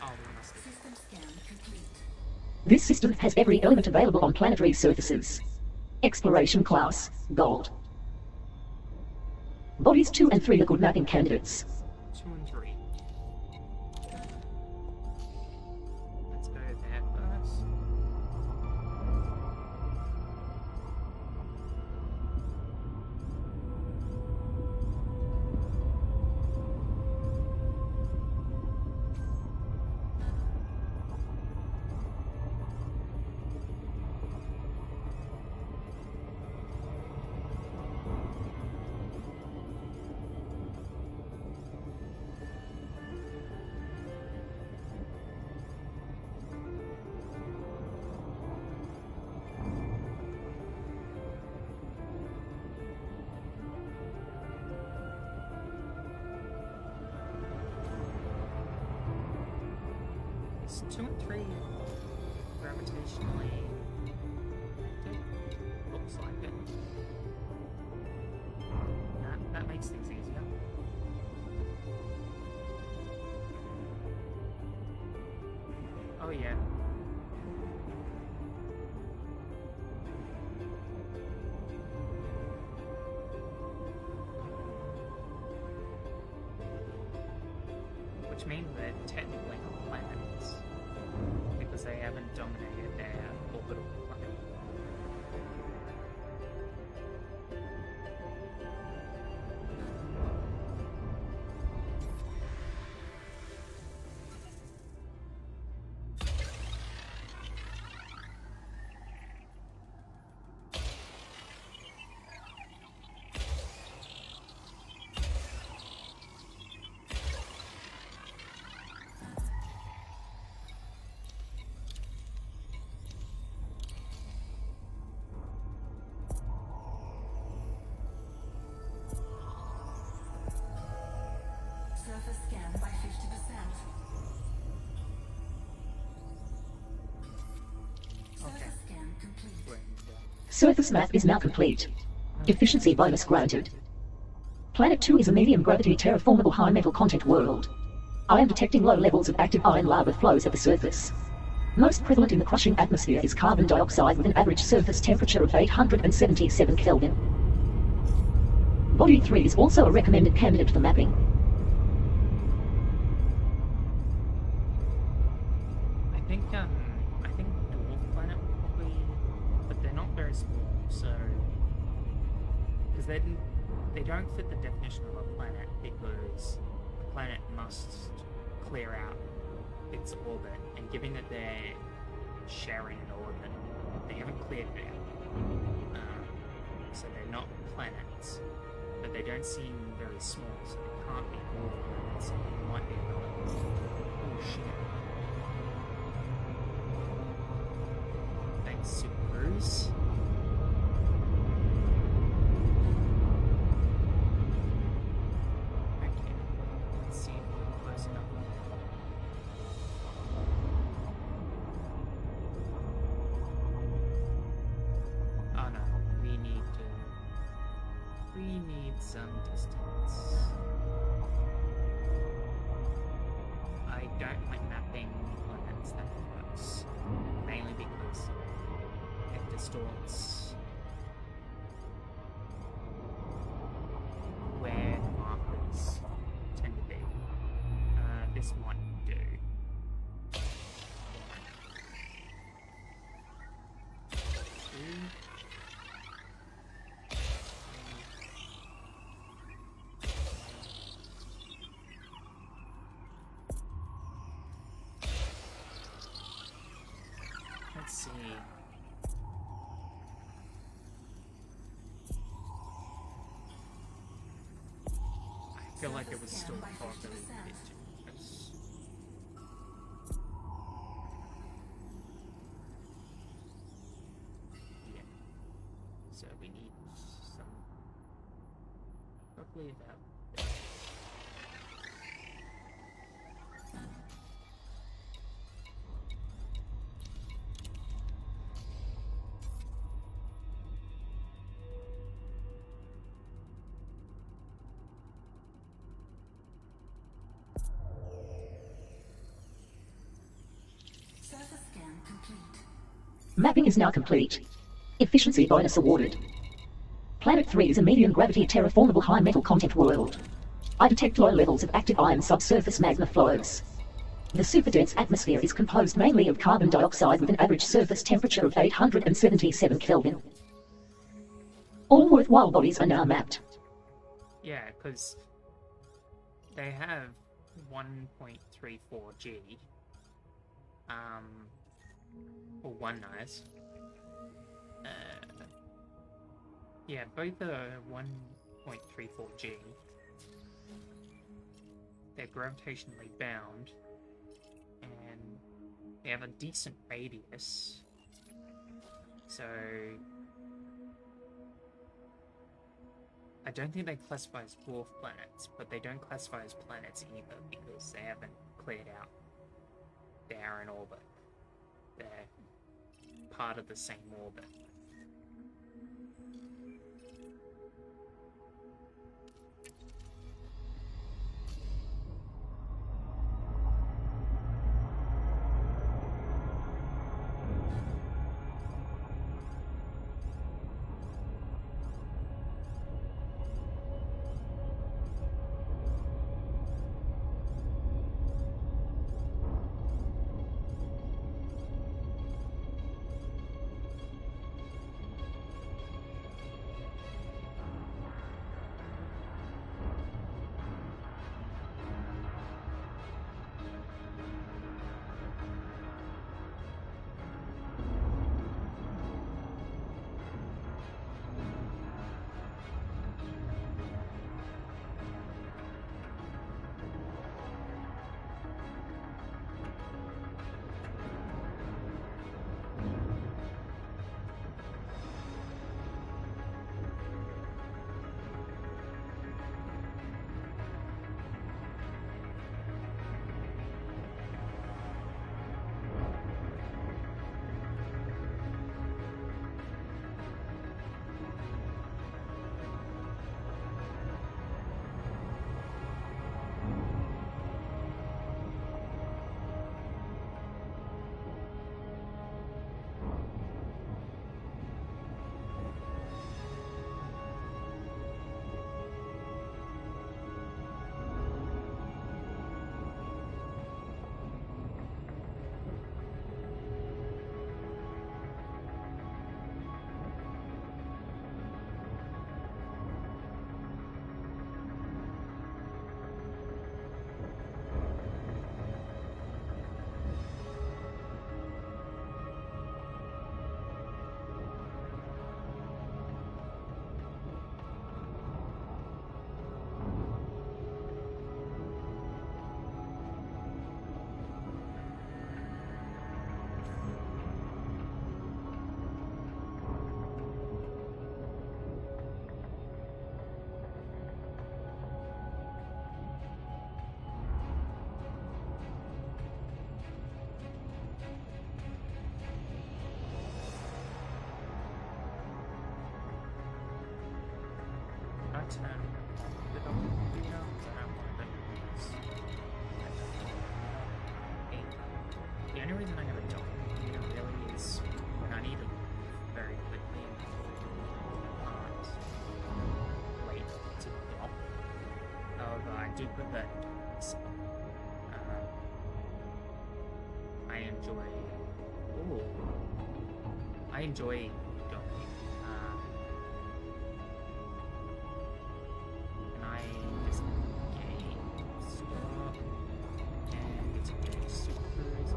Oh, we must have...
System scan complete.
This system has every element available on planetary surfaces. Exploration class, Gold. Bodies 2 and 3 are good mapping candidates.
2 and 3. Let's go there first. Is 2 and 3 gravitationally active? Looks like it. That makes things easier. Oh yeah. Which means they're technically not planets, because they haven't dominated their orbital plane.
Surface scan by 50%. Surface scan complete.
Surface map is now complete. Efficiency bonus granted. Planet 2 is a medium gravity terraformable high metal content world. I am detecting low levels of active iron lava flows at the surface. Most prevalent in the crushing atmosphere is carbon dioxide with an average surface temperature of 877 Kelvin. Body 3 is also a recommended candidate for mapping.
I think Dwarf Planet will probably they don't fit the definition of a planet because a planet must clear out its orbit, and given that they're sharing an orbit, they haven't cleared it out. So they're not planets, but they don't seem very small, so they can't be all planets. It might be another. Oh shit. Thanks, Super Cruise. Okay, let's see if we're close enough. Oh no, we need some distance. I don't like mapping planets that close, mainly because it distorts where the markers tend to be. This might do. Let's see. I feel like it was still probably a bit too close. Yeah. So we need some. Probably about.
Surface scan complete.
Mapping is now complete. Efficiency bonus awarded. Planet 3 is a medium gravity terraformable high metal content world. I detect low levels of active iron subsurface magma flows. The superdense atmosphere is composed mainly of carbon dioxide with an average surface temperature of 877 Kelvin. All worthwhile bodies are now mapped.
Yeah, because they have 1.34 G. Or one nice. Yeah, both are 1.34 G. They're gravitationally bound, and they have a decent radius. So I don't think they classify as dwarf planets, but they don't classify as planets either because they haven't cleared out their own orbit. They're part of the same orbit. only reason I have a docking computer really is when I need to leave very quickly and can't wait to dock. However, I do prefer docks. I enjoy docking. And I just stop and it's a super cruise.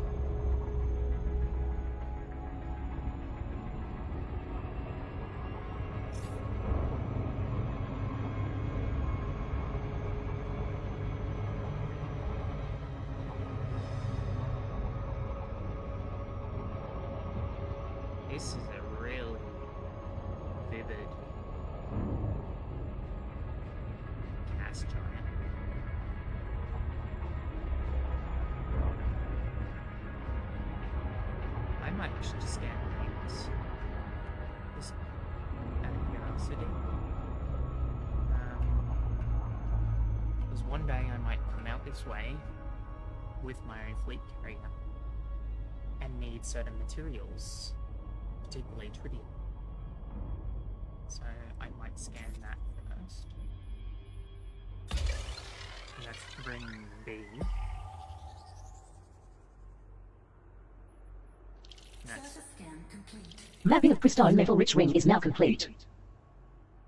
This is a really vivid gas giant. I might actually just scan things just out of curiosity. Because one day I might come out this way with my own fleet carrier and need certain materials, particularly tritium. So I might scan that first. And that's ring B.
Surface scan complete.
Mapping of pristine metal-rich ring is now complete.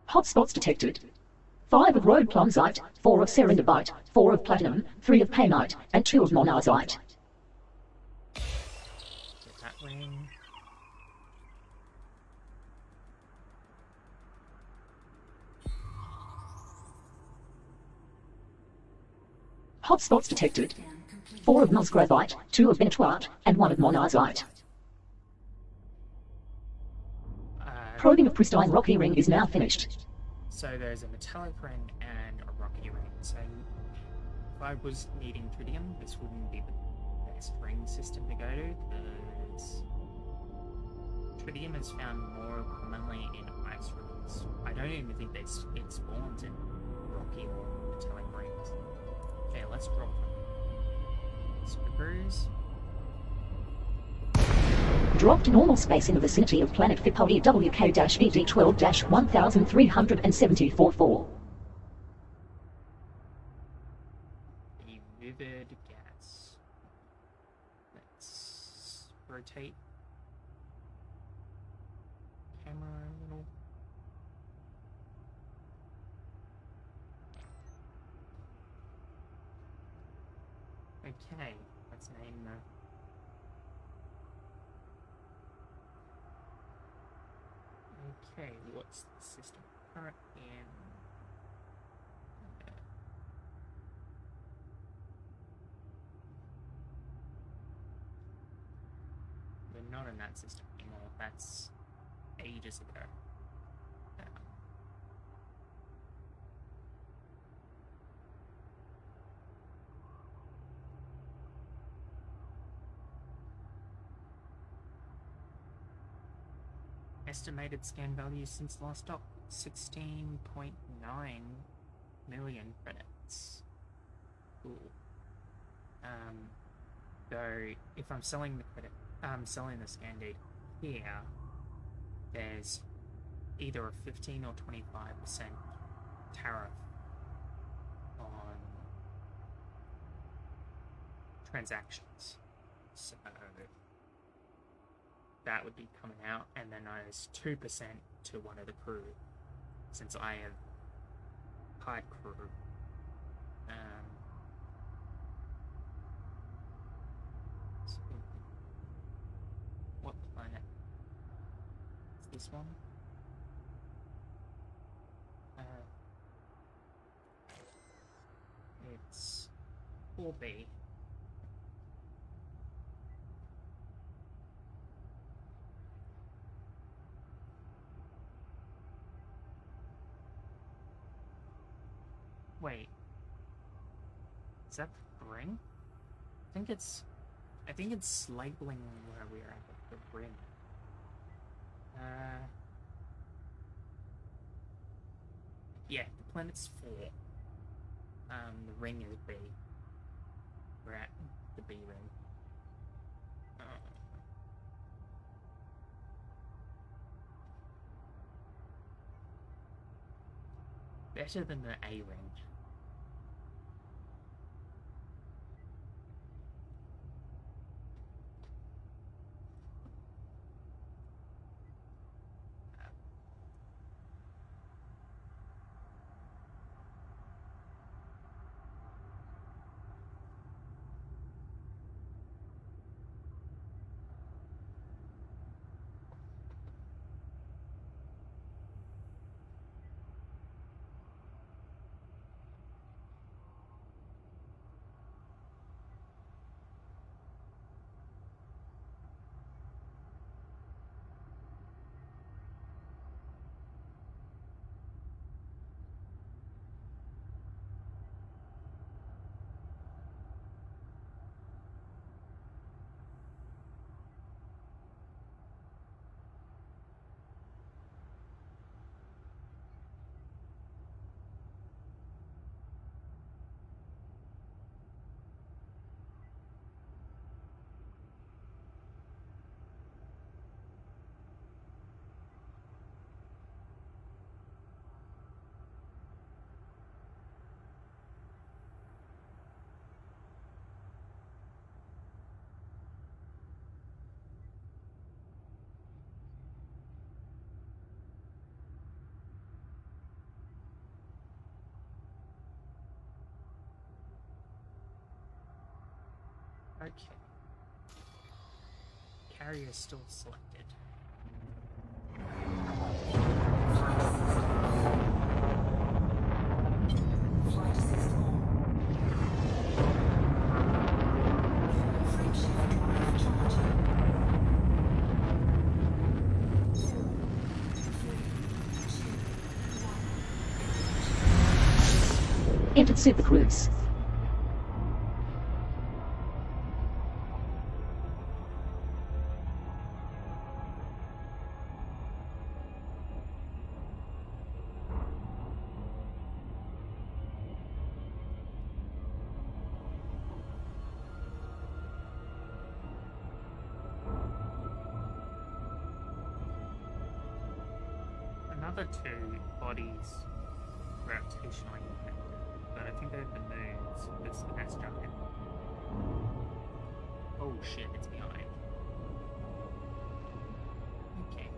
Hotspots detected. 5 of road plumsite, 4 of serendibite, 4 of platinum, 3 of painite, and 2 of monazite.
Get that ring.
Hotspots detected. 4 of nosgraphite, 2 of benitoite, and 1 of monazite. Probing of pristine rocky ring is now finished.
So there's a metallic ring and a rocky ring. So if I was needing tritium, this wouldn't be the best ring system to go to, because tritium is found more commonly in ice rings. I don't even think it spawns in rocky or metallic rings. Okay, let's drop them. Super Cruise.
Dropped normal space in the vicinity of planet Fipodi WK-ED12-1374.
A vivid gas. Let's rotate camera a little. Okay, let's name the okay, what's the system current in? We're not in that system anymore. That's ages ago. Estimated scan value since last dock, 16.9 million credits. Cool. So if I'm selling the credit, selling the scan data here, there's either a 15 or 25% tariff on transactions. So that would be coming out, and then there's 2% to one of the crew, since I have hired crew. What planet is this one? It's 4B. Wait, is that the ring? I think it's labeling where we are at the ring. Yeah, the planet's 4. The ring is B. We're at the B ring. Better than the A range. Okay. Carrier still selected.
Flight assist on. Frameshift drive charging. 4, 3, 2, 1.
Entered Super Cruise.
Another two bodies gravitationally impacted, but I think they're the moons. This gas giant. Oh shit, it's behind. Okay.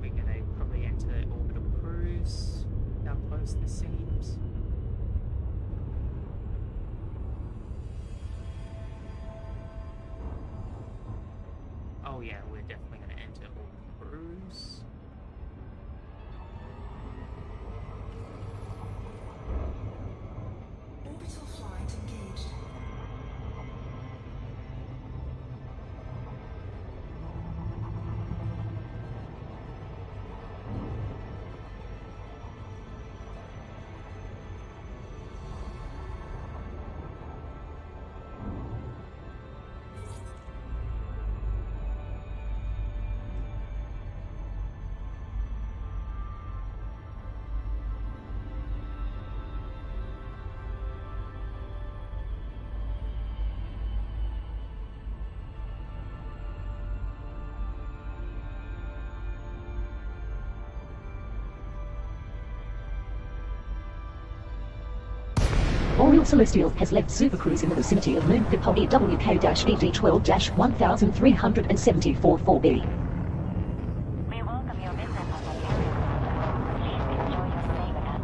We're gonna probably enter orbital cruise. How close this seems. Oh yeah, we're definitely going to enter orbital cruise.
Orbital flight engaged.
Oriole Celestial has left Super Cruise in the vicinity of Moon Capone WK-ED12-1374-4B.
We welcome your visit on the carrier. Please enjoy your stay with us.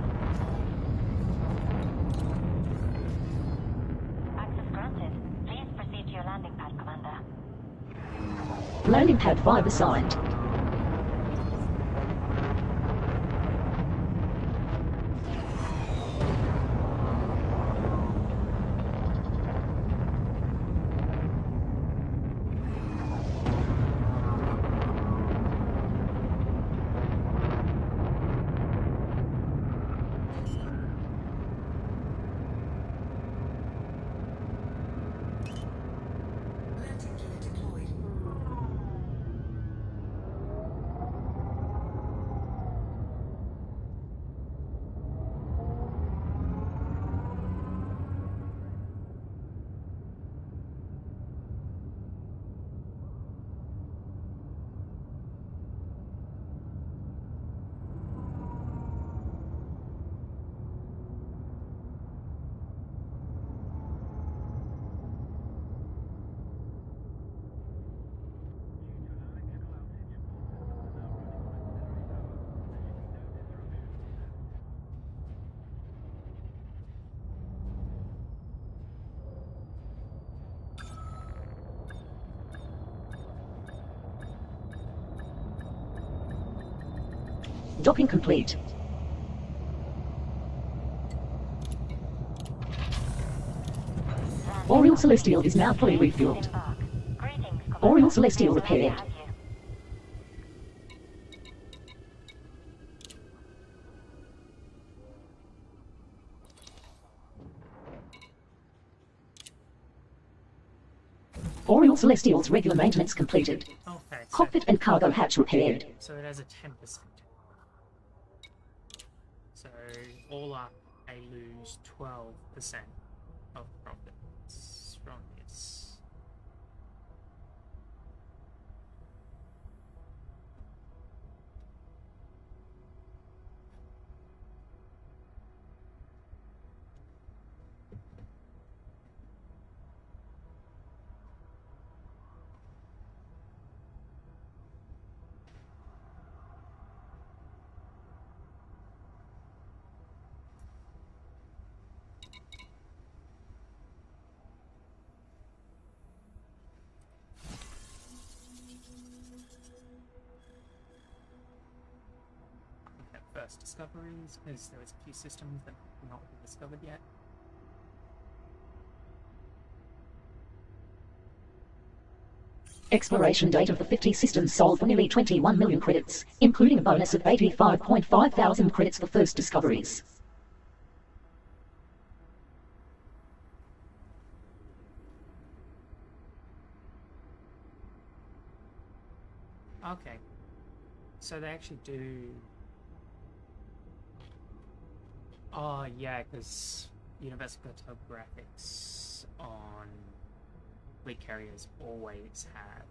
Access granted. Please proceed to your landing pad, Commander.
Landing pad 5 assigned.
Landing gear deployed.
Docking complete. Oriole Celestial is now fully refueled. Oriole Celestial repaired. Oriole Celestial's regular maintenance completed.
Okay, so,
Cockpit and cargo hatch repaired.
so it has a 10%. So all up, I lose 12% of profits from this. First discoveries, because there was a few systems that have not been discovered yet.
Exploration date of the 50 systems sold for nearly 21 million credits, including a bonus of 85.5 thousand credits for first discoveries.
Okay, so they actually do. Oh yeah, because Universal Cartographics on fleet carriers always have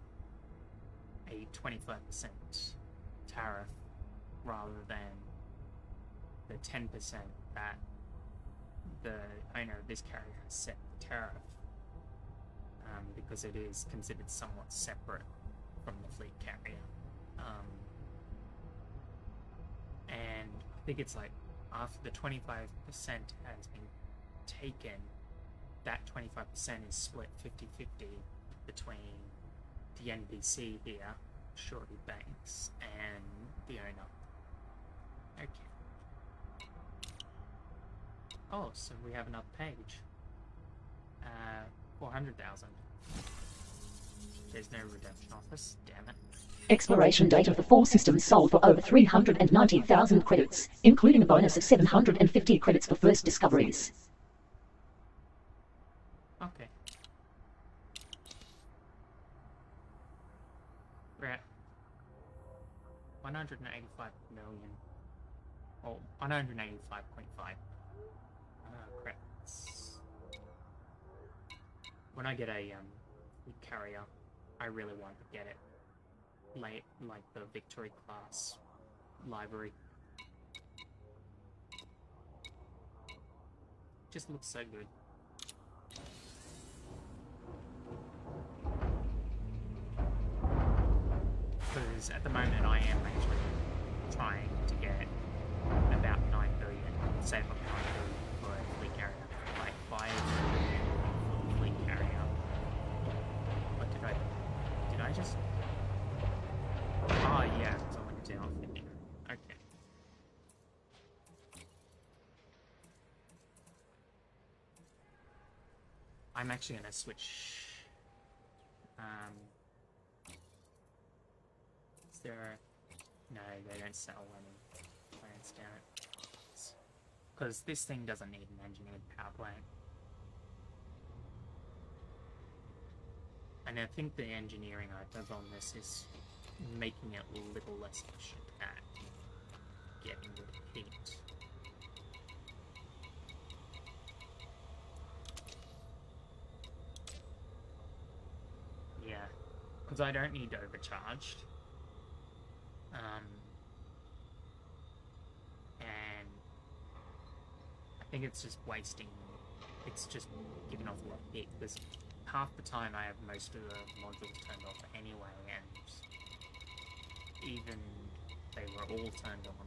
a 25% tariff rather than the 10% that the owner of this carrier has set the tariff, because it is considered somewhat separate from the fleet carrier. And I think it's like after the 25% has been taken, that 25% is split 50-50 between the NBC here, Shorty Banks, and the owner. Okay. Oh, so we have another page. 400,000. There's no redemption office, damn it.
Exploration date of the 4 systems sold for over 390,000 credits, including a bonus of 750 credits for first discoveries.
Okay. We're at 185 million. Oh, 185.5 credits. When I get a carrier, I really want to get it like the Victory class library. Just looks so good. Because at the moment I am actually trying to get about 9 billion, save up 9 billion for a fleet carrier. Like 5 billion for a fleet carrier. What did I just... Oh yeah, because I went down for here. Okay. I'm actually gonna switch. Is there? No, they don't sell any plants down it. Because this thing doesn't need an engineered power plant. And I think the engineering I did on this is making it a little less efficient at getting rid of heat. Yeah, because I don't need overcharged. And I think it's just wasting, it's just giving off a lot of heat, because half the time I have most of the modules turned off anyway, and even they were all turned on.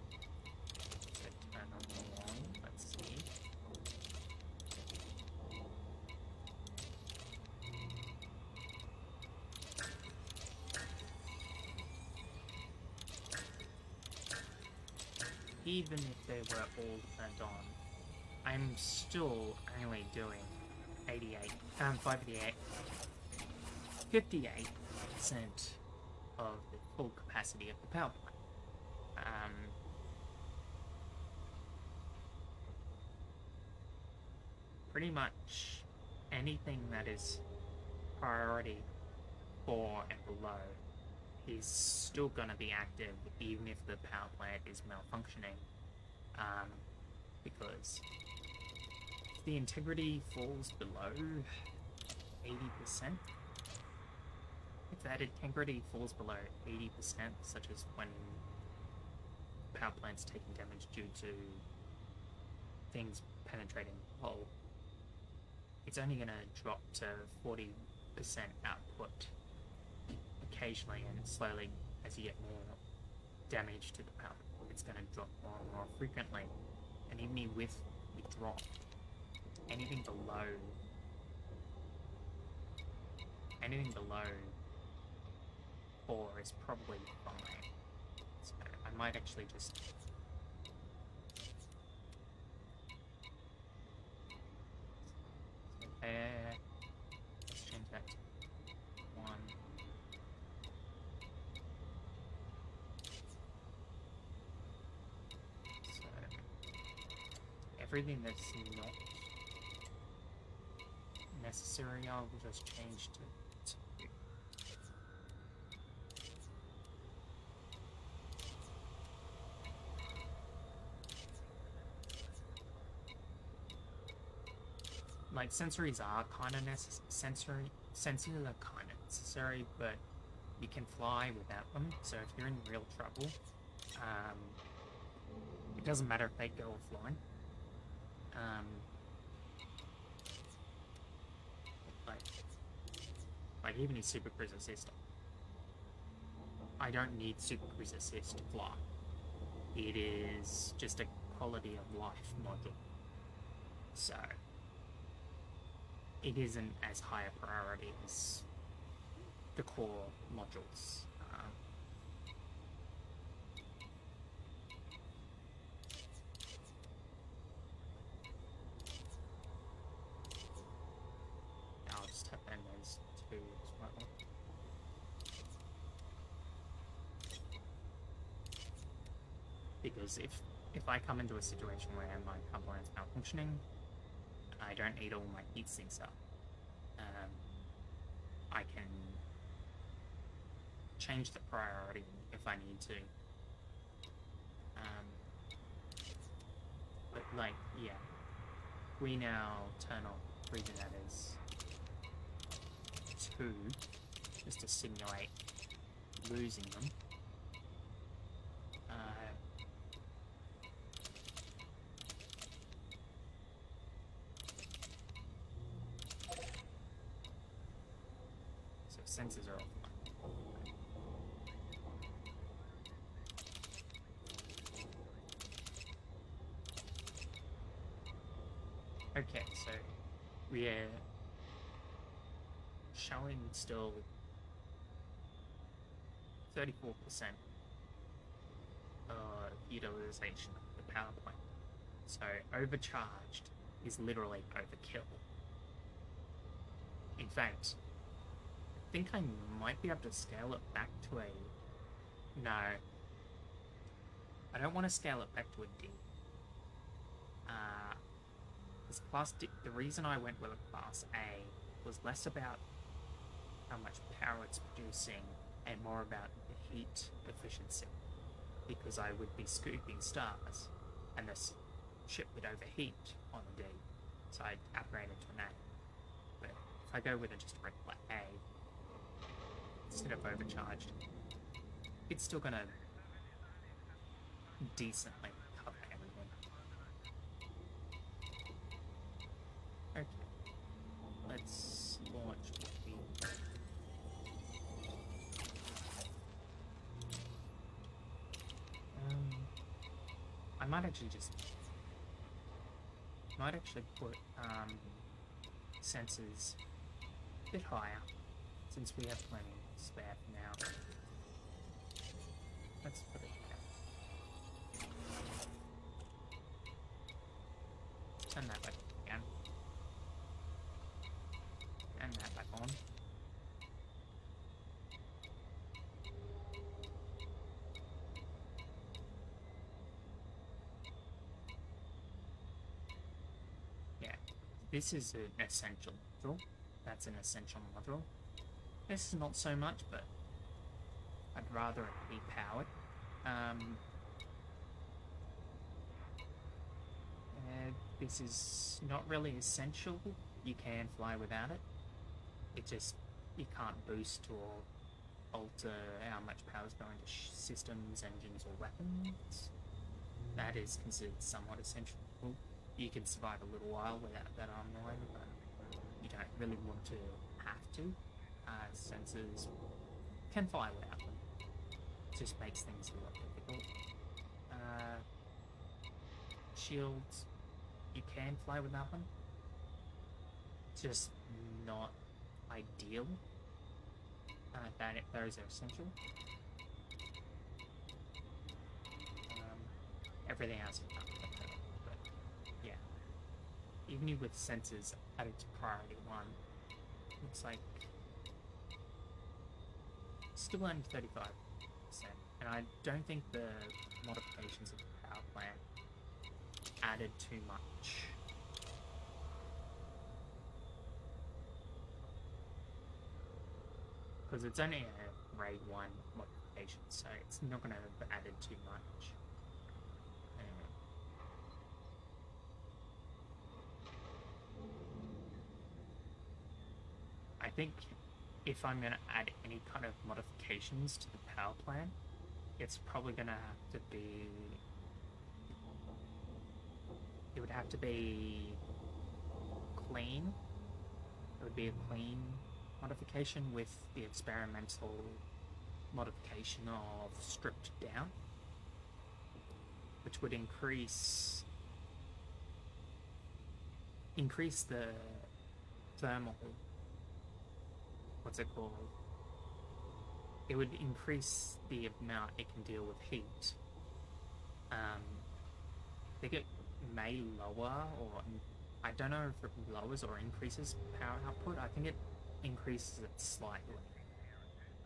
So turn them on, let's see. even if they were all turned on, I'm still only doing 58% of the full capacity of the power plant. Pretty much anything that is priority 4 and below is still going to be active even if the power plant is malfunctioning, because if the integrity falls below 80%, if that integrity falls below 80%, such as when power plant's taking damage due to things penetrating the hull, it's only going to drop to 40% output occasionally, and slowly, as you get more damage to the power, it's going to drop more and more frequently. And even with the drop, anything below 4 is probably fine. So I might actually just let's change that to 1. So everything that's not necessary, I will just change to 2. Like, sensories are kind of necessary, but you can fly without them, so if you're in real trouble, it doesn't matter if they go offline. Like even in Super Cruise Assist, I don't need Super Cruise Assist to fly. It is just a quality of life module. So it isn't as high a priority as the core modules. I'll just have them as 2 as well. Because if I come into a situation where my power plant's malfunctioning, I don't need all my heat sinks up. I can change the priority if I need to. But like, yeah, we now turn off breathing that as 2, just to simulate losing them. Sensors are offline. Okay, so we're showing still 34% utilization of the power plant. So overcharged is literally overkill. In fact, I think I might be able to scale it back to a... No. I don't want to scale it back to a D. This class D, the reason I went with a class A was less about how much power it's producing and more about the heat efficiency. Because I would be scooping stars and this ship would overheat on a D. So I'd upgrade it to an A. But if I go with just a regular A, instead of overcharged, it's still gonna decently cover everything. Okay, let's launch the... I might actually put sensors a bit higher, since we have plenty spare for now. Let's put it there. this is an essential module. That's an essential module. This is not so much, but I'd rather it be powered. This is not really essential. You can fly without it. It just, you can't boost or alter how much power is going to systems, engines, or weapons. That is considered somewhat essential. You can survive a little while without that armor, but you don't really want to have to. Sensors can fly without them. It just makes things a lot difficult. Shields, you can fly without them. Just not ideal. Those are essential. Everything else is not better, but yeah. Even with sensors added to priority 1, looks like still under 35%, and I don't think the modifications of the power plant added too much. Because it's only a Raid 1 modification, so it's not going to have added too much. I think if I'm going to add any kind of modifications to the power plant, it's probably going to have to be... It would have to be clean. It would be a clean modification with the experimental modification of stripped down, which would increase the thermal, what's it called? It would increase the amount it can deal with heat. I think it may lower, or I don't know if it lowers or increases power output. I think it increases it slightly,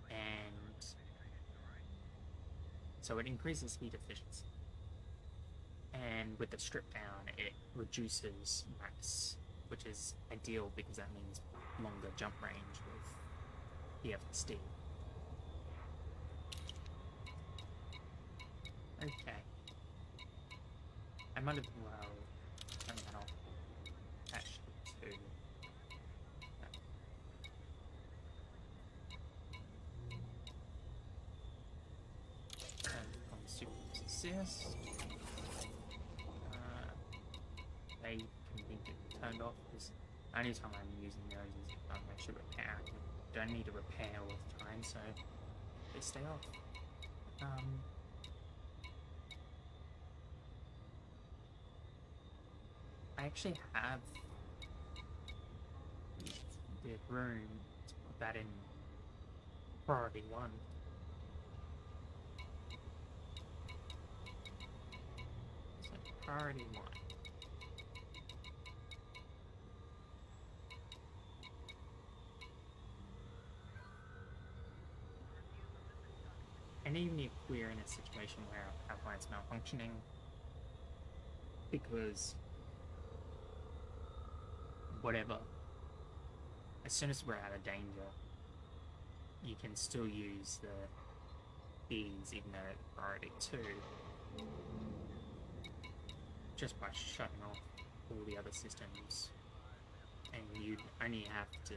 and so it increases heat efficiency, and with the strip down it reduces max, which is ideal because that means longer jump range with the FSD. Okay, I might as well turn that off. Actually, too. On super assist. They can be turned off because only time I'm using those is if I'm actually repairing. Don't need to repair all the time, so they stay off. I actually have the room to put that in priority 1. So priority 1. And even if we're in a situation where our power plant's malfunctioning, because whatever, as soon as we're out of danger, you can still use the ease even though it's priority 2, just by shutting off all the other systems, and you'd only have to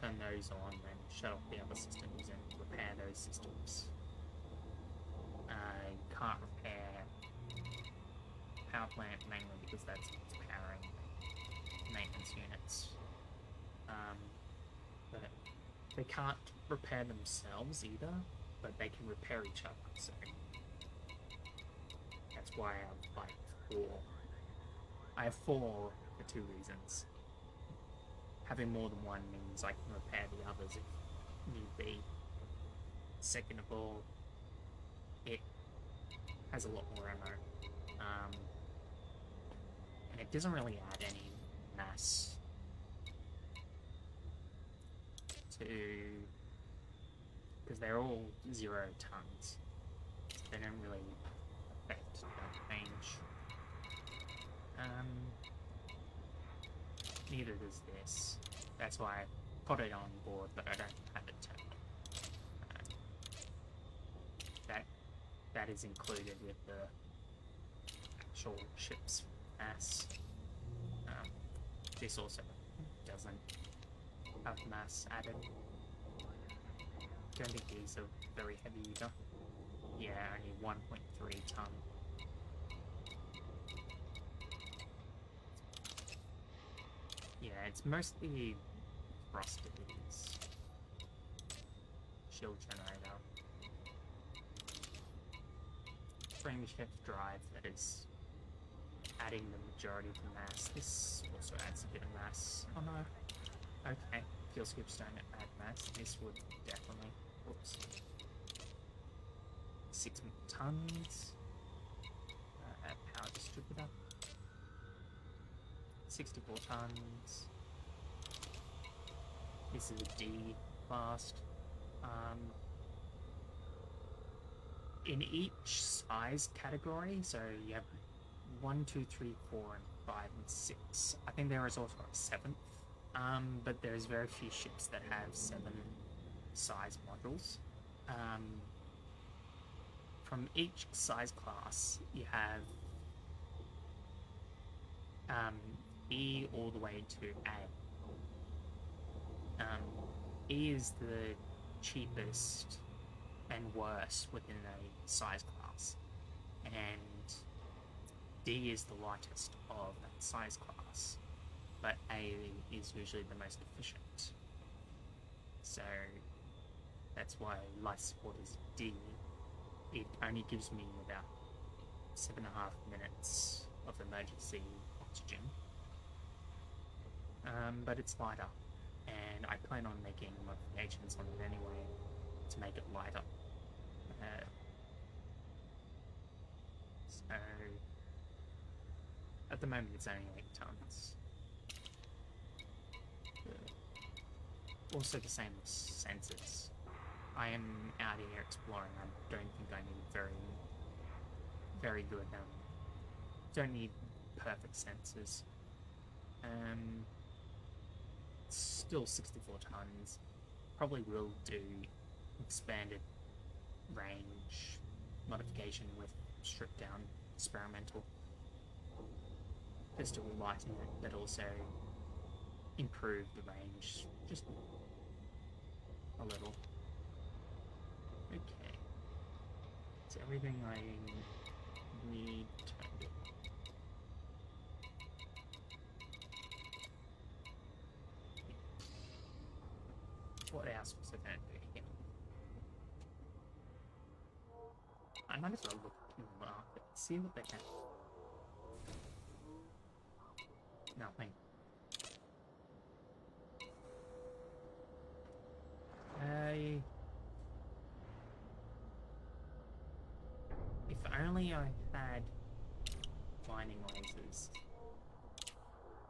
turn those on and shut off the other systems and repair those systems. You can't repair power plant mainly because that's what's powering maintenance units. But they can't repair themselves either, but they can repair each other, so that's why I have like 4. I have 4 for 2 reasons. Having more than one means I can repair the others if need be. Second of all, it has a lot more ammo. And it doesn't really add any mass to... because they're all 0 tons. So they don't really affect the range. neither does this. That's why I put it on board, but I don't have it turned on. That is included with the actual ship's mass. This also doesn't have mass added. Don't think these are very heavy either. Yeah, only 1.3 ton. Yeah, it's mostly thrusters. Shield generator. Frame shift drive that is adding the majority of the mass. This also adds a bit of mass. Oh no. Okay, fuel skips don't add mass. This would definitely. Whoops. 6 tons. Power distributor. 64 tons. This is a D fast. In each size category, so you have 1, 2, 3, 4, and 5, and 6. I think there is also a 7th. But there's very few ships that have 7 size modules. From each size class, you have E all the way to A. E is the cheapest and worst within a size class, and D is the lightest of that size class, but A is usually the most efficient. So that's why life support is D. It only gives me about 7.5 minutes of emergency oxygen. But it's lighter, and I plan on making modifications on it anyway to make it lighter. So at the moment it's only 8 tons. Also the same with sensors. I am out here exploring. I don't think I need very good, don't need perfect sensors. Still 64 tons. Probably will do expanded range modification with stripped down experimental. Just to lighten it, but also improve the range just a little. Okay. It's everything I need turned in. What else was I going to do here? I might as well look in the market, see what they have. Nothing. If only I had mining lasers.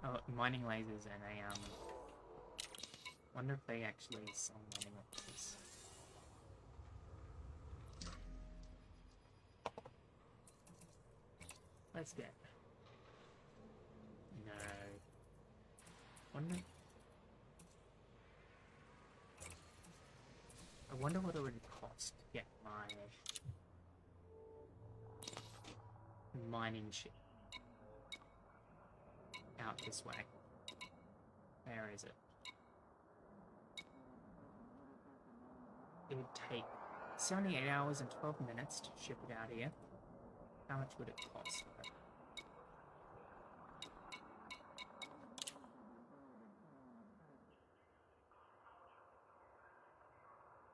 Oh, mining lasers and a wonder if they actually sell mining lasers. Let's get. No. Wonder. I wonder what it would cost to get my mining ship out this way. Where is it? It would take 78 hours and 12 minutes to ship it out here. How much would it cost?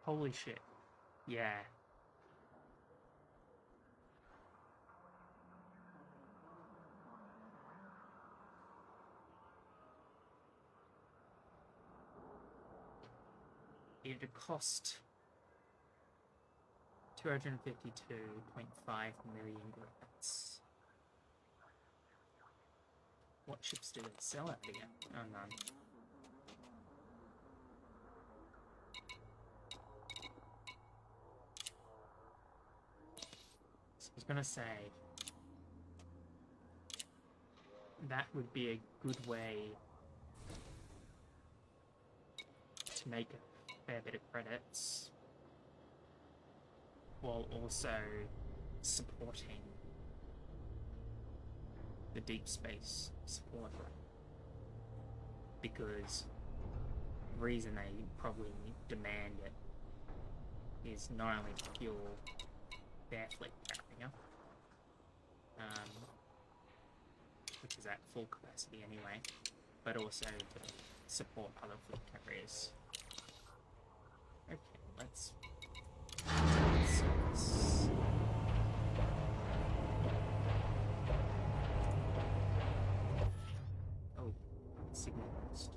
Holy shit. Yeah. It would cost 252.5 million credits. What ships do they sell out here? Oh, none. So I was gonna say that would be a good way to make a fair bit of credits, while also supporting the deep space support. Because the reason they probably demand it is not only to fuel their fleet carrier, which is at full capacity anyway, but also to support other fleet carriers. Okay, let's service. Oh, signal lost.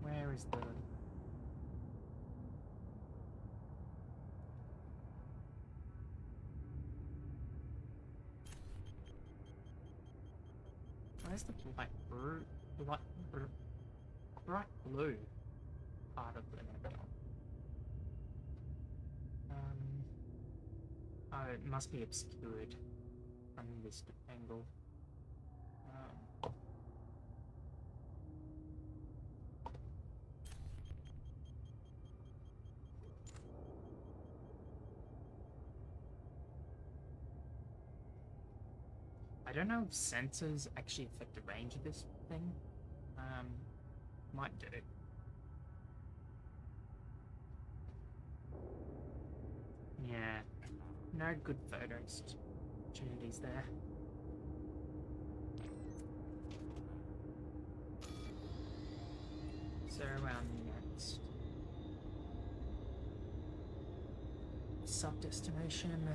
Where is the... Where's the bright blue part of the nebula? Oh, it must be obscured from this angle. I don't know if sensors actually affect the range of this thing. Might do. Yeah, no good photos opportunities there. So next sub-destination.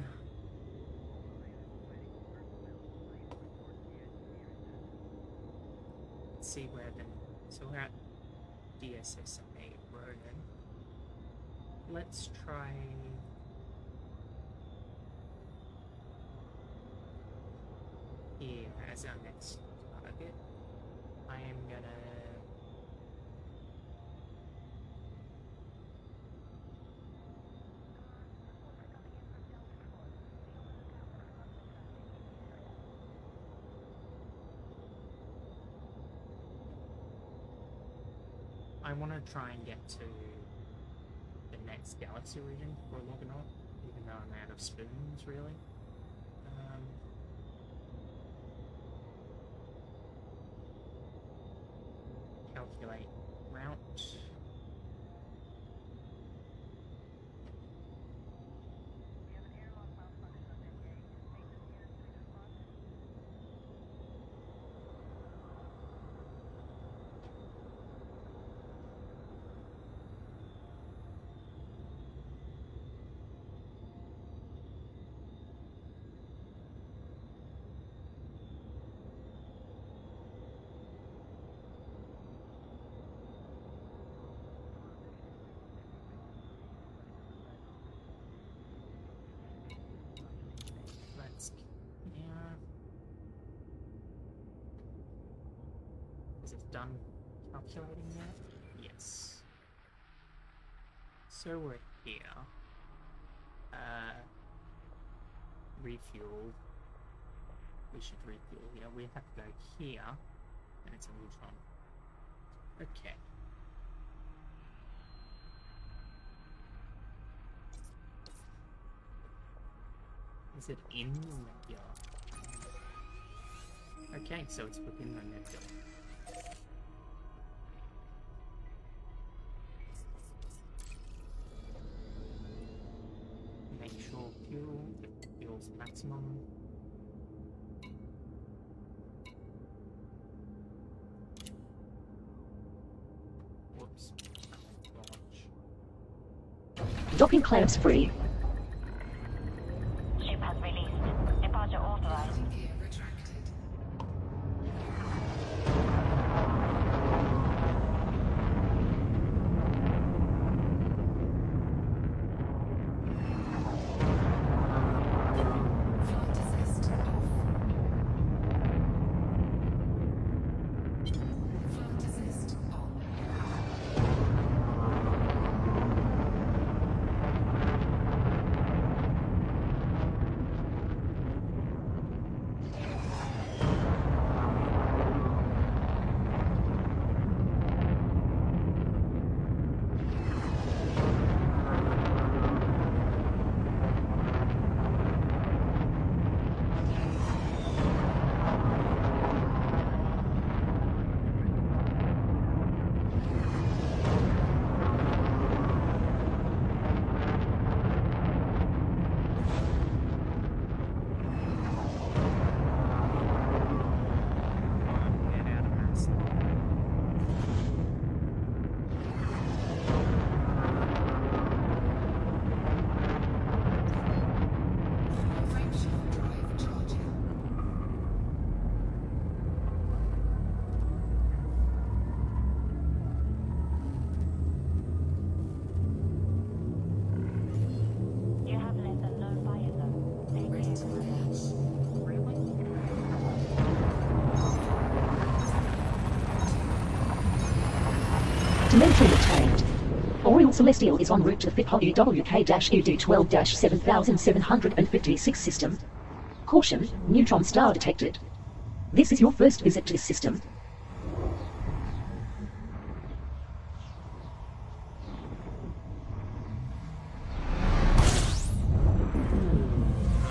Let's see where then. So we're at DSSA Ronan. Let's try. Here as our next target. I am gonna try and get to the next galaxy region for Logonaut, even though I'm out of spoons, really. Calculate route. Is it done calculating yet? Yes. So we're here. Refuel. We should refuel here. We have to go here, and it's a neutron. Okay. Is it in the nebula? Okay, so it's within the nebula. Make sure fuel's maximum. Whoops.
Docking clamps free.
Ship has released. Departure authorized.
Telemetry obtained. Oriole Celestial is en route to the FIPO EWK-ED12-7756 system. Caution, neutron star detected. This is your first visit to this system.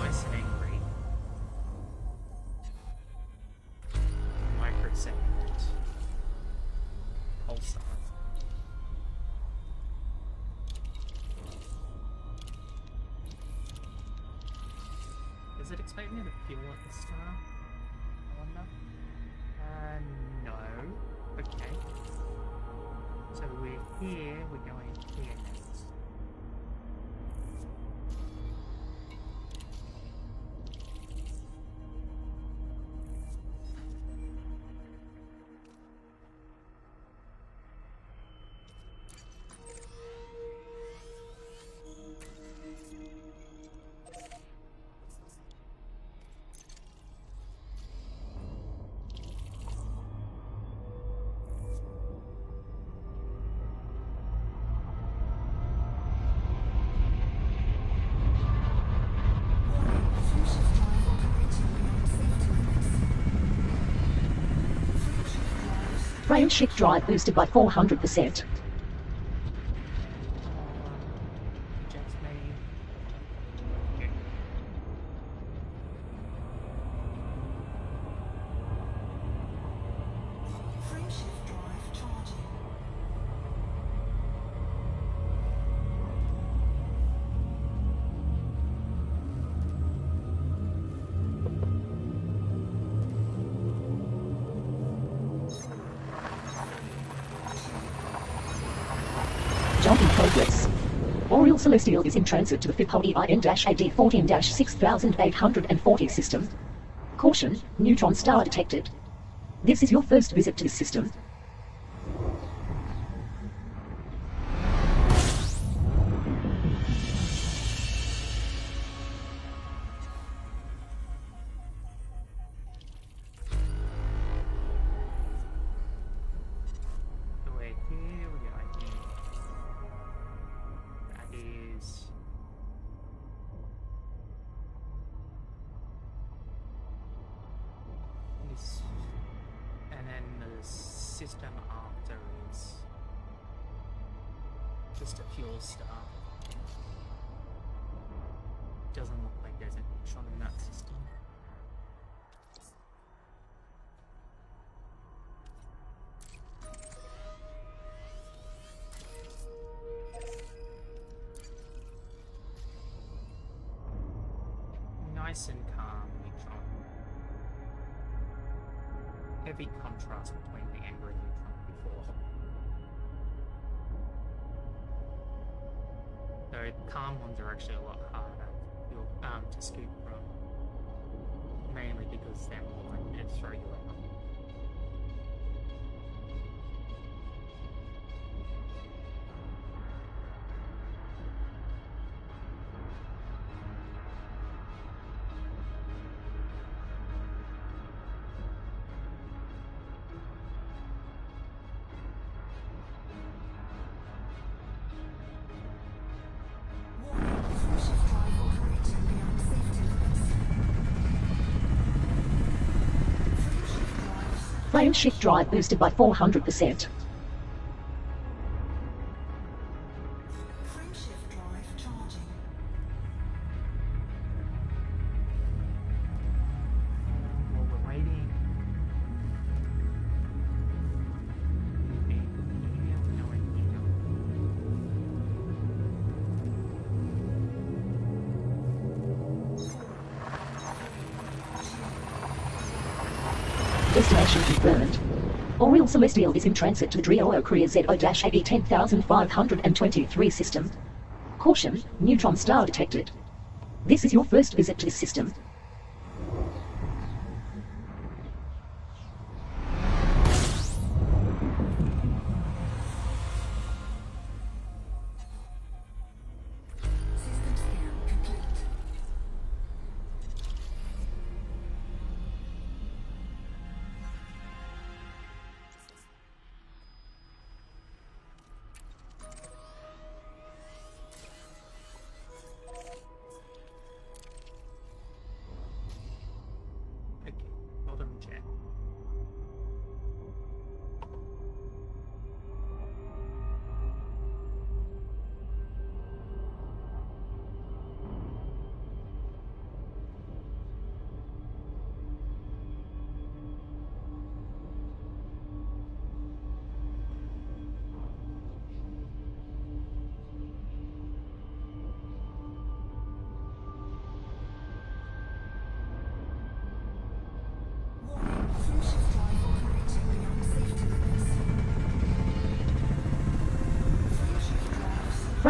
Nice and angry. Microsecond. Pulsar. Does it expect me to feel like a star? I wonder. No. Okay. So we're here, we're going here next.
Frame shift drive boosted by 400%.
Just me.
Frame shift drive charging.
Jump in progress. Oriole Celestial is in transit to the FIPO EIN-AD14-6840 system. Caution, neutron star detected. This is your first visit to this system.
So we're here, we're going here. That is... This... And then the system after is... just a fuel star. Doesn't look like there's a neutron in that system. Nice and calm neutron. Heavy contrast between the angry neutron before. So calm ones are actually a lot harder to scoop from. Mainly because they're more likely to throw you out.
Warning, frame shift drive operating beyond safety limits. Frame shift drives.
Frame shift drive boosted by 400%.
Frame shift drive charging.
While we're waiting. Here, we're going here.
Destination confirmed. Oriole Celestial is in transit to the Driolo Korea ZO-AB10523 system. Caution, neutron star detected. This is your first visit to this system.
System scan complete.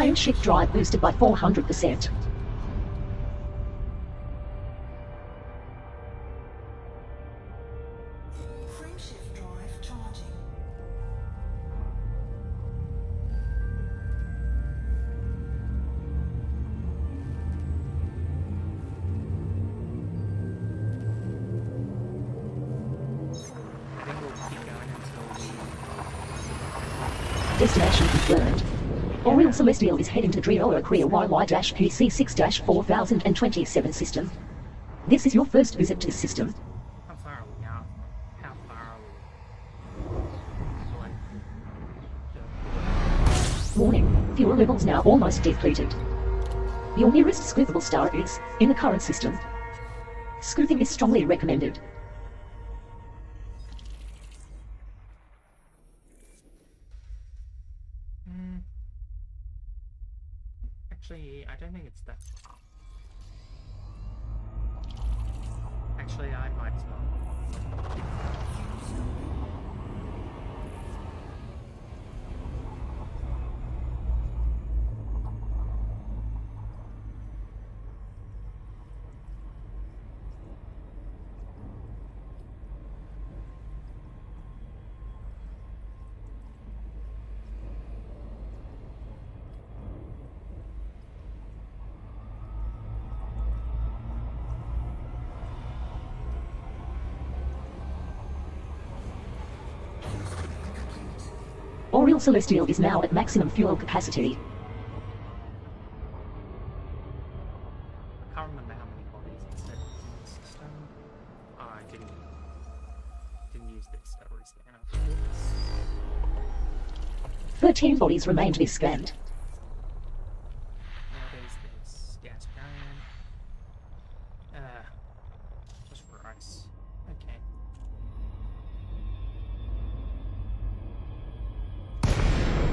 Frame shift drive boosted by 400%.
Frameshift drive charging.
I think we'll keep going until
Destination confirmed. Oriel Celestial is heading to Drioa Korea YY-PC6-4027 system. This is your first visit to the system.
how far are we now? How far are we?
Warning, fuel levels now almost depleted. Your nearest scoopable star is, in the current system. Scooping is strongly recommended.
Actually, I don't think it's that far. Actually, I might as well.
Oriel Celestial is now at maximum fuel capacity.
I can't remember how many bodies it said in the system. Oh, I didn't use this story scanner.
13 bodies remain to be scanned.
Now there's this gas giant. Just rice. Okay.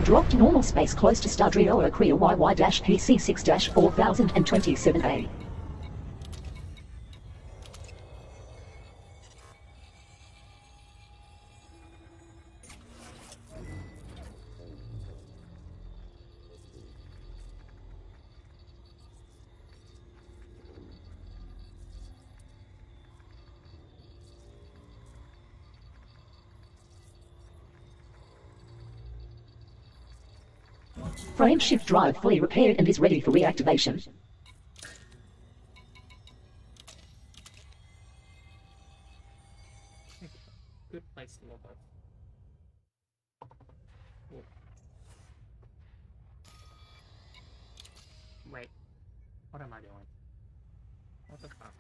Drop to normal space close to Star Drioa Korea YY-PC6-4027A. Frame shift drive fully repaired and is ready for reactivation.
Good place to log off. Whoa. Wait, what am I doing? What the fuck?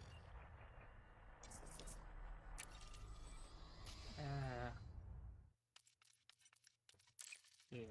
Yeah.